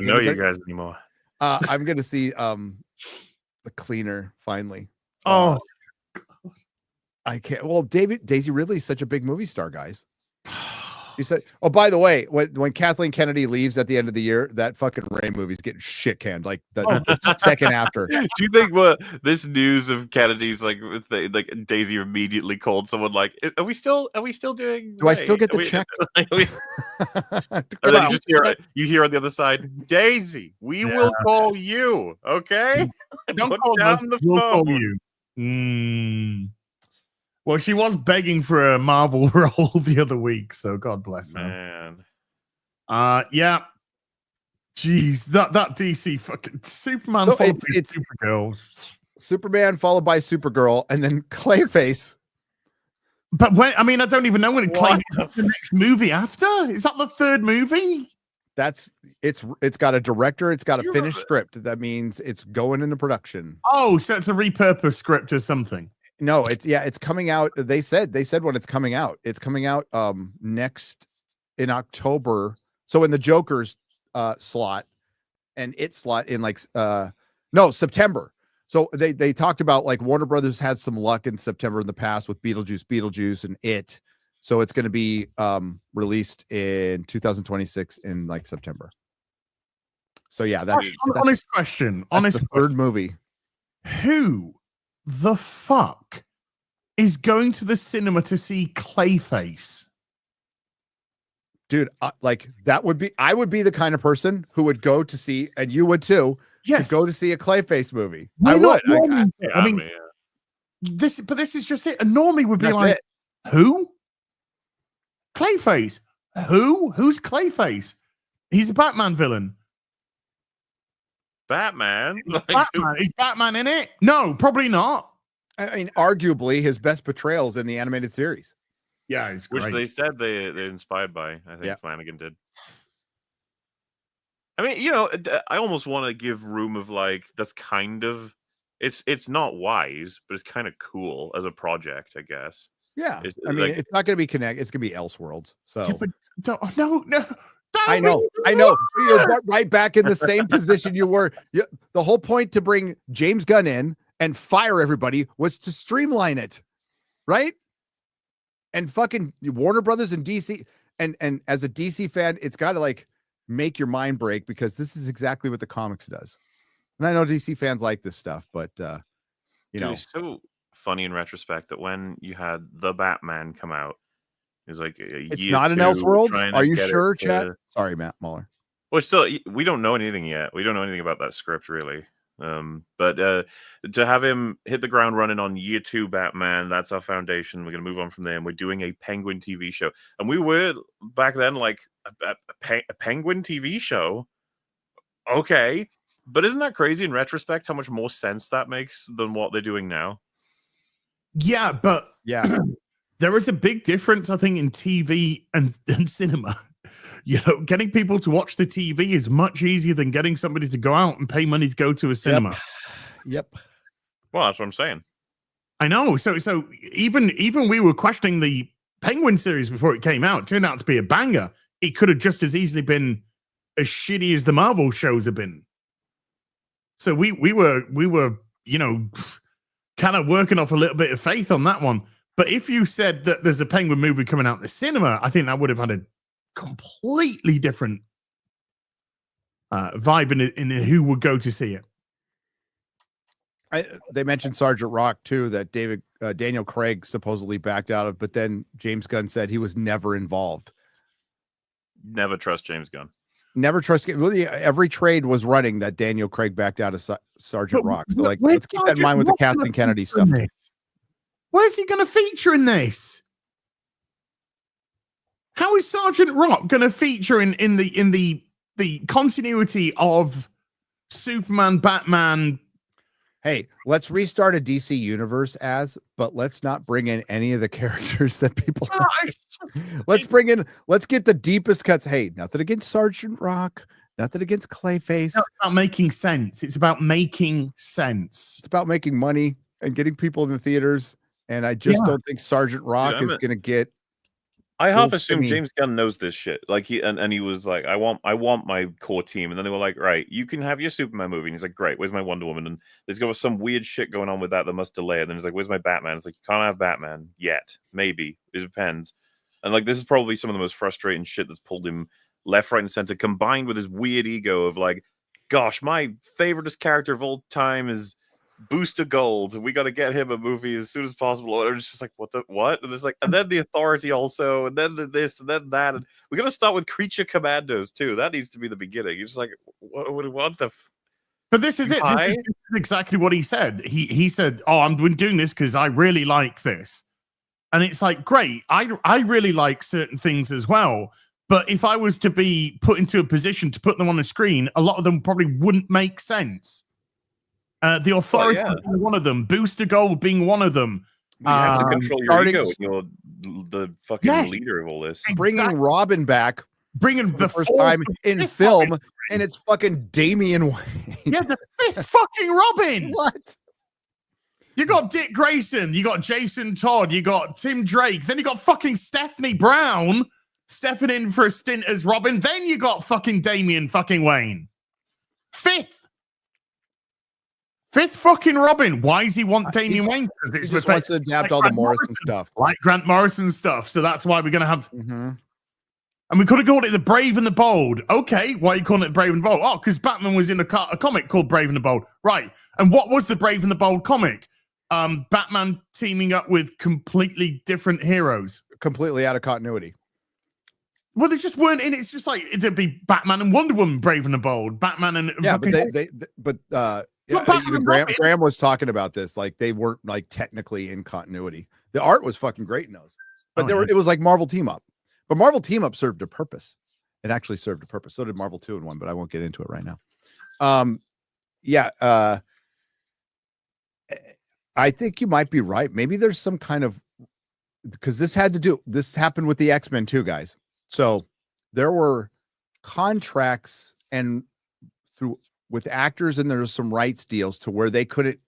even know you guys anymore. I'm gonna see The Cleaner finally. Oh, I can't. Well, Daisy Ridley is such a big movie star, guys. He said, "Oh, by the way, when Kathleen Kennedy leaves at the end of the year, that fucking Ray movie's getting shit canned like the second after." Do you think this news of Kennedy's like Daisy immediately called someone like, "Are we still doing? Do I still get the check?" Or then you hear on the other side, Daisy, we will call you. Okay, don't put call down us. the We'll phone. call you. Well, she was begging for a Marvel role the other week, so God bless her. Man. Yeah. Jeez, that DC fucking Superman followed by Supergirl. Superman followed by Supergirl, and then Clayface. But I don't even know when it claims the next movie after. Is that the third movie? It's got a director, it's got a finished script. That means it's going into production. Oh, so it's a repurposed script or something. No, it's coming out. They said when it's coming out. It's coming out next in October. So in the Joker's slot and its slot in September. So they talked about like Warner Brothers had some luck in September in the past with Beetlejuice and It. So it's going to be released in 2026 in like September. So yeah, that's honest question. That's the third movie. Who the fuck is going to the cinema to see Clayface? Dude, I would be the kind of person who would go to see, and you would too, to go to see a Clayface movie. I would. This is just it. And normally would be That's like, it. who? Clayface? Who? Who's Clayface? He's a Batman villain. Batman? Batman? Is Batman in it? No, probably not. I mean, arguably his best portrayals in the animated series. Yeah, it's great. Which they said they're inspired by. I think Flanagan did. I mean, I almost want to give room of like that's kind of it's not wise, but it's kind of cool as a project, I guess. Yeah, it's not going to be Connect. It's going to be Elseworlds. So no. I know. You're right back in the same position you were. The whole point to bring James Gunn in and fire everybody was to streamline it, right? And fucking Warner Brothers and DC, and as a DC fan, it's got to like make your mind break because this is exactly what the comics does. And I know DC fans like this stuff, but it's so funny in retrospect that when you had the Batman come out, it was like it's not an Elseworlds. Are you sure, chat? Sorry, Matt Muller. Well, still, we don't know anything yet. We don't know anything about that script really. But to have him hit the ground running on year 2 Batman, that's our foundation. We're going to move on from there. And we're doing a Penguin TV show. And we were back then like a Penguin TV show. Okay. But isn't that crazy in retrospect how much more sense that makes than what they're doing now? Yeah, but there is a big difference, I think, in TV and cinema. Getting people to watch the TV is much easier than getting somebody to go out and pay money to go to a cinema. Yep. Well, that's what I'm saying. I know. So even we were questioning the Penguin series before it came out. It turned out to be a banger. It could have just as easily been as shitty as the Marvel shows have been. So we were kind of working off a little bit of faith on that one. But if you said that there's a Penguin movie coming out in the cinema, I think that would have had a completely different vibe in who would go to see it. They mentioned Sergeant Rock too, that Daniel Craig supposedly backed out of, but then James Gunn said he was never involved. Never trust James Gunn. Never trust. Really, every trade was running that Daniel Craig backed out of Sergeant Rock. So let's keep that in mind with the Kathleen Kennedy stuff. Where's he going to feature in this? How is Sergeant Rock going to feature in the continuity of Superman, Batman? Hey, let's restart a DC universe but let's not bring in any of the characters that people like. Let's get the deepest cuts. Hey, nothing against Sergeant Rock, nothing against Clayface. No, it's not making sense. It's about making sense. It's about making money and getting people in the theaters. And I just don't think Sergeant Rock is going to get I half Well, assume I mean- James Gunn knows this shit. Like he was like, I want my core team, and then they were like, right, you can have your Superman movie, and he's like, great, where's my Wonder Woman? And there's got some weird shit going on with that must delay it. And then he's like, where's my Batman? It's like, you can't have Batman yet, maybe it depends. And like this is probably some of the most frustrating shit that's pulled him left, right, and center, combined with his weird ego of like, gosh, my favoriteest character of all time is Booster Gold. We got to get him a movie as soon as possible. And it's just like, what? And it's like, and then the Authority also, and then this, and then that. And we got to start with Creature Commandos too. That needs to be the beginning. You're just like, what the? But this is it. This is exactly what he said. He said, "Oh, I'm doing this because I really like this," and it's like, great. I really like certain things as well. But if I was to be put into a position to put them on the screen, a lot of them probably wouldn't make sense. The Authority being one of them, Booster Gold being one of them. You have to control your ego. You're the fucking leader of all this. Bringing Robin back, bringing the first time in film, and it's fucking Damian Wayne. Yeah, the fifth fucking Robin. What? You got Dick Grayson, you got Jason Todd, you got Tim Drake, then you got fucking Stephanie Brown stepping in for a stint as Robin, then you got fucking Damian fucking Wayne. Fifth fucking Robin. Why does he want Damian Wayne? Because he just wants to adapt all the Morrison stuff. Like Grant Morrison stuff. So that's why we're going to have... And we could have called it The Brave and the Bold. Okay, why are you calling it Brave and the Bold? Oh, because Batman was in a comic called Brave and the Bold. Right. And what was the Brave and the Bold comic? Batman teaming up with completely different heroes. Completely out of continuity. Well, they just weren't in it. It's just like, it'd be Batman and Wonder Woman, Brave and the Bold. Batman and... Yeah, but even Graham was talking about this. Like, they weren't like technically in continuity. The art was fucking great in those. But it was like Marvel Team Up. But Marvel Team Up served a purpose. It actually served a purpose. So did Marvel 2 in 1, but I won't get into it right now. I think you might be right. Maybe there's some kind of, because this happened with the X-Men too, guys. So there were contracts and with actors, and there's some rights deals to where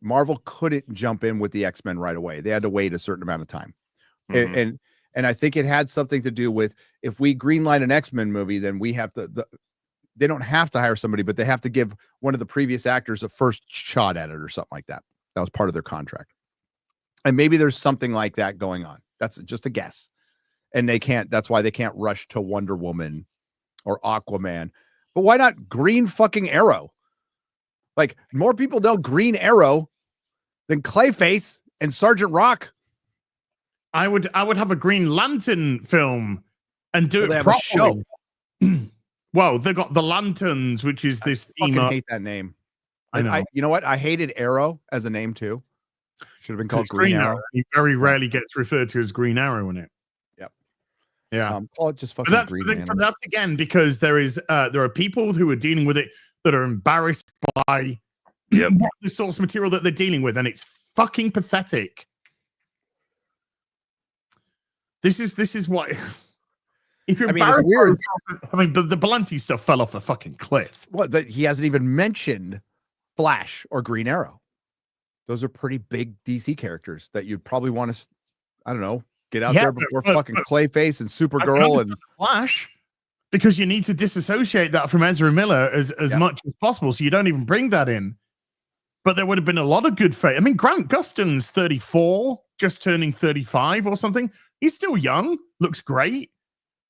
Marvel couldn't jump in with the X-Men right away. They had to wait a certain amount of time. And I think it had something to do with, if we greenlight an X-Men movie, then we have to, they don't have to hire somebody, but they have to give one of the previous actors a first shot at it or something like that. That was part of their contract. And maybe there's something like that going on. That's just a guess. And that's why they can't rush to Wonder Woman or Aquaman. But why not Green fucking Arrow? Like, more people know Green Arrow than Clayface and Sergeant Rock. I would have a Green Lantern film and do it properly. Show. Well, they got the Lanterns, which is this theme. I hate that name. I know. You know what? I hated Arrow as a name too. Should have been called Green Arrow. He very rarely gets referred to as Green Arrow in it. Yep. Yeah. Call it just fucking Green Arrow. That's again because there are people who are dealing with it that are embarrassed by the source material that they're dealing with, and it's fucking pathetic. This is what. If you're embarrassed, weird. The Belanti stuff fell off a fucking cliff. He hasn't even mentioned Flash or Green Arrow. Those are pretty big DC characters that you'd probably want to, I don't know, get out there before fucking Clayface and Supergirl and Flash, because you need to disassociate that from Ezra Miller as much as possible, so you don't even bring that in. But there would have been a lot of good faith. I mean, Grant Gustin's 34, just turning 35 or something. He's still young, looks great.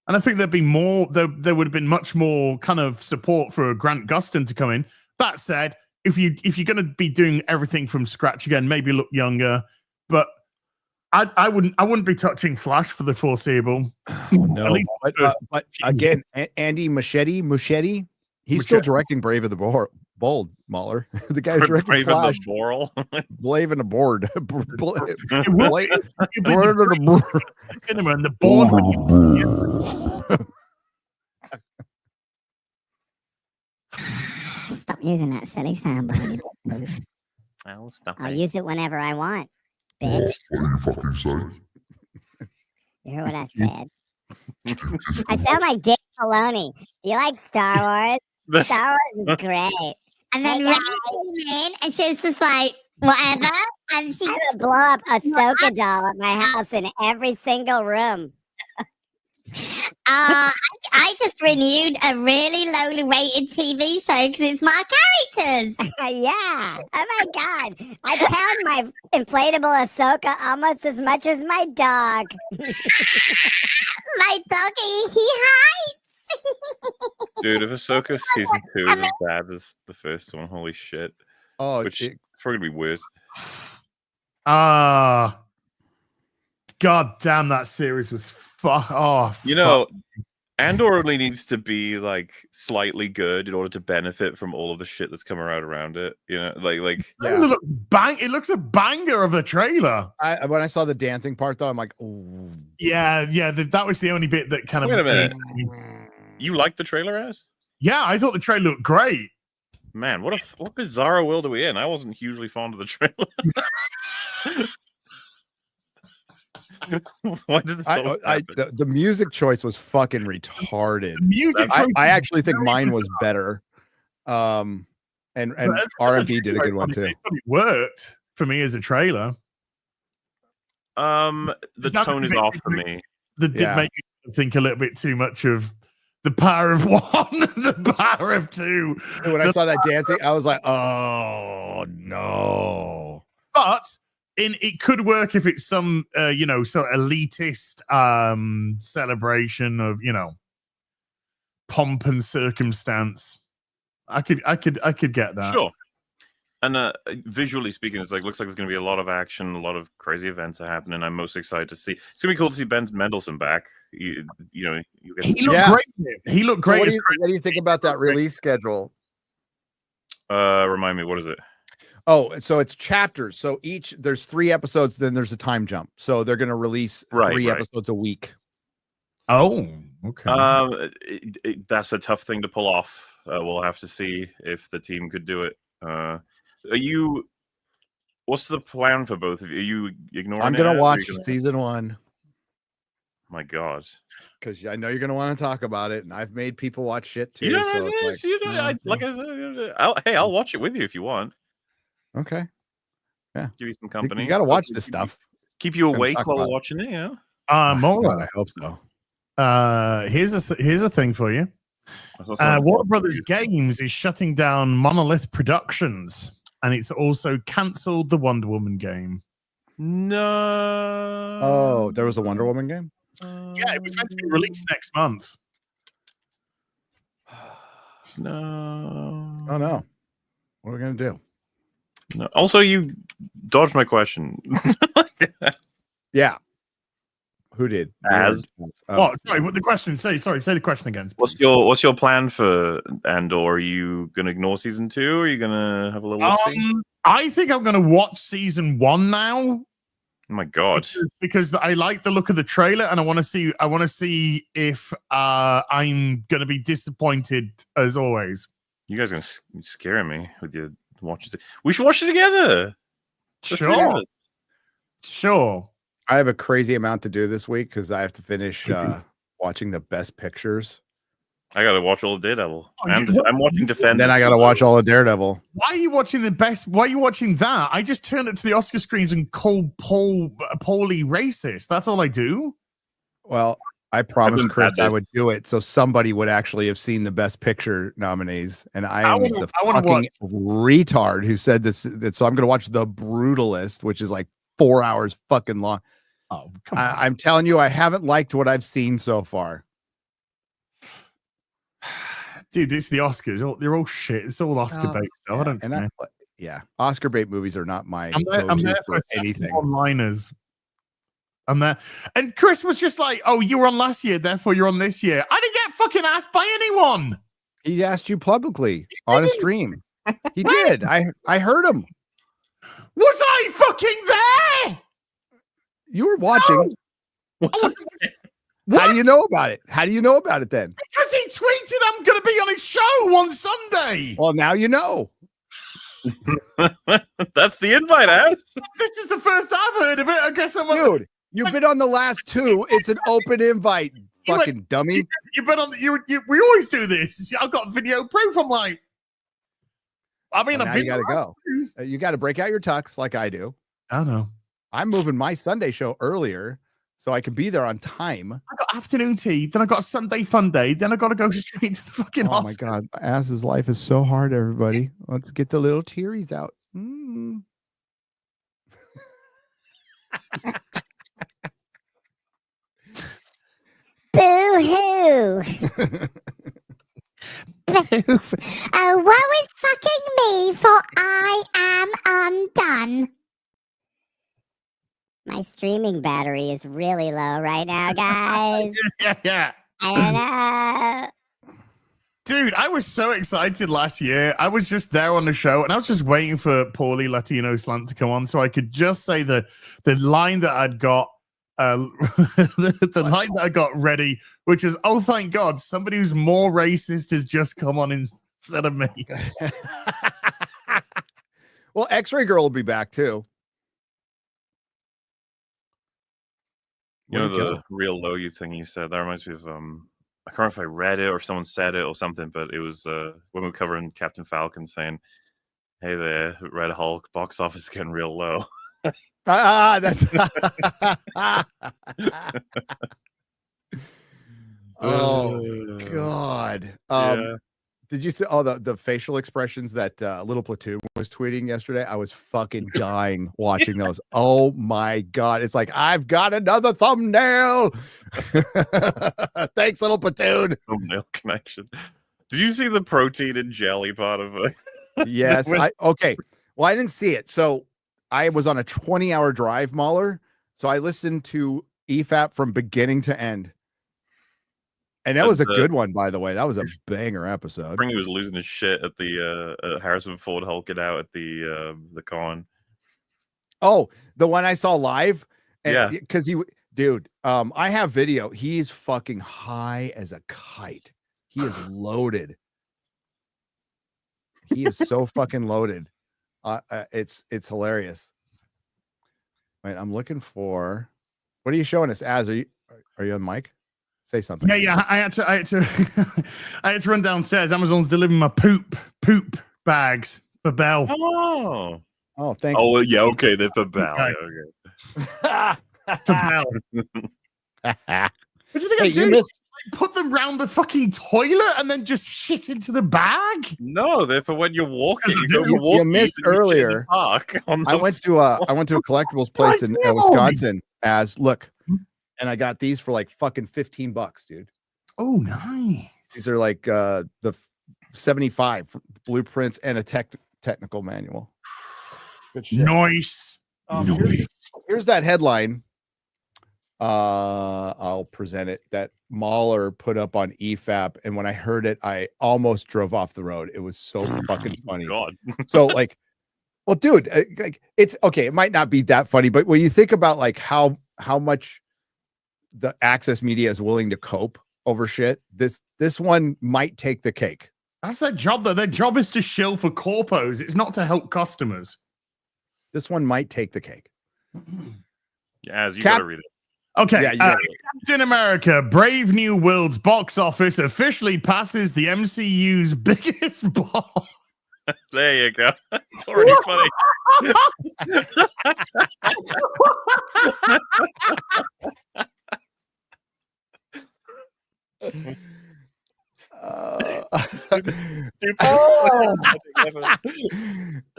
And I think there'd be more, there would have been much more kind of support for Grant Gustin to come in. That said, if you're going to be doing everything from scratch again, maybe look younger. But I wouldn't be touching Flash for the foreseeable. No, but again, Andy Muschietti, he's still directing Brave and the Bold, Mahler. The guy who directed Brave Flash. Blave and the Board. Cinema and the board. Stop using that silly soundbite. I'll use it whenever I want, bitch. What are you fucking saying? You heard what I said. I sound like Dick Filoni. You like Star Wars? Star Wars is great. And then Ray came in, and she was just like, whatever. And she I would blow up a Ahsoka doll at my house in every single room. I just renewed a really lowly rated TV show because it's my characters. Yeah. Oh my god. I pound my inflatable Ahsoka almost as much as my dog. My doggy, he hides. Dude, if Ahsoka season 2 is as bad as the first one, holy shit. Oh, Which is probably gonna be worse. God damn, that series was You know, Andor only needs to be like slightly good in order to benefit from all of the shit that's coming out around it. You know, like yeah. It looks a banger of the trailer. When I saw the dancing part, though, I'm like, ooh. Yeah, that was the only bit that kind of. Wait a minute. You liked the trailer, as? Yeah, I thought the trailer looked great. Man, what bizarre world are we in? I wasn't hugely fond of the trailer. Why did this the music choice was fucking retarded. I actually think mine was better. And R&B did a good one too. It worked for me as a trailer. The tone is off for me. That did make you think a little bit too much of the power of one, the power of two. When I saw that dancing, I was like, oh no. But it could work if it's some sort of elitist celebration of, pomp and circumstance. I could get that. Sure. And visually speaking, looks like there's going to be a lot of action, a lot of crazy events are happening. I'm most excited to see. It's going to be cool to see Ben Mendelsohn back. He looked great. He looked great. So what do you think about that release schedule? Remind me, what is it? Oh, so it's chapters. So there's 3 episodes, then there's a time jump. So they're going to release 3 episodes a week. Oh, okay. That's a tough thing to pull off. We'll have to see if the team could do it. What's the plan for both of you? Are you ignoring I'm going to watch season 1. My God. Because I know you're going to want to talk about it. And I've made people watch shit too. I'll watch it with you if you want. Okay. Yeah. Give you some company. You got to watch this stuff. Keep you awake while we're watching it, yeah? I hope so. Here's a thing for you. Warner Brothers Games is shutting down Monolith Productions, and it's also cancelled the Wonder Woman game. No. Oh, there was a Wonder Woman game? Yeah, it was meant to be released next month. No. Oh, no. What are we going to do? No. Also, you dodged my question. Yeah. Who did? Sorry. What the question? Say the question again. Please. What's your plan for Andor? Are you gonna ignore season 2? Or are you gonna have a little look-see? I think I'm gonna watch season 1 now. Oh my God! Because I like the look of the trailer, and I want to see if I'm gonna be disappointed as always. You guys are gonna scare me with your watches. We should watch it together. Sure. I have a crazy amount to do this week because I have to finish watching the best pictures. I gotta watch all of Daredevil. I'm watching Defend. Then I gotta watch all of Daredevil. Why are you watching the best? Why are you watching that? I just turn it to the Oscar screens and call Paulie racist. That's all I do. Well, I promised Chris I would do it so somebody would actually have seen the best picture nominees, and I am the fucking retard who said this. So I'm gonna watch The Brutalist, which is like 4 hours fucking long. Oh, come on. I'm telling you, I haven't liked what I've seen so far. Dude, it's the Oscars. They're all shit. It's all Oscar bait stuff. I don't care. Oscar bait movies are not my I'm there for anything. One-liners. I'm there. And Chris was just like, oh, you were on last year, therefore you're on this year. I didn't get fucking asked by anyone. He asked you publicly on a stream. He did. I heard him. Was I fucking there? You were watching. No. How do you know about it? How do you know about it then? Because he tweeted I'm going to be on his show on Sunday. Well, now you know. That's the invite, Ad. This is the first I've heard of it. I guess I'm Dude, you've been on the last 2. It's an open invite, fucking dummy. You've been on we always do this. I've got video proof. I'm like, now you gotta go. You got to break out your tux like I do. I know. I'm moving my Sunday show earlier so I can be there on time. I got afternoon tea, then I got a Sunday fun day, then I got to go straight to the fucking Oh my hospital. God, Az's life is so hard, everybody. Let's get the little tearies out. Boo-hoo. What was fucking me for I am undone? My streaming battery is really low right now, guys. Yeah. I don't know. Dude, I was so excited last year. I was just there on the show, and I was just waiting for Paulie Latino Slant to come on so I could just say the line that I'd got, the line that I got ready, which is, oh, thank God, somebody who's more racist has just come on instead of me. Well, X-Ray Girl will be back too. You know the real low you thing you said? That reminds me of I can't remember if I read it or someone said it or something, but it was when we were covering Captain Falcon saying, "Hey, the Red Hulk box office is getting real low." That's oh God. Yeah. Did you see the facial expressions that Little Platoon was tweeting yesterday? I was fucking dying watching those. Oh my God. It's like, I've got another thumbnail. Thanks, Little Platoon. Thumbnail connection. Did you see the protein and jelly part of it? Yes. Okay. Well, I didn't see it. So I was on a 20-hour drive, Mahler. So I listened to EFAP from beginning to end. And that was a good one, by the way. That was a banger episode. Springy was losing his shit at the Harrison Ford hulking out at the con. Oh, the one I saw live? Yeah. Because I have video. He's fucking high as a kite. He is loaded. He is so fucking loaded. It's hilarious. Wait, I'm looking for. What are you showing us? Az, are you on mic? Say something. Yeah. I had to I had to run downstairs. Amazon's delivering my poop bags for Belle. Oh, thanks. Oh, yeah, okay, they're for Belle. Okay. For Belle. What do you think I do? Like, put them round the fucking toilet and then just shit into the bag? No, they're for when you're walking. You missed earlier. I went to a collectibles place in Wisconsin. Look, and I got these for like fucking $15, dude. Oh, nice. These are like the 75 blueprints and a technical manual. Good shit. Nice. Here's that headline. I'll present it, that Mahler put up on EFAP, and when I heard it, I almost drove off the road. It was so fucking funny. God. So like, well, dude, like, it's okay. It might not be that funny, but when you think about like how much the access media is willing to cope over shit, this one might take the cake. That's their job, though. Their job is to shill for corpos. It's not to help customers. This one might take the cake. Yeah, you gotta read it. Okay, Captain America Brave New World's box office officially passes the MCU's biggest ball. There you go. It's already funny.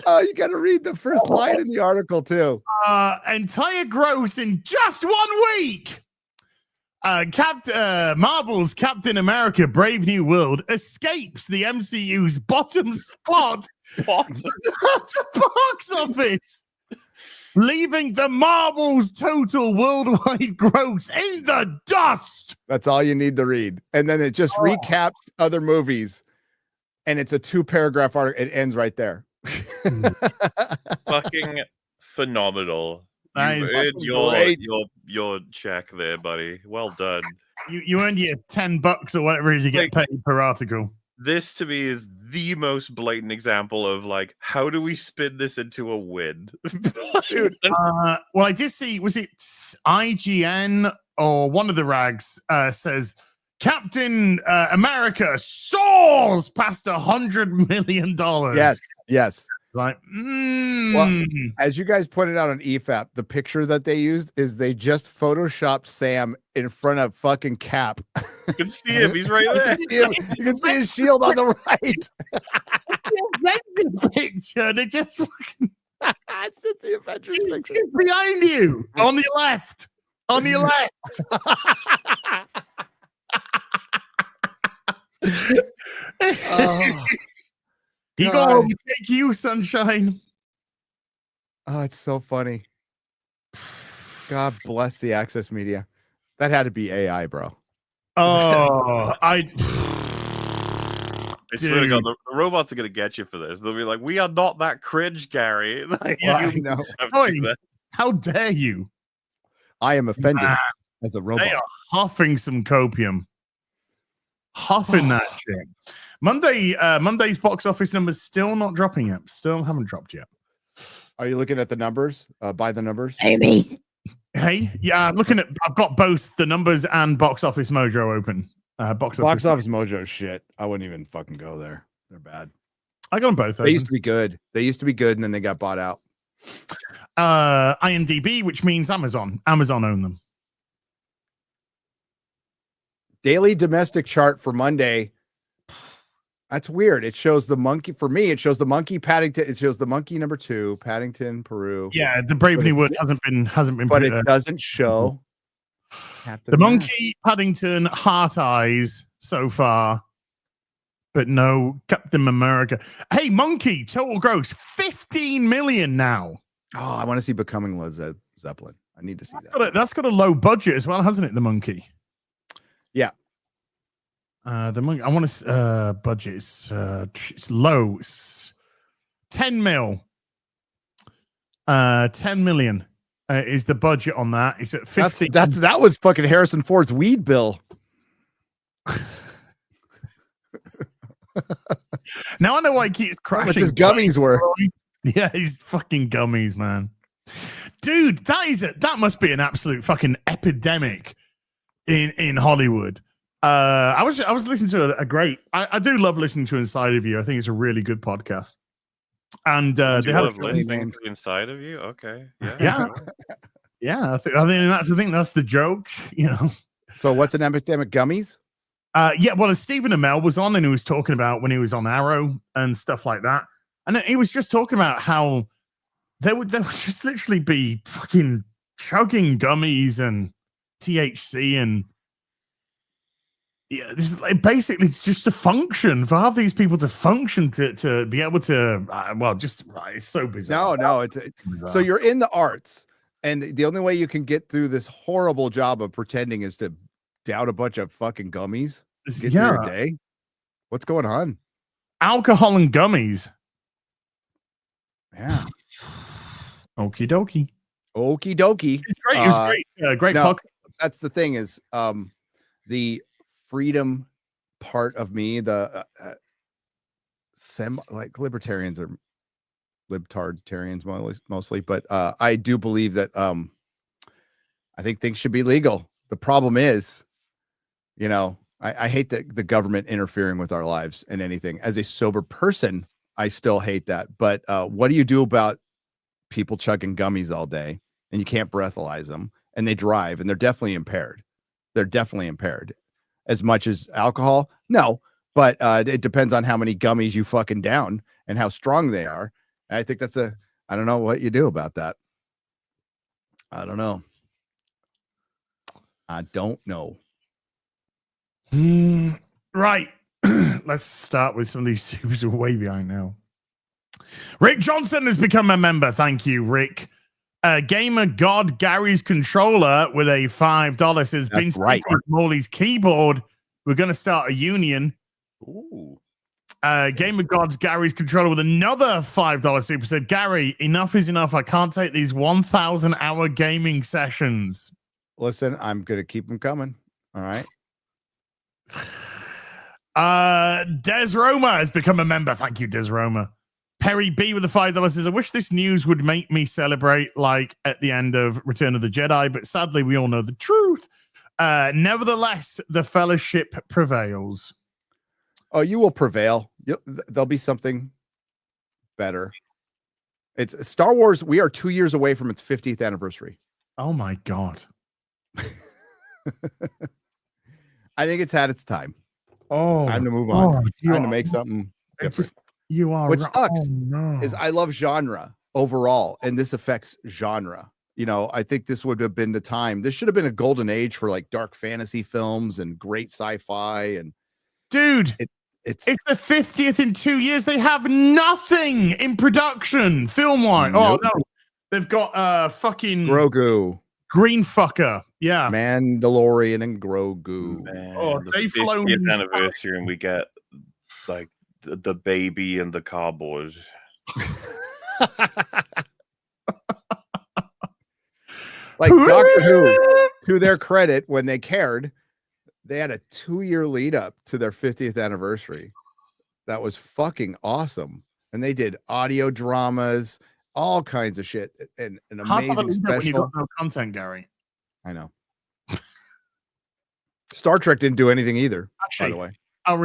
You got to read the first line in the article too. Entire gross in just 1 week. Marvel's Captain America Brave New World escapes the MCU's bottom spot at the box office, leaving the Marvel's total worldwide gross in the dust. That's all you need to read. And then it just recaps other movies. And it's a 2-paragraph article. It ends right there. Fucking phenomenal. You earned your check there, buddy. Well done. You earned your $10 or whatever it is you get paid per article. This to me is the most blatant example of like, how do we spin this into a win? Dude, well, I did see, was it IGN or one of the rags says Captain America soars past $100 million. Yes. Like, Well, as you guys pointed out on EFAP, the picture that they used is they just photoshopped Sam in front of fucking Cap. You can see him. He's right there. You can see his shield on the right. the picture. They just fucking It's the Avengers picture. it's behind you on your left. On your left. Oh, He God. gonna overtake you, sunshine. Oh, it's so funny. God bless the Access Media. That had to be AI, bro. Oh, I swear to God, the robots are going to get you for this. They'll be like, "We are not that cringe, Gary." Like, Yeah, I you know. have to do that. How dare you? I am offended as a robot. They are huffing some copium. Huffing that shit. Monday's box office numbers still not dropping yet. Still haven't dropped yet. Are you looking at the numbers? By the numbers? Babies. Hey, yeah, I'm looking at. I've got both the numbers and Box Office Mojo open. Box Office Mojo shit. I wouldn't even fucking go there. They're bad. I got them both. They used to be good. And then they got bought out. IMDb, which means Amazon. Amazon own them. Daily domestic chart for Monday. That's weird. It shows the monkey for me. It shows the monkey Paddington. It shows the monkey number 2, Paddington, Peru. Yeah, the Brave New World hasn't been. But it doesn't show Captain the America. monkey, Paddington, Heart Eyes so far, but no Captain America. Hey, monkey total gross 15 million now. Oh, I want to see Becoming Led Zeppelin. I need to see that. That's got a low budget as well, hasn't it? The monkey. Yeah. The monkey. I want to budget. It's low. It's 10 mil. 10 million is the budget on that. It's at 50. That was fucking Harrison Ford's weed bill. Now I know why he keeps crashing. What his gummies were. Yeah, he's fucking gummies, man. Dude, that must be an absolute fucking epidemic in Hollywood. I was listening to a great. I do love listening to Inside of You. I think it's a really good podcast. And they have listening to Inside of You. Okay, yeah. I think that's the joke. You know. So what's an epidemic? Gummies? Yeah. Well, Stephen Amell was on, and he was talking about when he was on Arrow and stuff like that, and he was just talking about how they would just literally be fucking chugging gummies and THC and. Yeah, basically it's just a function for half these people to function to be able to it's so bizarre. No, it's bizarre. So you're in the arts, and the only way you can get through this horrible job of pretending is to down a bunch of fucking gummies. Get through your day. What's going on? Alcohol and gummies. Yeah. Okie dokie. Okie dokie. It's great. It was great. Great podcast. That's the thing is the freedom part of me, the libertarians or libtardarians mostly, but I do believe that I think things should be legal. The problem is, I hate the government interfering with our lives and anything. As a sober person, I still hate that. But what do you do about people chugging gummies all day and you can't breathalyze them and they drive and they're definitely impaired? They're definitely impaired. As much as alcohol? No, but it depends on how many gummies you fucking down and how strong they are. And I think I don't know what you do about that. I don't know. Right. Let's start with some of these supers are way behind now. Rick Johnson has become a member. Thank you, Rick. Gamer God Gary's controller with a $5 says, been right. with Morley's keyboard. We're going to start a union. Ooh. Gamer God's Gary's controller with another $5 super said, Gary, enough is enough. I can't take these 1,000-hour gaming sessions. Listen, I'm going to keep them coming. All right. Des Roma has become a member. Thank you, Des Roma. Perry B with the $5 says, I wish this news would make me celebrate like at the end of Return of the Jedi, but sadly we all know the truth. Nevertheless, the fellowship prevails. Oh, you will prevail. There'll be something better. It's Star Wars. We are 2 years away from its 50th anniversary. Oh my God. I think it's had its time. Oh, Time to move on. Oh, Time to make something different. You are. Which sucks no. is I love genre overall, and this affects genre. You know, I think this would have been the time. This should have been a golden age for like dark fantasy films and great sci-fi. And dude, it's the 50th in 2 years. They have nothing in production, film-wise. Nope. Oh no, they've got fucking Grogu, green fucker. Yeah, Mandalorian, and Grogu. Man, Oh, the they've flown 50th these- anniversary, and we get like the baby and the cardboard. Like Doctor Who, to their credit, when they cared, they had a 2-year lead up to their 50th anniversary. That was fucking awesome. And they did audio dramas, all kinds of shit, and an Hard to have a amazing lead up when you special. got no content, Gary. I know. Star Trek didn't do anything either, Actually, by the way. I'll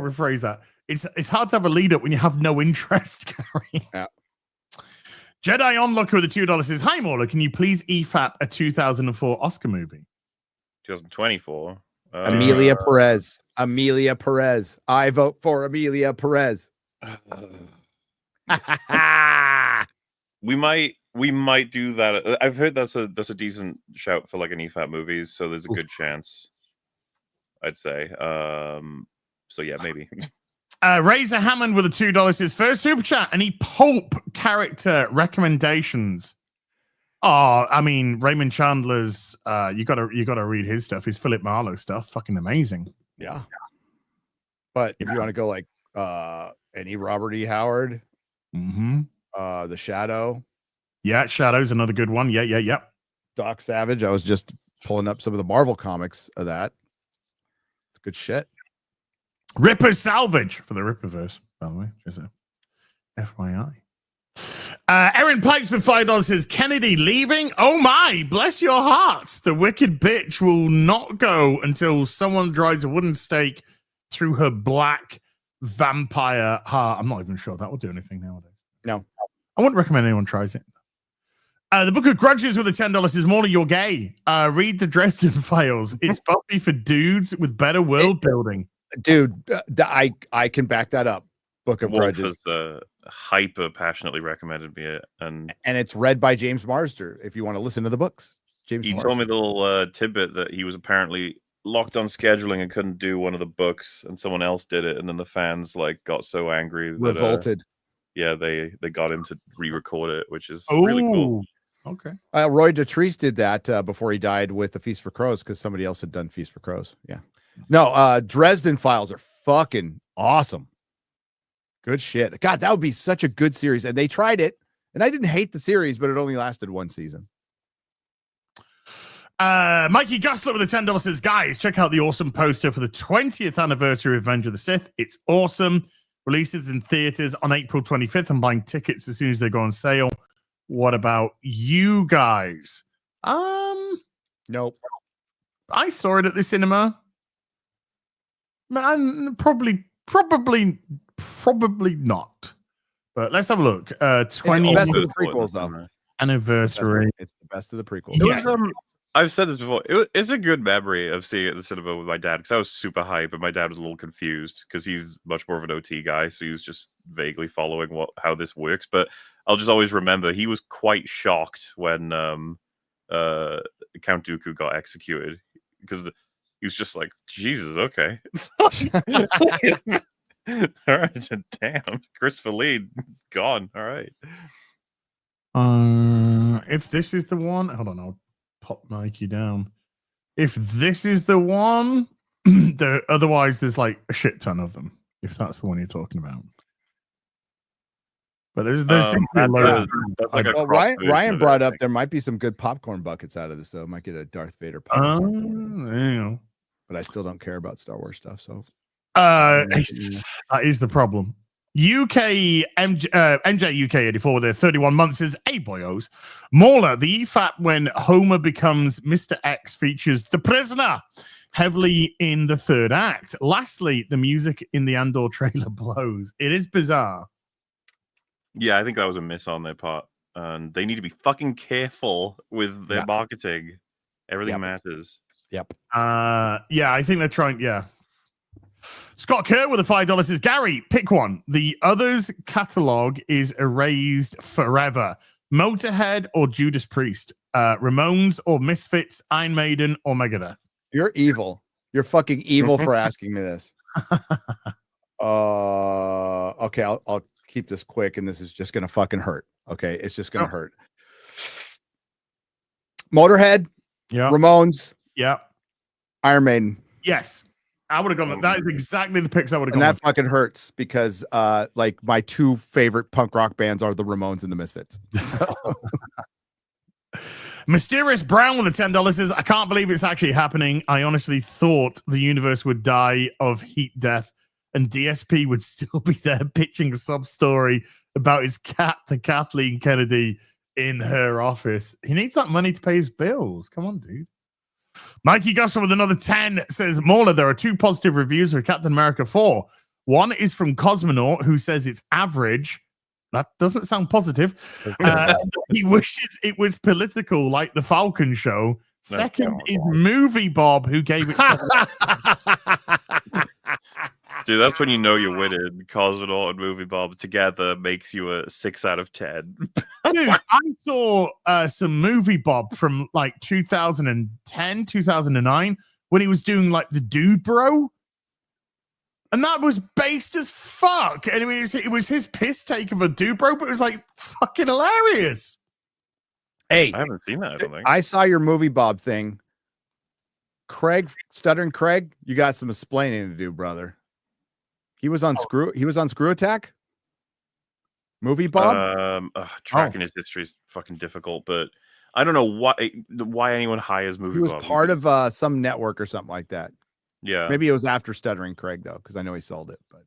rephrase that. It's hard to have a lead up when you have no interest, Gary. Yeah. Jedi Onlooker with the $2 says, "Hi Mauler, can you please EFAP a 2004 Oscar movie?" 2024. Amelia Perez. Amelia Perez. I vote for Amelia Perez. We might do that. I've heard that's a decent shout for like an EFAP movies, so there's a good chance. I'd say. So yeah, maybe. Razor Hammond with a $2 says, "First super chat. Any pulp character recommendations?" Oh, I mean, Raymond Chandler's. You gotta read his stuff. His Philip Marlowe stuff, fucking amazing. Yeah. But if you want to go like any Robert E. Howard, The Shadow. Yeah, Shadow's another good one. Yeah. Doc Savage. I was just pulling up some of the Marvel comics of that. It's good shit. Ripper Salvage for the Ripperverse, by the way. Just a FYI. Aaron Pipes with $5 says, "Kennedy leaving? Oh my, bless your heart. The wicked bitch will not go until someone drives a wooden stake through her black vampire heart." I'm not even sure that will do anything nowadays. No. I wouldn't recommend anyone tries it. The Book of Grudges with the $10 says, "Mauler, you're gay. Read the Dresden Files. It's Buffy for dudes with better world building." Dude, I can back that up. Book of Wolf Grudges. has hyper passionately recommended me it, and it's read by James Marster. If you want to listen to the books, he told me the little tidbit that he was apparently locked on scheduling and couldn't do one of the books, and someone else did it, and then the fans like got so angry that revolted. They got him to re-record it, which is really cool. Okay. Roy Dotrice did that before he died with the Feast for Crows because somebody else had done Feast for Crows. Yeah. No, Dresden Files are fucking awesome. Good shit. God, that would be such a good series. And they tried it, and I didn't hate the series, but it only lasted one season. Mikey Gustler with the $10 says, "Guys, check out the awesome poster for the 20th anniversary of Revenge of the Sith. It's awesome. Releases in theaters on April 25th. I'm buying tickets as soon as they go on sale. What about you guys?" Nope. I saw it at the cinema. Man, probably not. But let's have a look. 20th best of the prequels, though. Anniversary. It's the best of the prequels. Yes. I've said this before. It's a good memory of seeing it at the cinema with my dad because I was super hype, and my dad was a little confused because he's much more of an OT guy, so he was just vaguely following how this works. But I'll just always remember he was quite shocked when Count Dooku got executed because he was just like, "Jesus, okay." All right, damn, Christopher Lee gone. All right. If this is the one, hold on, I'll pop Mikey down. If this is the one, otherwise there's like a shit ton of them. If that's the one you're talking about, but there's Ryan brought up there might be some good popcorn buckets out of this, though. Might get a Darth Vader popcorn. But I still don't care about Star Wars stuff. So that is the problem. NJ UK 84 with their 31 months says, "Hey boyos, Mauler, the EFAP when Homer becomes Mr. X features The Prisoner heavily in the third act. Lastly, the music in the Andor trailer blows. It is bizarre." Yeah, I think that was a miss on their part. And they need to be fucking careful with their marketing. Everything matters. Yep. Yeah, I think they're trying. Yeah. Scott Kerr with the $5 says, Gary, pick one. The others catalog is erased forever. Motorhead or Judas Priest? Ramones or Misfits? Iron Maiden or Megadeth? You're evil. You're fucking evil for asking me this. Okay, I'll keep this quick, and this is just gonna fucking hurt. Okay, it's just gonna hurt. Motorhead, Ramones, Iron Maiden. Yes, I would have gone. That is exactly the picks I would have gone. And that with. fucking hurts because, like, my two favorite punk rock bands are the Ramones and the Misfits. So. Mysterious Brown with the $10 says, I can't believe it's actually happening. I honestly thought the universe would die of heat death and DSP would still be there pitching a sub story about his cat to Kathleen Kennedy in her office. He needs that money to pay his bills. Come on, dude. Mikey Gusser with another 10 says, Mauler, there are 2 positive reviews for Captain America 4. One is from Cosmonaut, who says it's average. That doesn't sound positive. He wishes it was political, like the Falcon show. Second is Movie Bob, who gave it. Dude, that's when you know you're winning. Cosmonaut and Movie Bob together makes you a 6 out of 10. Dude, I saw some Movie Bob from like 2010, 2009 when he was doing like the Dude Bro. And that was based as fuck. And it was his piss take of a Dude Bro, but it was like fucking hilarious. Hey, I haven't seen that, I don't think. I saw your Movie Bob thing. Craig, Stuttering Craig, you got some explaining to do, brother. He was on Screw Attack. Movie Bob. Tracking his history is fucking difficult, but I don't know why anyone hires Movie Bob. He was part of some network or something like that. Yeah, maybe it was after Stuttering Craig though, because I know he sold it, but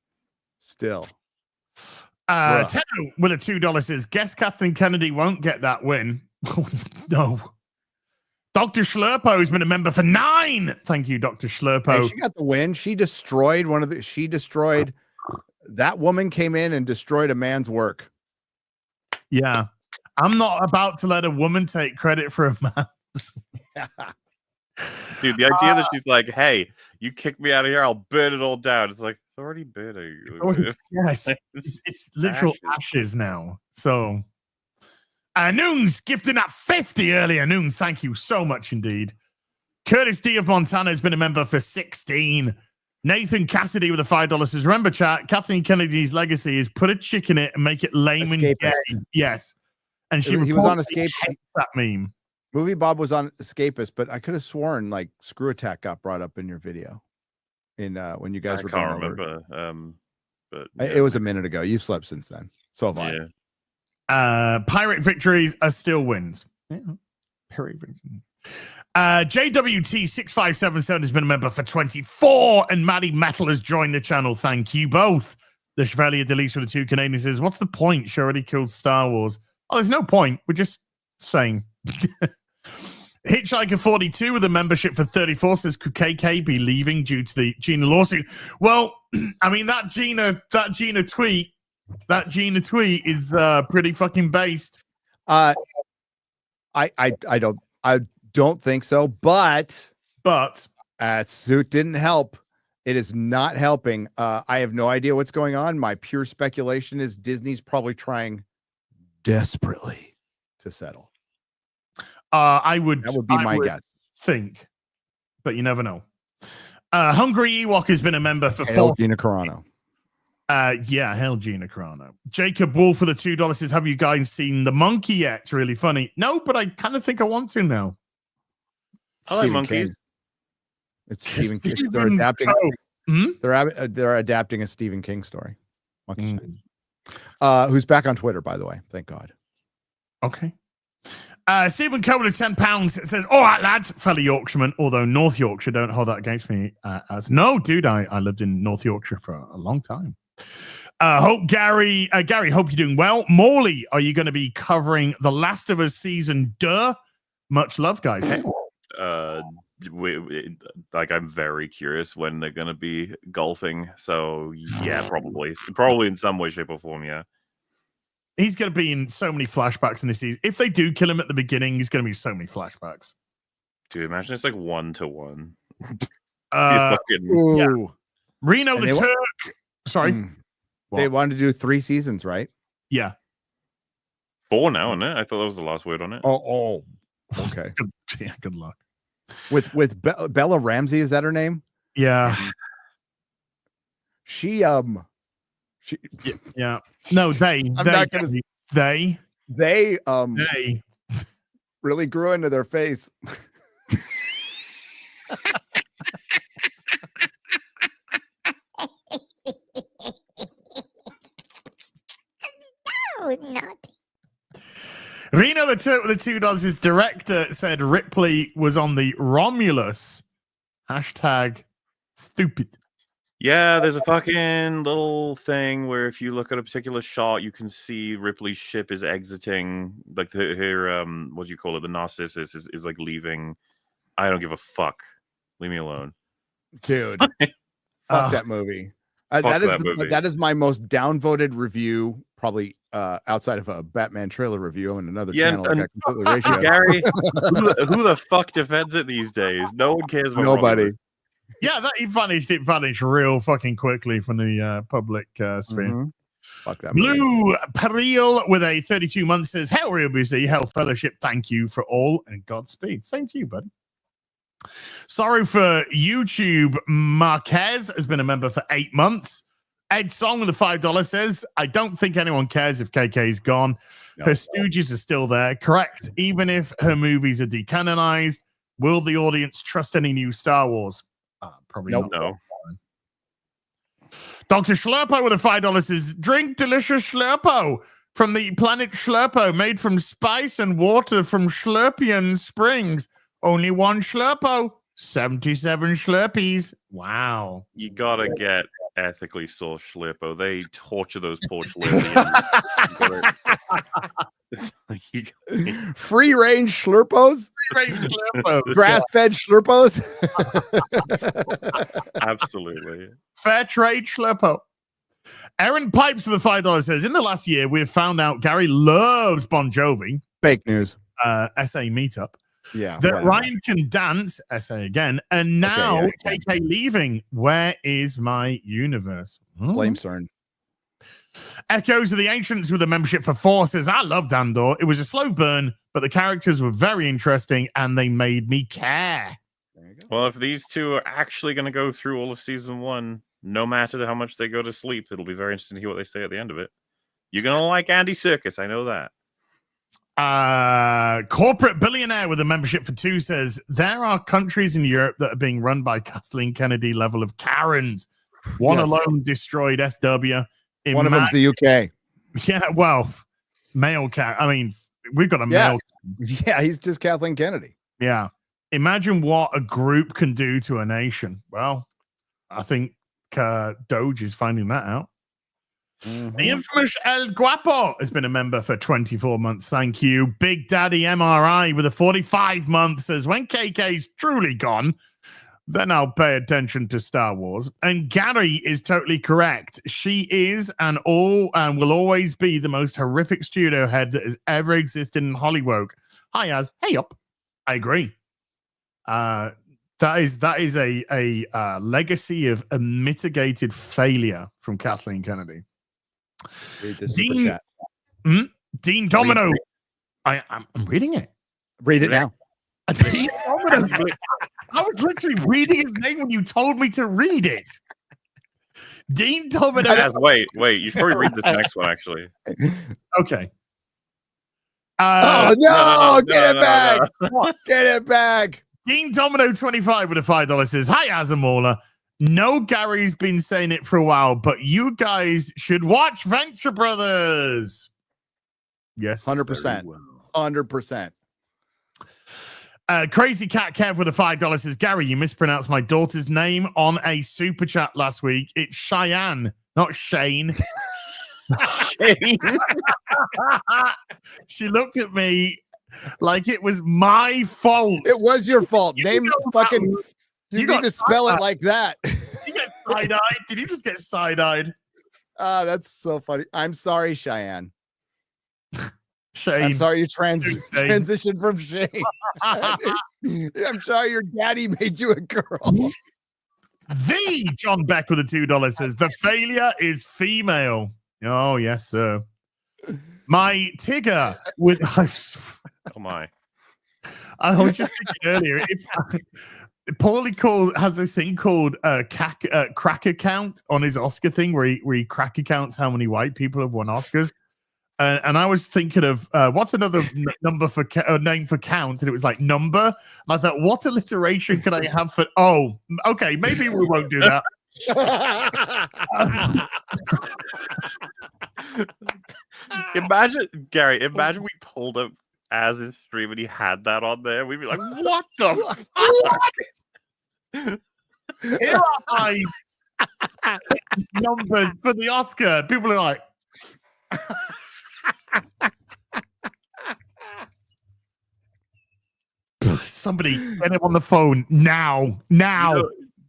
still. Tenno with a $2 says, guess Kathleen Kennedy won't get that win. No. Dr. Schlurpo has been a member for 9. Thank you, Dr. Schlurpo. Hey, she got the win. She destroyed that woman came in and destroyed a man's work. Yeah. I'm not about to let a woman take credit for a man's. Dude, the idea that she's like, hey, you kick me out of here, I'll burn it all down. It's like, it's already burning. Yes. It's literal ashes now. So Noons gifting up 50 earlier. Noons, thank you so much indeed. Curtis D of Montana has been a member for 16. Nathan Cassidy with a $5 says, remember, chat, Kathleen Kennedy's legacy is put a chick in it and make it lame and gay. Yes. And he was on Escape. That meme. Movie Bob was on Escapist, but I could have sworn like Screw Attack got brought up in your video in when you guys were going over. I can't remember. But it was a minute ago. You've slept since then. So have I. Yeah. Pirate victories are still wins. Yeah. Pirate victories. JWT6577 has been a member for 24, and Maddie Metal has joined the channel. Thank you both. The Chevalier Delise with the 2 Canadians says, what's the point? She already killed Star Wars. Oh, there's no point. We're just saying. Hitchhiker 42 with a membership for 34 says, could KK be leaving due to the Gina lawsuit? Well, I mean, that Gina tweet is pretty fucking based. I don't think so, but suit didn't help. It is not helping. I have no idea what's going on. My pure speculation is Disney's probably trying desperately to settle. That would be my guess. Think, but you never know. Hungry Ewok has been a member for 4. Gina Carano. Yeah, hell, Gina Carano. Jacob Wolf for the $2 says, have you guys seen The Monkey yet? It's really funny. No, but I kind of think I want to now. I like monkeys. King. It's Stephen King. They're adapting. They're adapting a Stephen King story. Who's back on Twitter, by the way. Thank God. Okay. Stephen Cole with £10 says, all right, lads, fellow Yorkshireman, although North Yorkshire don't hold that against me as no, dude, I lived in North Yorkshire for a long time. Gary, hope you're doing well. Morley, are you going to be covering The Last of Us season? Much love, guys. Hey. I'm very curious when they're going to be golfing. So yeah, probably in some way, shape, or form. Yeah. He's going to be in so many flashbacks in this season. If they do kill him at the beginning, he's going to be so many flashbacks. Dude, imagine it's like 1-to-1. Ooh. Reno And the they Turk. Sorry. They wanted to do 3 seasons, right? Yeah. 4 now, isn't it? I thought that was the last word on it. Oh. Okay. Good luck. With Bella Ramsey, is that her name? Yeah. She yeah. No, they really grew into their face. Oh, naughty. Reno the Turk with the $2. His director said Ripley was on the Romulus. #stupid. Yeah, there's a fucking little thing where if you look at a particular shot, you can see Ripley's ship is exiting. Like her what do you call it? The Narcissus is like leaving. I don't give a fuck. Leave me alone. Dude. Fuck that movie. That is my most downvoted review, probably outside of a Batman trailer review on another channel. And, like I completely ratioed. Gary, who the fuck defends it these days? No one cares about Nobody. Romulus. Yeah, it vanished real fucking quickly from the public sphere. Mm-hmm. Fuck that movie. Blue Peril with a 32 month says, Hell Real BC, Health Fellowship, thank you for all and Godspeed. Same to you, buddy. Sorry for YouTube. Marquez has been a member for 8 months. Ed Song with the $5 says, I don't think anyone cares if KK's gone. Her stooges are still there. Correct. Even if her movies are decanonized, will the audience trust any new Star Wars? Probably not. No. Dr. Schlurpo with a $5 says, drink delicious Schlurpo from the planet Schlurpo, made from spice and water from Schlurpian Springs. Only one Schlurpo, 77 Schlurpies. Wow. You gotta get ethically sourced Schlurpo. They torture those poor Schlurpians. Free range Schlurpos? Grass fed Schlurpos? Absolutely. Fair trade Schlurpo. Aaron Pipes with the $5 says, in the last year, we've found out Gary loves Bon Jovi. Fake news. SA meetup. Yeah. That whatever. Ryan can dance, SA again, and now KK leaving. Where is my universe? Blame CERN. Echoes of the Ancients with a membership for 4 says, I loved Andor. It was a slow burn, but the characters were very interesting and they made me care. There you go. Well, if these two are actually going to go through all of season 1, no matter how much they go to sleep, it'll be very interesting to hear what they say at the end of it. You're going to like Andy Serkis. I know that. Corporate Billionaire with a membership for 2 says, there are countries in Europe that are being run by Kathleen Kennedy level of Karens. One alone destroyed SW. One of them's the UK. Yeah, well, male cat. I mean, we've got a male. Yeah, he's just Kathleen Kennedy. Yeah. Imagine what a group can do to a nation. Well, I think Doge is finding that out. Mm-hmm. The infamous El Guapo has been a member for 24 months. Thank you. Big Daddy MRI with a 45 month says, when KK's truly gone, then I'll pay attention to Star Wars. And Gary is totally correct. She is and will always be the most horrific studio head that has ever existed in Hollywood. Hi, Az. Hey, up. I agree. That is a legacy of a mitigated failure from Kathleen Kennedy. Read the super chat. Dean Domino. I'm reading it. Read it now. Dean Domino. I was literally reading his name when you told me to read it. Dean Domino. Wait. You should probably read this next one, actually. Okay. Get it back. Get it back. Dean Domino 25 with a $5 says, hi, Azamola. No, Gary's been saying it for a while, but you guys should watch Venture Brothers. Yes. 100%. 100%. Crazy Cat Kev with a $5 says, Gary, you mispronounced my daughter's name on a super chat last week. It's Cheyenne, not Shane. Shane. She looked at me like it was my fault. It was your fault. Name fucking. You need to spell it like that. Did you get side-eyed? Did you just get side-eyed? That's so funny. I'm sorry, Cheyenne. Shane. I'm sorry you Shane. transitioned from Shane. I'm sorry your daddy made you a girl. The John Beck with the $2 says the failure is female. Oh yes, sir. My Tigger with Oh my. I was just thinking earlier. If Paulie has this thing called cracker count on his Oscar thing, where he cracker counts how many white people have won Oscars. And I was thinking of what's another number for name for count, and it was like number. And I thought, what alliteration could I have for? Oh, okay, maybe we won't do that. Imagine, Gary. Imagine we pulled up as his stream and he had that on there. We'd be like, "What the fuck?" Here are my numbers for the Oscar. People are like. Somebody get him on the phone now.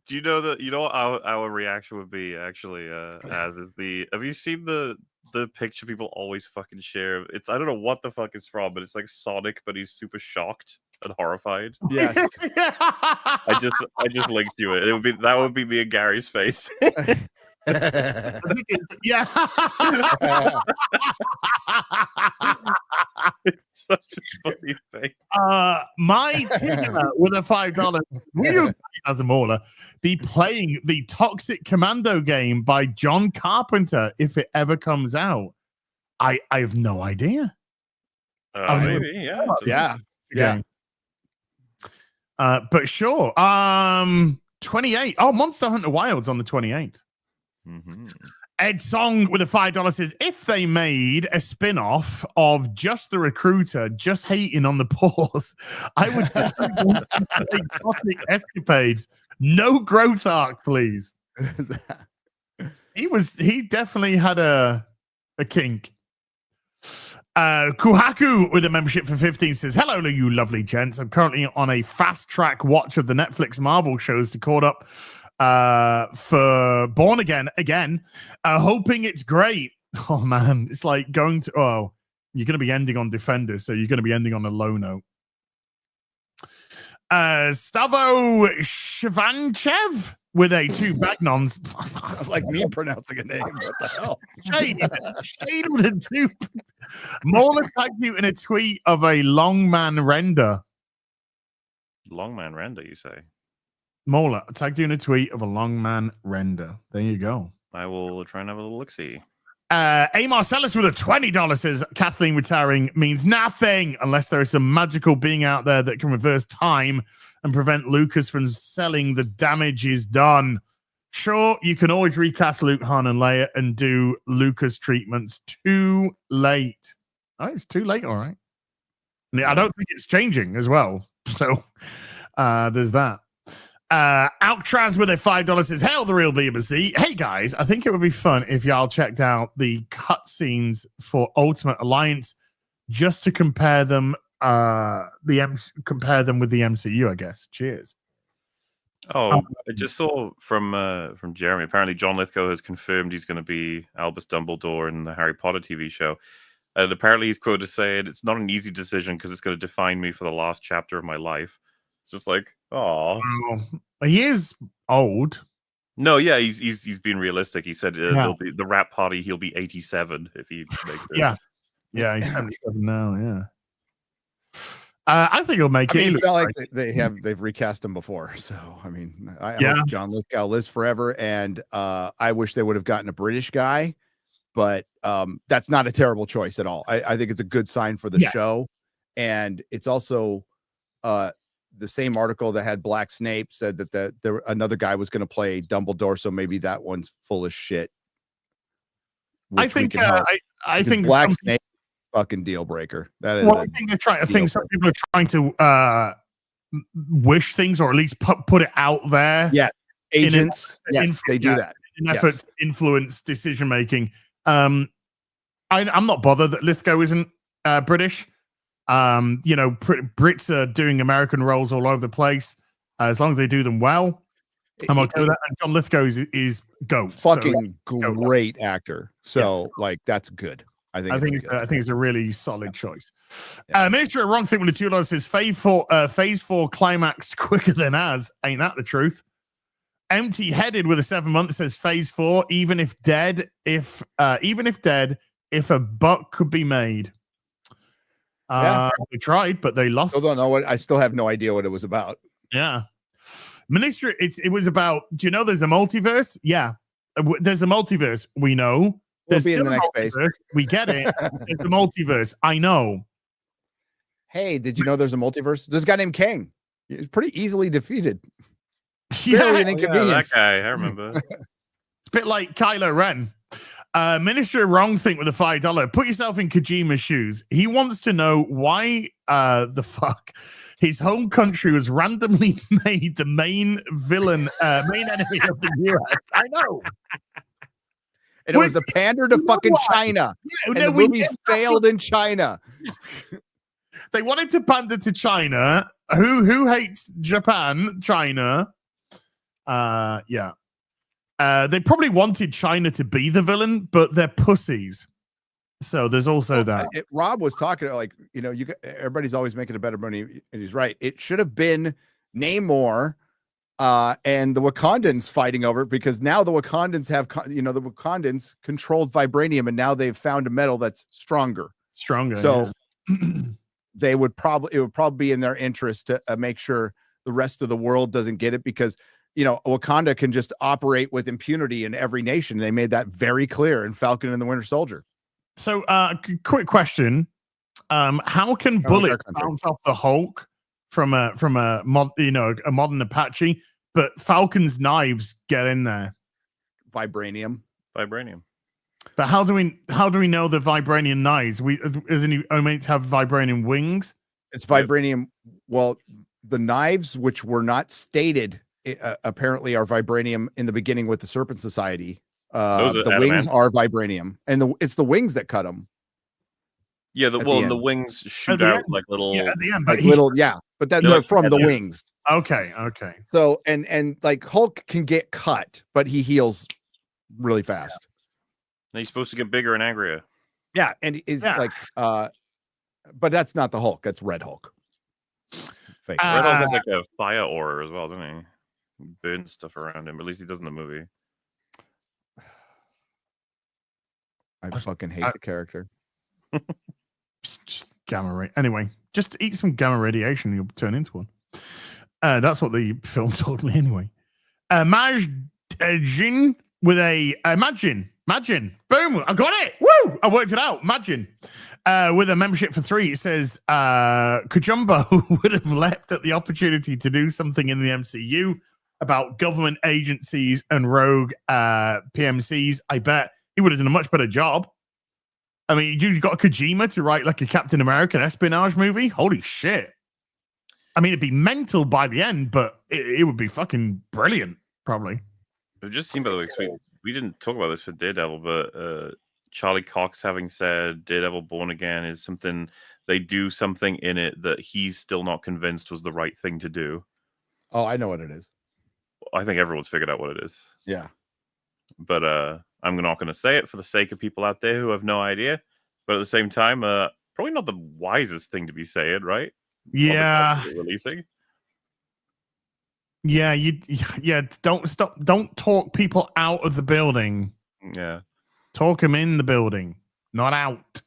Do you know that? You know what our reaction would be actually? As is the. Have you seen the picture people always fucking share? It's I don't know what the fuck it's from, but it's like Sonic, but he's super shocked and horrified. Yes. I just linked you it. That would be me and Gary's face. Yeah. It's such a funny thing. My Tigger with a $5. Will you, as a mauler, be playing the Toxic Commando game by John Carpenter if it ever comes out? I have no idea. Maybe, yeah. Yeah. But sure. 28. Oh, Monster Hunter Wilds on the 28th. Mm-hmm. Ed Song with a $5 says, if they made a spin-off of Just the Recruiter, just hating on the pause, I would definitely want to play Gothic Escapades. No growth arc, please. He definitely had a kink. Kuhaku with a membership for 15 says, hello, you lovely gents. I'm currently on a fast track watch of the Netflix Marvel shows to caught up for Born Again, hoping it's great. Oh man, it's like going to you're going to be ending on Defenders, so you're going to be ending on a low note. Stavo Shivanchev with a 2 Bagnons. It's like me pronouncing a name. What the hell? Shade with a 2. Mauler tagged you in a tweet of a Longman render. Longman render, you say? Mauler tagged you in a tweet of a Longman render. There you go. I will try and have a little look-see. A. Marcellus with a $20 says Kathleen retiring means nothing unless there is some magical being out there that can reverse time and prevent Lucas from selling the damage he's done. Sure, you can always recast Luke, Han, and Leia and do Lucas treatments. Too late. Oh, it's too late, all right. I don't think it's changing as well. So there's that. Outraz with a $5 says, hail the real BBC. Hey guys, I think it would be fun if y'all checked out the cutscenes for Ultimate Alliance just to compare them compare them with the MCU, I guess. Cheers. I just saw from Jeremy. Apparently, John Lithgow has confirmed he's going to be Albus Dumbledore in the Harry Potter TV show. And apparently, he's quoted saying, "It's not an easy decision because it's going to define me for the last chapter of my life." It's just like, oh, he is old. No, yeah, he's being realistic. He said there'll be the rap party. He'll be 87 if he makes it. Yeah, he's 77 now. Yeah. I think he'll make it. It's not like they've recast him before. So I mean, I hope John Lithgow lives forever, and I wish they would have gotten a British guy, but that's not a terrible choice at all. I think it's a good sign for the show, and it's also the same article that had Black Snape said that another guy was going to play Dumbledore, so maybe that one's full of shit. I think Black Snape fucking deal breaker. That is. Well, I think they're trying. I think some people are trying to wish things, or at least put it out there. Yeah, agents. Yes, they do that in effort to influence decision making. I'm not bothered that Lithgow isn't British. Brits are doing American roles all over the place. As long as they do them well, I'm okay with that. And John Lithgow is GOAT. Fucking great actor. So, that's good. I think it's a really solid choice. Minister of Wrong Thing with the $2 says phase 4 climaxed quicker than as. Ain't that the truth? Empty headed with a 7 month says phase 4, even if dead, if a buck could be made. They tried, but they lost. Still don't know what. I still have no idea what it was about. Yeah. Minister, it was about, do you know there's a multiverse? Yeah. There's a multiverse. We know. There's We'll be in the still a next phase. multiverse. We get it. It's a multiverse. I know. Hey, did you know there's a multiverse? There's a guy named Kang. He's pretty easily defeated. Yeah. Really an inconvenience. that guy, I remember. It's a bit like Kylo Ren. Minister of Wrong Thing with a $5. Put yourself in Kojima's shoes. He wants to know why the fuck his home country was randomly made the main villain, main enemy of the US. I know. And it was a pander to fucking China. Yeah, and the movie failed in China. They wanted to pander to China. Who hates Japan? China. Yeah. They probably wanted China to be the villain, but they're pussies. So there's also that. Rob was talking like, everybody's always making a better money, and he's right. It should have been Namor and the Wakandans fighting over it, because now the Wakandans have, the Wakandans controlled vibranium, and now they've found a metal that's stronger. So it would probably be in their interest to make sure the rest of the world doesn't get it, because Wakanda can just operate with impunity in every nation. They made that very clear in Falcon and the Winter Soldier. So, quick question: how can bullets bounce off the Hulk from a modern Apache, but Falcon's knives get in there? Vibranium. But how do we know the vibranium knives? Isn't he only meant to have vibranium wings? It's vibranium. Well, the knives, which were not stated, apparently are vibranium in the beginning with the Serpent Society. The wings are vibranium, and it's the wings that cut them. Yeah, the wings shoot out like little, at the end, but that's from the wings. Okay. So and like Hulk can get cut, but he heals really fast. And he's supposed to get bigger and angrier. Yeah, and is like, but that's not the Hulk. That's Red Hulk. Fake. Red Hulk has like a fire aura as well, doesn't he? Burns stuff around him. At least he does in the movie. I fucking hate the character. Just gamma ray. Anyway, just eat some gamma radiation, you'll turn into one. That's what the film told me anyway. Majin with a Imagine. Boom! I got it. Woo! I worked it out. Imagine. With a membership for 3, it says Kajumbo would have leapt at the opportunity to do something in the MCU about government agencies and rogue PMCs. I bet he would have done a much better job. I mean, you got Kojima to write like a Captain American espionage movie. Holy shit! I mean, it'd be mental by the end, but it would be fucking brilliant, probably. It just seemed, by the way, we didn't talk about this for Daredevil, but Charlie Cox having said Daredevil Born Again is something, they do something in it that he's still not convinced was the right thing to do. Oh, I know what it is. I think everyone's figured out what it is. Yeah. But I'm not going to say it for the sake of people out there who have no idea. But at the same time, probably not the wisest thing to be saying, right? Yeah. Releasing. Yeah, don't talk people out of the building. Yeah. Talk them in the building, not out.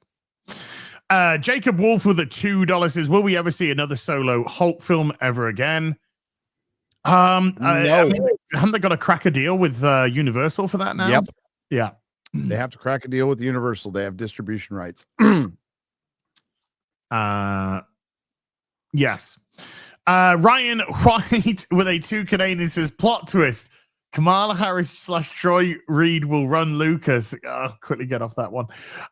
Jacob Wolf with a $2 says, will we ever see another solo Hulk film ever again? No. I mean, haven't they got to crack a deal with Universal for that now? Yep. Yeah. They have to crack a deal with Universal. They have distribution rights. Yes. Ryan White with a 2 Canadian says, plot twist. Kamala Harris / Troy Reed will run Lucas. Quickly get off that one.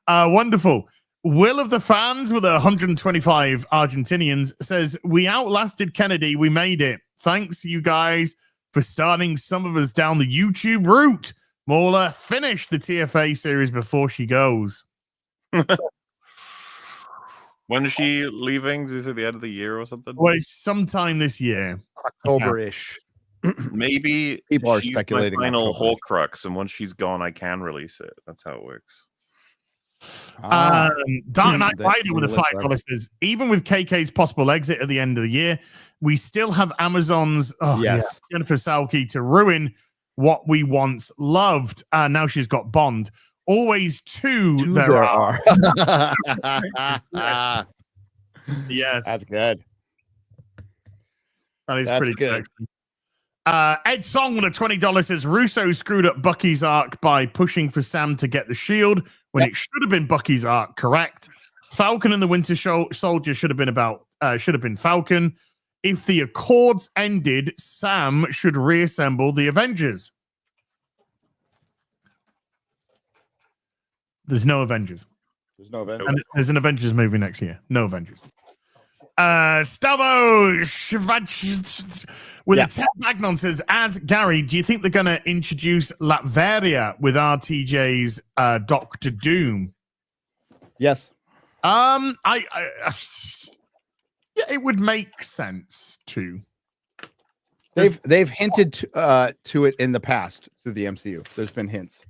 Wonderful. Will of the fans with 125 Argentinians says, we outlasted Kennedy. We made it. Thanks, you guys, for starting some of us down the YouTube route. Mauler, finish the TFA series before she goes. When is she leaving? Is it the end of the year or something? Well, it's sometime this year. October-ish. Maybe people are she's speculating. My final Horcrux, and once she's gone, I can release it. That's how it works. Dark Knight That- Rider with a live $5 says, even with KK's possible exit at the end of the year, we still have Amazon's Jennifer Salke to ruin what we once loved. Now she's got Bond. Always two there are. Yes. That's good. That is That's pretty good. Ed Song with a $20 says Russo screwed up Bucky's arc by pushing for Sam to get the shield when it should have been Bucky's arc. Correct. Falcon and the Winter Soldier should have been Falcon. If the Accords ended, Sam should reassemble the Avengers. There's no Avengers. There's no event. And there's an Avengers movie next year. No Avengers. Stavo with a 10 Magnon says, as Gary, do you think they're going to introduce Latveria with RTJ's Doctor Doom? Yes. Yeah, it would make sense to. They've hinted to it in the past through the MCU. There's been hints.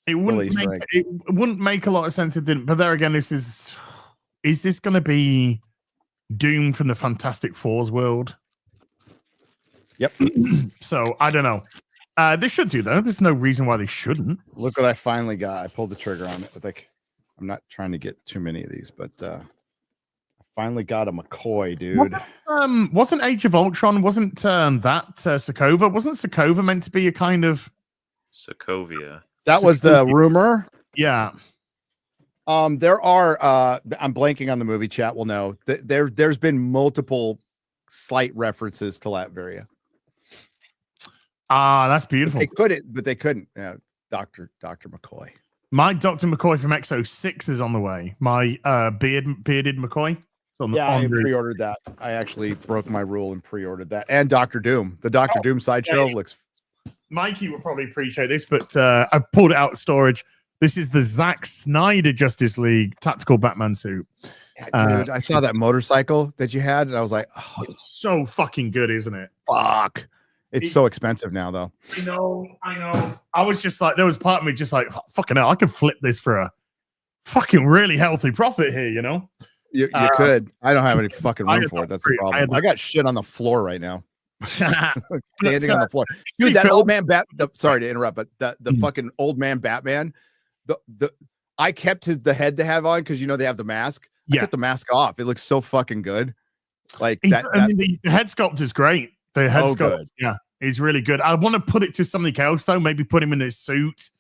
It wouldn't make a lot of sense if it didn't. But there again, is this going to be Doom from the Fantastic Four's world? Yep. So I don't know. They should do though. There's no reason why they shouldn't. Look what I finally got. I pulled the trigger on it. Like, I'm not trying to get too many of these, but I finally got a McCoy, dude. Wasn't Age of Ultron? Wasn't that Sokovia? Wasn't Sokovia meant to be a kind of Sokovia? That was the rumor. Yeah. There are I'm blanking on the movie. Chat will know. There's been multiple slight references to Latveria. That's beautiful. But they couldn't. Yeah, Dr. McCoy. My Dr. McCoy from XO6 is on the way. My bearded McCoy. I pre-ordered that. I actually broke my rule and pre-ordered that. And Dr. Doom. The Dr. Doom sideshow looks. Mikey will probably appreciate this, but I pulled it out of storage. This is the Zack Snyder Justice League tactical Batman suit. Yeah, dude, I saw that motorcycle that you had, and I was like, oh, it's so fucking good, isn't it? Fuck. It's so expensive now, though. I know. I was just like, there was part of me just like, fucking hell, I could flip this for a fucking really healthy profit here, you know? You could. I don't have any fucking room for it. That's the problem. I got shit on the floor right now. Standing on the floor, dude. That old man sorry to interrupt, but the fucking old man Batman. I kept the head to have on because they have the mask. I kept the mask off. It looks so fucking good. Like that. The head sculpt is great. The head sculpt, is really good. I want to put it to something else though. Maybe put him in his suit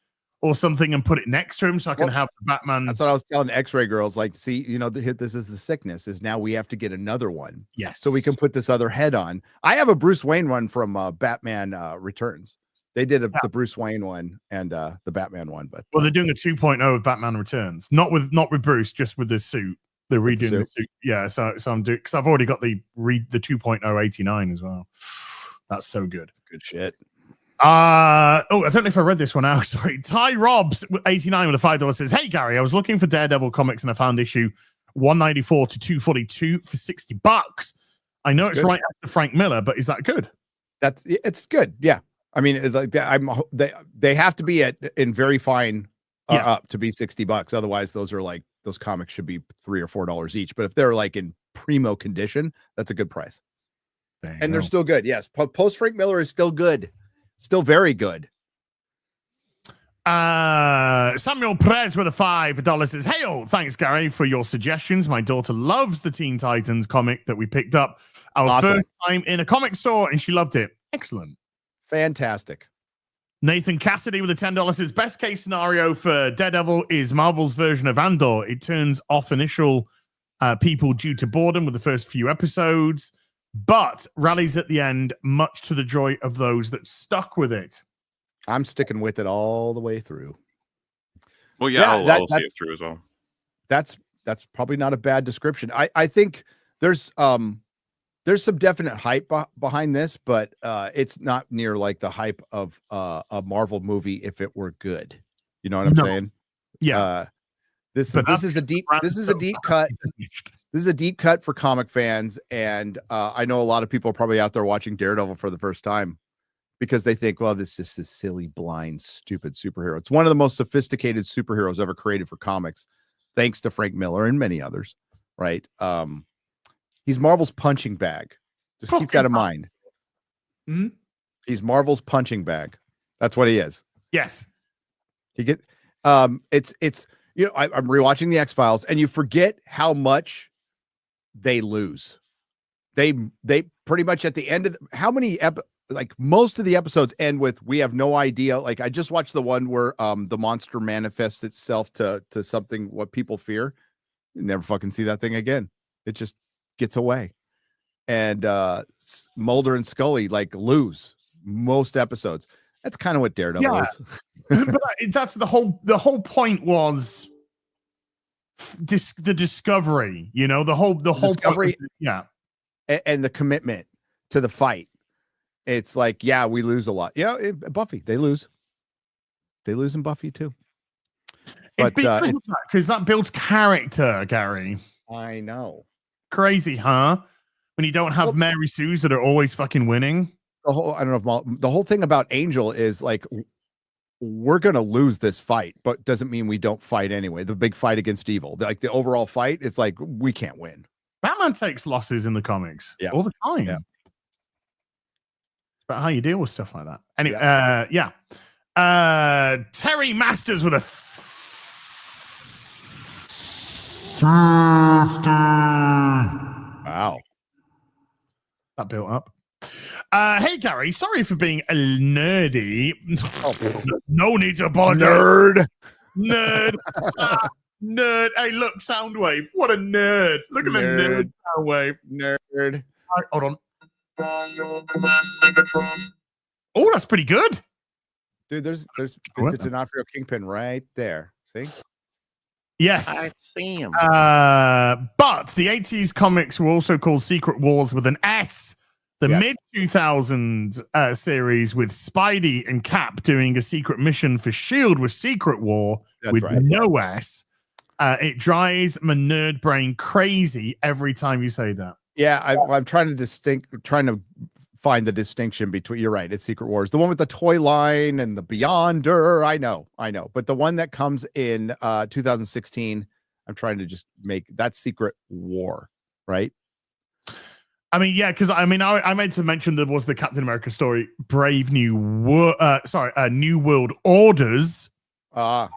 or something and put it next to him so I can have the Batman. That's what I was telling the X-ray girls. Like, see, this is the sickness. Is now we have to get another one. Yes. So we can put this other head on. I have a Bruce Wayne one from Batman Returns. They did the Bruce Wayne one and the Batman one, but they're doing a 2.0 of Batman Returns, not with Bruce, just with the suit. They're redoing the suit. Yeah, so I'm doing because I've already got the 2.0 89 as well. That's so good. Good shit. I don't know if I read this one out. Sorry. Ty Robs 89 with a $5 says, "Hey Gary, I was looking for Daredevil comics and I found issue 194 to 242 for $60. I know it's right after Frank Miller, but is that good?" It's good. Yeah. I mean, they have to be in very fine up to be $60. Otherwise, those comics should be $3 or $4 each. But if they're like in primo condition, that's a good price. They're still good. Yes. Post Frank Miller is still good. Still very good. Samuel Perez with a $5 says, "Hey, thanks, Gary, for your suggestions. My daughter loves the Teen Titans comic that we picked up our first time in a comic store, and she loved it. Excellent. Fantastic." Nathan Cassidy with a $10 says, "Best case scenario for Daredevil is Marvel's version of Andor. It turns off initial people due to boredom with the first few episodes, but rallies at the end, much to the joy of those that stuck with it." I'm sticking with it all the way through. Well, I'll see it through as well. That's probably not a bad description. I think there's some definite hype behind this, but it's not near like the hype of a Marvel movie if it were good. You know what I'm saying? Yeah. This is a deep cut. This is a deep cut for comic fans, and I know a lot of people are probably out there watching Daredevil for the first time because they think, well, this is this silly, blind, stupid superhero. It's one of the most sophisticated superheroes ever created for comics, thanks to Frank Miller and many others, right? He's Marvel's punching bag. Just keep that in mind. Mm-hmm. He's Marvel's punching bag. That's what he is. Yes. I'm rewatching the X-Files, and you forget how much they lose. They pretty much at the end of most of the episodes end with, we have no idea. Like, I just watched the one where the monster manifests itself to something what people fear. You never fucking see that thing again. It just gets away. And Mulder and Scully lose most episodes. That's kind of what Daredevil is. But that's the whole point was the discovery, the whole discovery, point, and the commitment to the fight. It's like, yeah, we lose a lot. Buffy, they lose in Buffy too. But because that builds character, Gary. I know. Crazy, huh? When you don't have Mary Sues that are always fucking winning. The whole thing about Angel is like, we're gonna lose this fight, but doesn't mean we don't fight anyway. The big fight against evil, like the overall fight, it's like we can't win. Batman takes losses in the comics all the time. Yeah. It's about how you deal with stuff like that. Anyway, Terry Masters with a 50. Wow. That built up. Hey, Gary, sorry for being a nerdy. No need to apologize. Nerd. Nerd. Hey, look, Soundwave. What a nerd. Look at the nerd Soundwave. Nerd. Right, hold on. Oh, that's pretty good. Dude, there's Vincent D'Onofrio Kingpin right there. See? Yes. I see him. But the 80s comics were also called Secret Wars with an S. The mid-2000s series with Spidey and Cap doing a secret mission for S.H.I.E.L.D. was Secret War with no S. It drives my nerd brain crazy every time you say that. Yeah, I'm trying to find the distinction between. You're right. It's Secret Wars, the one with the toy line and the Beyonder. I know, but the one that comes in 2016, I'm trying to just make that Secret War, right? I mean, yeah, because I meant to mention there was the Captain America story, Brave New World. New World Orders. I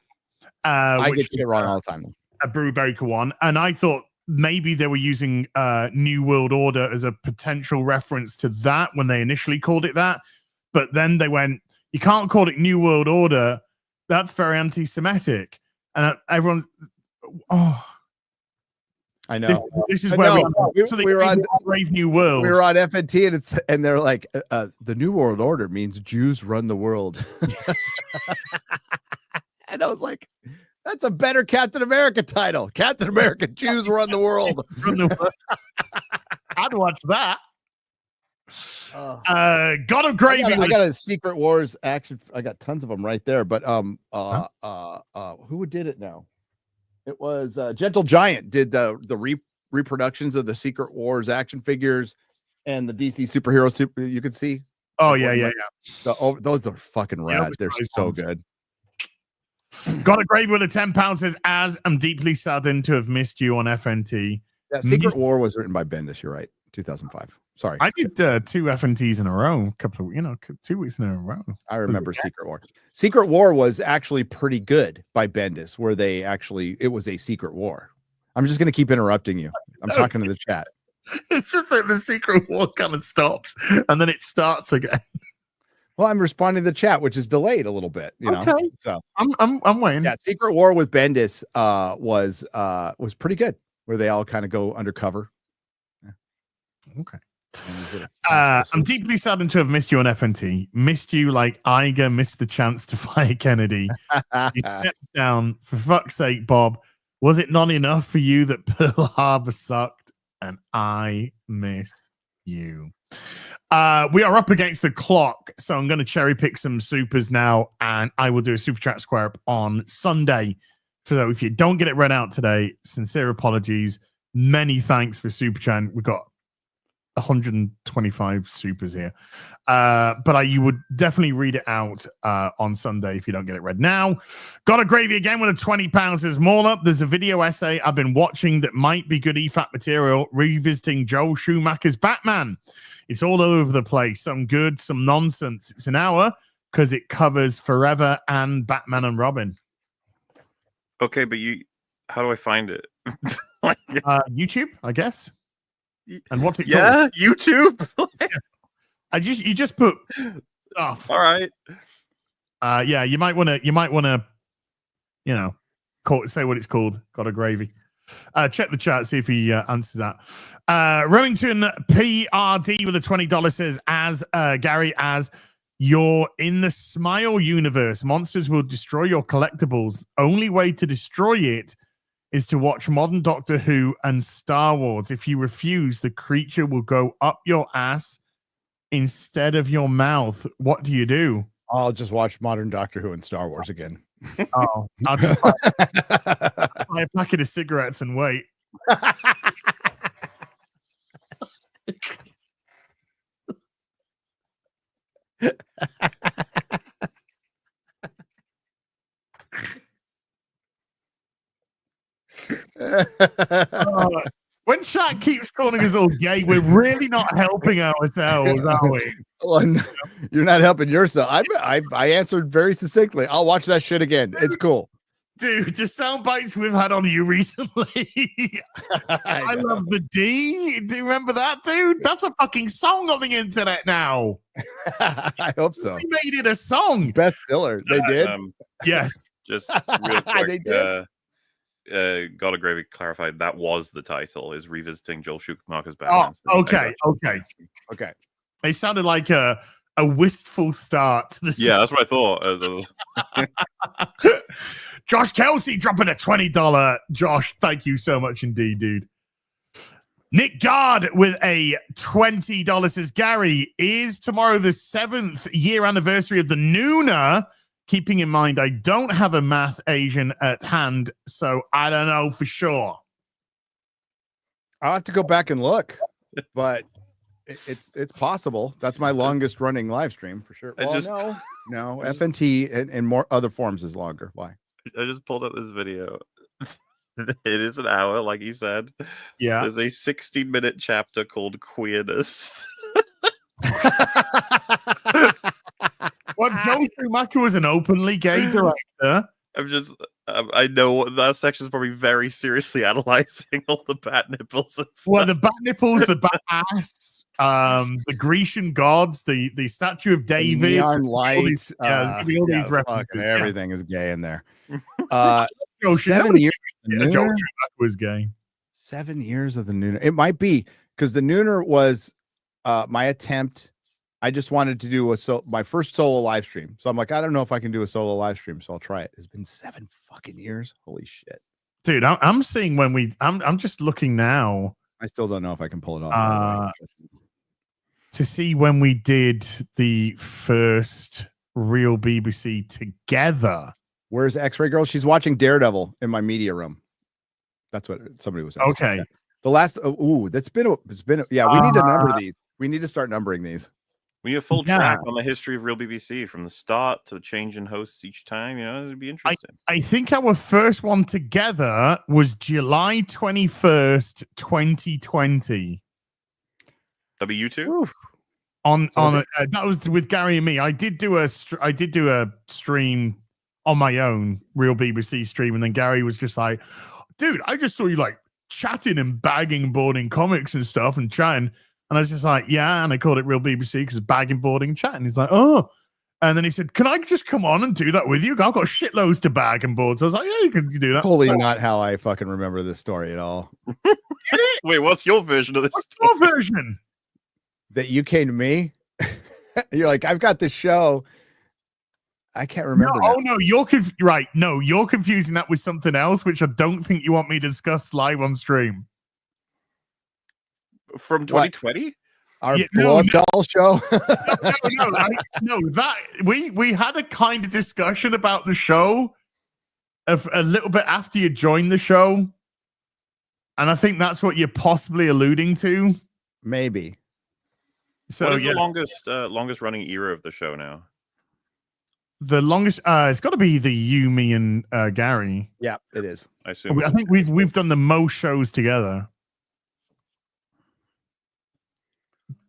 get shit wrong all the time. A Brubaker one, and I thought maybe they were using New World Order as a potential reference to that when they initially called it that, but then they went, you can't call it New World Order. That's very anti-Semitic, and everyone, I know. This is where we were on Brave New World. We were on FNT, and they're like, the New World Order means Jews run the world. And I was like, that's a better Captain America title. Captain America, Jews run the world. I'd watch that. God of Gravy. I got a Secret Wars action. I got tons of them right there. But who did it now? It was Gentle Giant did the reproductions of the Secret Wars action figures and the DC superhero you could see. Oh yeah. Those are fucking rad. They're so good. Got a Grave with a £10 says, as I'm deeply saddened to have missed you on FNT. Yeah, Secret War was written by Bendis. You're right. 2005. Sorry. I did 2 FNTs in a row, 2 weeks in a row. I remember Secret War. Secret War was actually pretty good by Bendis, where it was a secret war. I'm just going to keep interrupting you. I'm talking to the chat. It's just that the Secret War kind of stops and then it starts again. Well, I'm responding to the chat, which is delayed a little bit, you know. So I'm waiting. Yeah, Secret War with Bendis was pretty good, where they all kind of go undercover. Yeah. Okay. I'm deeply saddened to have missed you on FNT. Missed you like Iger missed the chance to fire Kennedy. You stepped down. For fuck's sake, Bob. Was it not enough for you that Pearl Harbor sucked? And I miss you. We are up against the clock, so I'm going to cherry pick some supers now, and I will do a super chat square up on Sunday. So if you don't get it read out today, sincere apologies. Many thanks for super chat. We've got 120 25 supers here. But you would definitely read it out on Sunday if you don't get it read now. Got a gravy again with a 20 pounds. There's more up. There's a video essay I've been watching that might be good EFAT material, revisiting Joel Schumacher's Batman. It's all over the place. Some good, some nonsense. It's an hour because it covers Forever and Batman and Robin. Okay, but how do I find it? YouTube, I guess. And what's it called? YouTube. You just put stuff. All right. Yeah, you might want to, say what it's called. Got a gravy. Check the chat, see if he answers that. Remington PRD with a $20 says, Gary, as you're in the Smile universe, monsters will destroy your collectibles. Only way to destroy it is to watch modern Doctor Who and Star Wars. If you refuse, the creature will go up your ass instead of your mouth. What do you do? I'll just watch modern Doctor Who and Star Wars again. Oh, I'll just buy a packet of cigarettes and wait. When chat keeps calling us all gay, we're really not helping ourselves, are we? Well, you're not helping yourself. I answered very succinctly. I'll watch that shit again. It's cool. Dude, the sound bites we've had on you recently. I love the D. Do you remember that, dude? That's a fucking song on the internet now. I hope so. They made it a song. Bestseller. They did? Yes. Just real quick. They did. Got a gravy clarified. That was the title, is revisiting Joel Schumacher's Batman. Oh, okay. It sounded like a wistful start to the song. Yeah, that's what I thought. Josh Kelsey dropping a $20. Josh, thank you so much indeed, dude. Nick Gard with a $20 says, Gary, is tomorrow the 7th year anniversary of the Nooner? Keeping in mind, I don't have a math Asian at hand, so I don't know for sure. I'll have to go back and look, but it's possible. That's my longest running live stream for sure. Well, no, FNT and more other forms is longer. Why? I just pulled up this video. It is an hour, like he said. Yeah. There's a 60-minute chapter called Queerness. Well, Joel Schumacher was an openly gay director. I know that section is probably very seriously analyzing all the bat nipples. Well, the bat nipples, the bat ass, the Grecian gods, the statue of David, neon lights, all these references. Everything is gay in there. 7 years. Joel Schumacher was gay. 7 years of the Nooner. It might be because the Nooner was my attempt. I just wanted to do my first solo live stream. So I'm like, I don't know if I can do a solo live stream, so I'll try it. It's been 7 fucking years. Holy shit. Dude, I'm seeing I'm just looking now. I still don't know if I can pull it off. To see when we did the first real BBC together. Where's X-Ray Girl? She's watching Daredevil in my media room. That's what somebody was saying. Okay. Yeah. The last, it's been, yeah, we need to number these. We need to start numbering these. We need a full track on the history of Real BBC from the start to the change in hosts each time. It'd be interesting. I think our first one together was July 21st, 2020. That'd be you two? That was with Gary and me. I did do a stream on my own, Real BBC stream, and then Gary was just like, dude, I just saw you like chatting and bagging and boarding comics and stuff and chatting. And I was just like, yeah. And I called it Real BBC because bagging, boarding, and chatting. He's like, oh. And then he said, can I just come on and do that with you? I've got shitloads to bag and board. So I was like, yeah, you can do that. Totally not how I fucking remember this story at all. Wait, what's your version of this? What's your version? That you came to me? You're like, I've got this show. I can't remember. Right. No, you're confusing that with something else, which I don't think you want me to discuss live on stream. From 2020? Our doll show? That we had a kind of discussion about the show a little bit after you joined the show. And I think that's what you're possibly alluding to. Maybe. So what is yeah, the longest running era of the show now? the longest. It's got to be the you, me, and Gary. Yeah, it is. I assume. I think we've done the most shows together.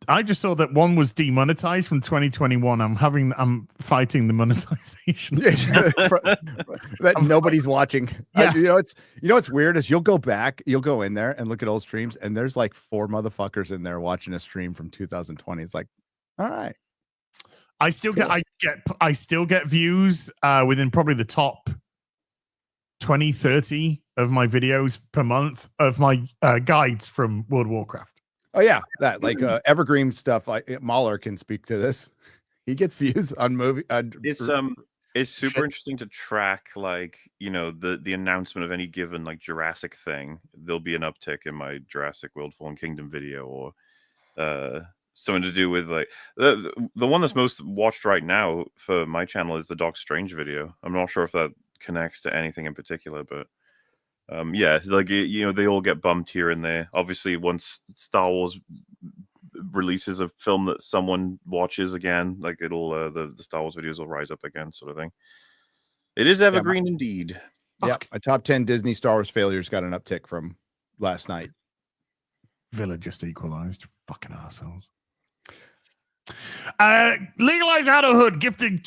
I just saw that one was demonetized from 2021. I'm fighting the monetization. That nobody's watching. Yeah. You know what's weird is you'll go in there and look at old streams, and there's like 4 motherfuckers in there watching a stream from 2020. It's like, all right. I still get views within probably the top 20, 30 of my videos per month of my guides from World of Warcraft. Oh yeah, that like evergreen stuff. Mahler can speak to this. He gets views on movie. It's super interesting to track, like, you know, the announcement of any given like Jurassic thing. There'll be an uptick in my Jurassic World Fallen Kingdom video, or something to do with like the one that's most watched right now for my channel is the Doc Strange video. I'm not sure if that connects to anything in particular, but yeah, like, you know, they all get bumped here and there. Obviously, once Star Wars releases a film that someone watches again, like it'll the Star Wars videos will rise up again, sort of thing. It is evergreen indeed. Yeah, a top 10 Disney Star Wars failures got an uptick from last night. Villa just equalized. Fucking assholes. Legalize Adulthood gifted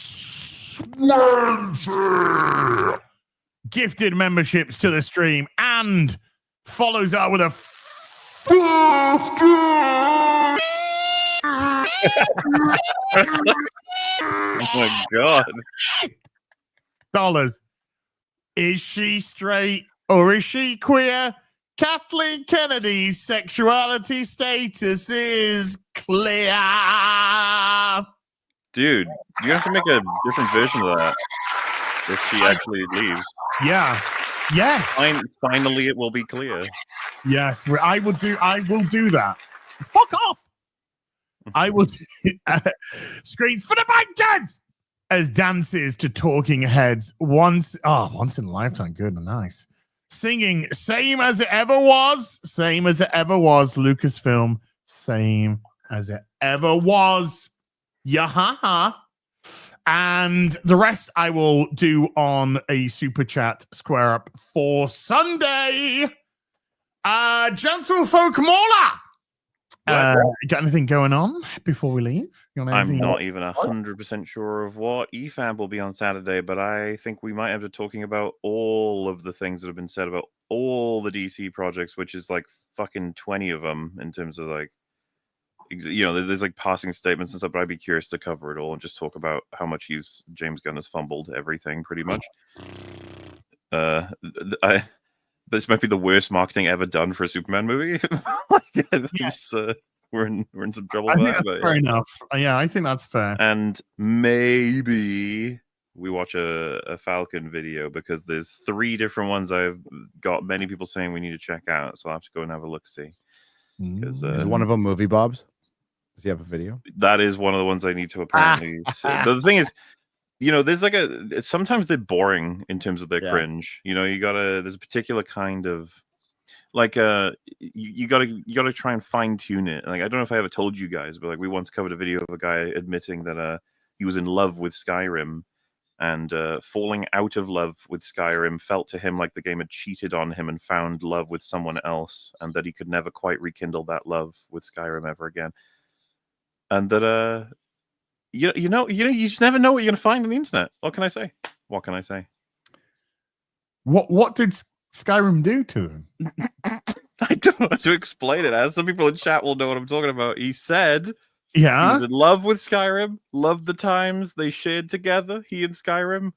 gifted memberships to the stream and follows up with a Oh my god. $. Is she straight or is she queer? Kathleen Kennedy's sexuality status is clear. Dude, you have to make a different version of that if she actually leaves. Yeah. Yes. Finally, it will be clear. Yes. I will do that. Fuck off. I will screens for the bankers as dances to Talking Heads once in a lifetime. Good and nice. Singing Same As It Ever Was. Same As It Ever Was. Lucasfilm. Same As It Ever Was. Yahaha. And the rest I will do on a super chat square up for Sunday. Gentlefolk Mauler. Got anything going on before we leave? I'm not even 100% sure of what EFAB will be on Saturday, but I think we might end up talking about all of the things that have been said about all the DC projects, which is like fucking 20 of them in terms of like, you know, there's like passing statements and stuff, but I'd be curious to cover it all and just talk about how much James Gunn has fumbled everything pretty much. This might be the worst marketing ever done for a Superman movie. We're in some trouble. I think that's fair enough. Yeah, I think that's fair. And maybe we watch a Falcon video because there's 3 different ones I've got many people saying we need to check out. So I'll have to go and have a look-see. Is one of them Movie Bob's? Does he have a video? That is one of the ones I need to apparently see. But the thing is, you know, there's like sometimes they're boring in terms of their cringe. You know, there's a particular kind of like you gotta try and fine tune it. Like, I don't know if I ever told you guys, but like we once covered a video of a guy admitting that he was in love with Skyrim, and falling out of love with Skyrim felt to him like the game had cheated on him and found love with someone else, and that he could never quite rekindle that love with Skyrim ever again. And that you just never know what you're gonna find on the internet. What can I say? What did Skyrim do to him? I don't know how to explain it. As some people in chat will know what I'm talking about. He said he Yeah. was in love with Skyrim, loved the times they shared together, he and Skyrim,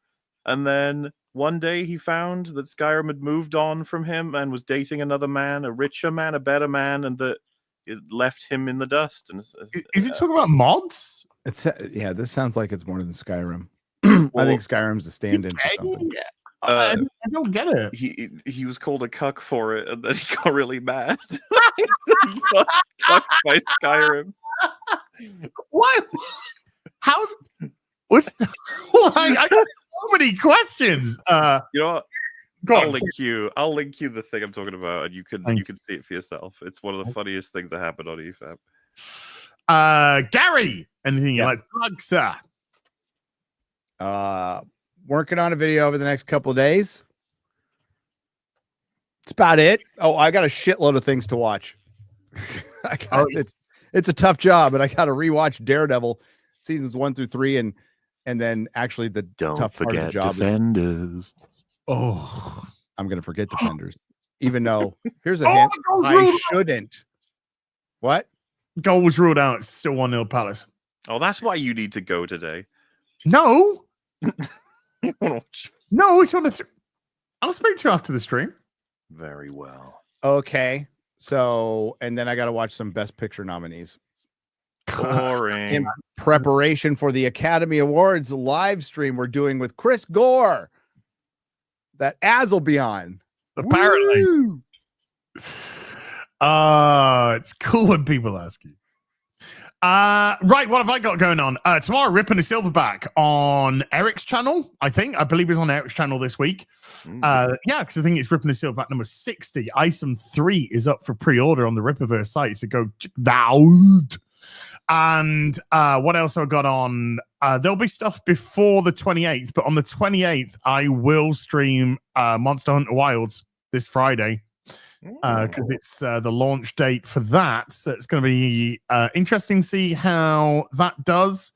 and then one day he found that Skyrim had moved on from him and was dating another man, a richer man, a better man, and that it left him in the dust. And Is he talking about mods? This sounds like it's more than Skyrim. I think Skyrim's a stand-in for something. I don't get it. He was called a cuck for it, and then he got really mad. He got cucked by Skyrim. What? How? What's? I got so many questions. You know what? Go I'll on. link you the thing I'm talking about, and you can see it for yourself. It's one of the funniest things that happened on EFAB. Gary, anything you like to plug, sir? Working on a video over the next couple of days. It's about it. Oh, I got a shitload of things to watch. It's a tough job, and I got to rewatch Daredevil seasons 1 through 3, and then actually the tough part of the job Defenders. I'm going to forget Defenders, even though here's a hint. I shouldn't. What? Goal was ruled out. It's still 1-0 Palace. Oh, that's why you need to go today. No. No, it's on the. I'll speak to you after the stream. Very well. Okay. So, and then I got to watch some Best Picture nominees. Boring. In preparation for the Academy Awards live stream we're doing with Chris Gore that Az will be on. Apparently. Woo! It's cool when people ask you. Right, what have I got going on? Tomorrow, ripping a silverback on Eric's channel, I believe it's on Eric's channel this week. Yeah, because I think it's ripping a silverback number 60. Item 3 is up for pre-order on the Rippaverse site, so go check that out. And what else have I got on? There'll be stuff before the 28th, but on the 28th, I will stream Monster Hunter Wilds this Friday. Because it's the launch date for that. So it's going to be interesting to see how that does.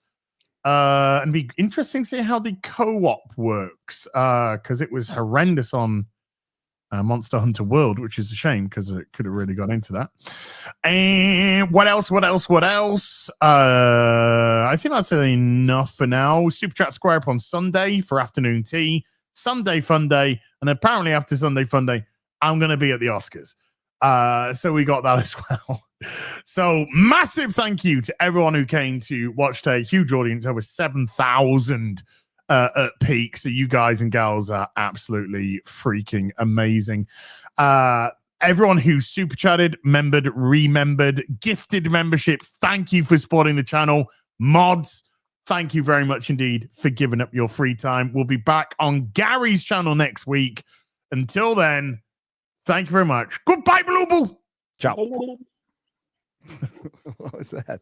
And be interesting to see how the co-op works. Because it was horrendous on Monster Hunter World, which is a shame because it could have really got into that. And what else? I think that's enough for now. Superchat Square up on Sunday for afternoon tea. Sunday Fun Day. And apparently after Sunday Fun Day, I'm going to be at the Oscars. So we got that as well. So massive thank you to everyone who came to watch today. Huge audience, over 7,000 at peak. So you guys and gals are absolutely freaking amazing. Everyone who super chatted, membered, remembered, gifted memberships, thank you for supporting the channel. Mods, thank you very much indeed for giving up your free time. We'll be back on Gary's channel next week. Until then, thank you very much. Goodbye, Blue. Ciao. What was that?